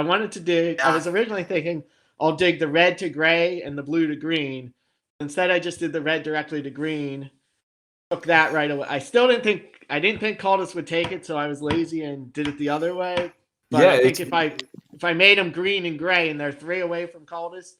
wanted to dig. I was originally thinking I'll dig the red to gray and the blue to green. Instead, I just did the red directly to green. Took that right away. I didn't think Cultist would take it, so I was lazy and did it the other way. But I think if I made them green and gray and they're 3 away from Cultist,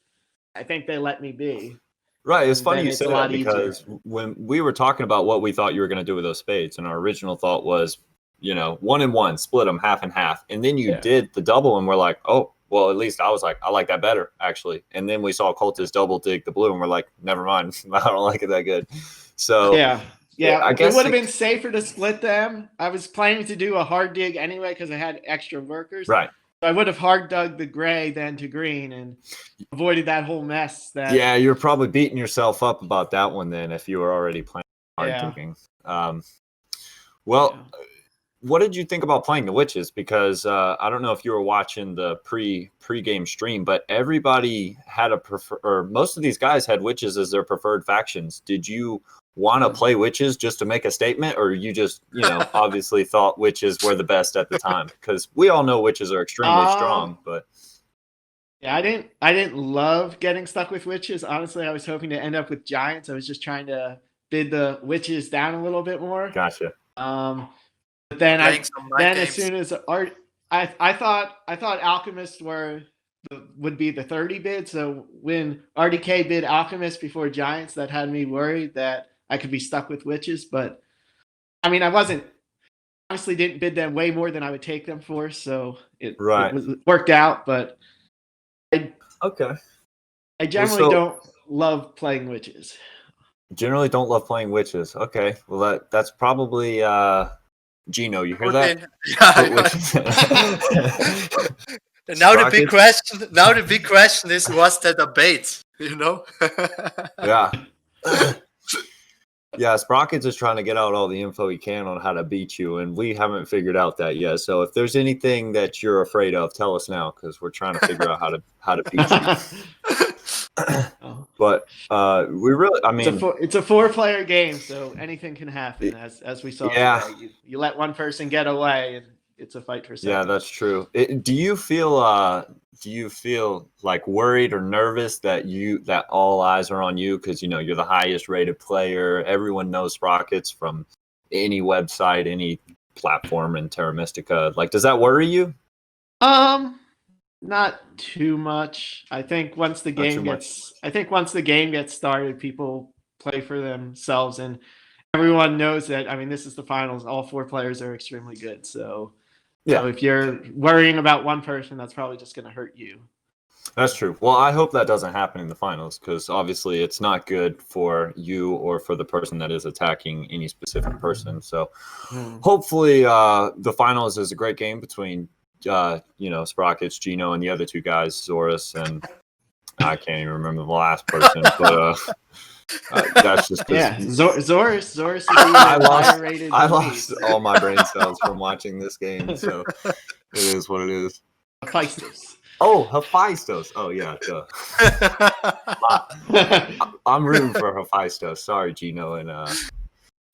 I think they let me be. Right. It's funny you say that because when we were talking about what we thought you were going to do with those spades, and our original thought was, 1 and 1, split them half and half. And then you did the double, and we're like, oh, well, at least I was like, I like that better, actually. And then we saw Cultist double dig the blue, and we're like, never mind. I don't like it that good. So yeah, I guess it would have been safer to split them. I was planning to do a hard dig anyway because I had extra workers. Right. So I would have hard dug the gray then to green and avoided that whole mess. Yeah, you're probably beating yourself up about that one then if you were already playing hard digging. What did you think about playing the witches? Because I don't know if you were watching the pre-game stream, but everybody had most of these guys had witches as their preferred factions. Did you want to play witches just to make a statement, or you just obviously thought witches were the best at the time? Because we all know witches are extremely strong, but I didn't love getting stuck with witches. Honestly, I was hoping to end up with giants. I was just trying to bid the witches down a little bit more. Gotcha. But then Playing some mind then games. as soon as I thought alchemists would be the 30 bid. So when RDK bid alchemist before giants, that had me worried that I could be stuck with witches. But I mean, I honestly didn't bid them way more than I would take them for, so it worked out. But I generally don't love playing witches. Generally don't love playing witches. Okay. Well, that's probably Ginooo. You hear that? And now the big question is, was that a bait? You know? Yeah. Yeah, Sprockitz is trying to get out all the info he can on how to beat you, and we haven't figured out that yet. So if there's anything that you're afraid of, tell us now, because we're trying to figure out how to beat you. But we really, I mean, it's a 4-player game, so anything can happen, as we saw today. You let one person get away, and it's a fight for second. Yeah, that's true. Do you feel like worried or nervous that all eyes are on you because you're the highest rated player? Everyone knows Sprockitz from any website, any platform in Terra Mystica. Like, does that worry you? Not too much. I think once the game gets started, people play for themselves, and everyone knows that. I mean, this is the finals. All 4 players are extremely good, so. Yeah. So if you're worrying about one person, that's probably just going to hurt you. That's true. Well, I hope that doesn't happen in the finals because obviously it's not good for you or for the person that is attacking any specific person. So hopefully the finals is a great game between, Sprockitz, Ginooo, and the other 2 guys, Zorus, and I can't even remember the last person, but that's just Zorus. I lost all my brain cells from watching this game, so it is what it is. Hefaistos. Oh, Hefaistos. Oh yeah, duh. I'm rooting for Hefaistos. Sorry, Ginooo and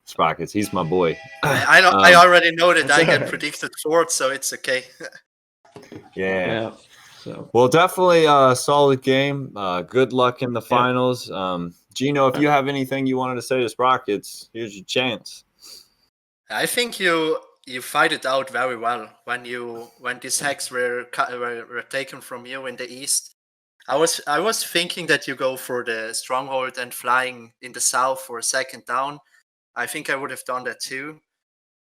Sprockitz. He's my boy. I already know that I get predicted 4th, so it's okay. Yeah. So. Well, definitely a solid game. Good luck in the finals. Ginooo, if you have anything you wanted to say to Sprockitz, here's your chance. I think you fight it out very well when these hacks were taken from you in the east. I was thinking that you go for the stronghold and flying in the south for a second down. I think I would have done that too.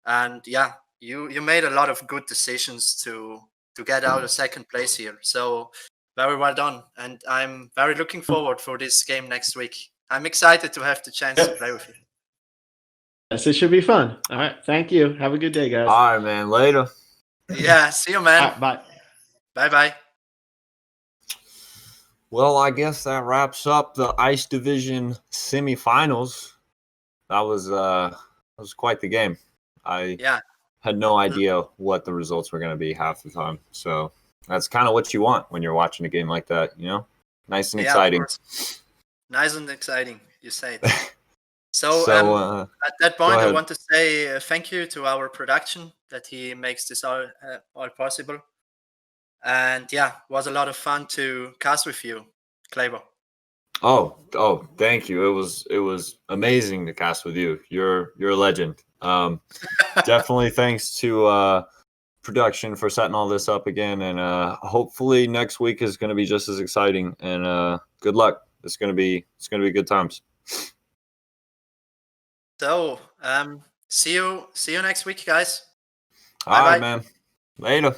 And yeah, you made a lot of good decisions to get out of second place here. So very well done. And I'm very looking forward for this game next week. I'm excited to have the chance to play with you. Yes, it should be fun. All right. Thank you. Have a good day, guys. All right, man. Later. Yeah. See you, man. Right, bye. Bye-bye. Well, I guess that wraps up the Ice Division semifinals. That was quite the game. I had no idea what the results were going to be half the time. So that's kind of what you want when you're watching a game like that, Nice and exciting. Nice and exciting, you say it. So at that point, I want to say thank you to our production that he makes this all possible. And yeah, it was a lot of fun to cast with you, Claybo. Oh, thank you. It was amazing to cast with you. You're a legend. Definitely thanks to production for setting all this up again, and hopefully next week is going to be just as exciting. And good luck. It's gonna be good times. So see you next week, guys. All right, man. Later.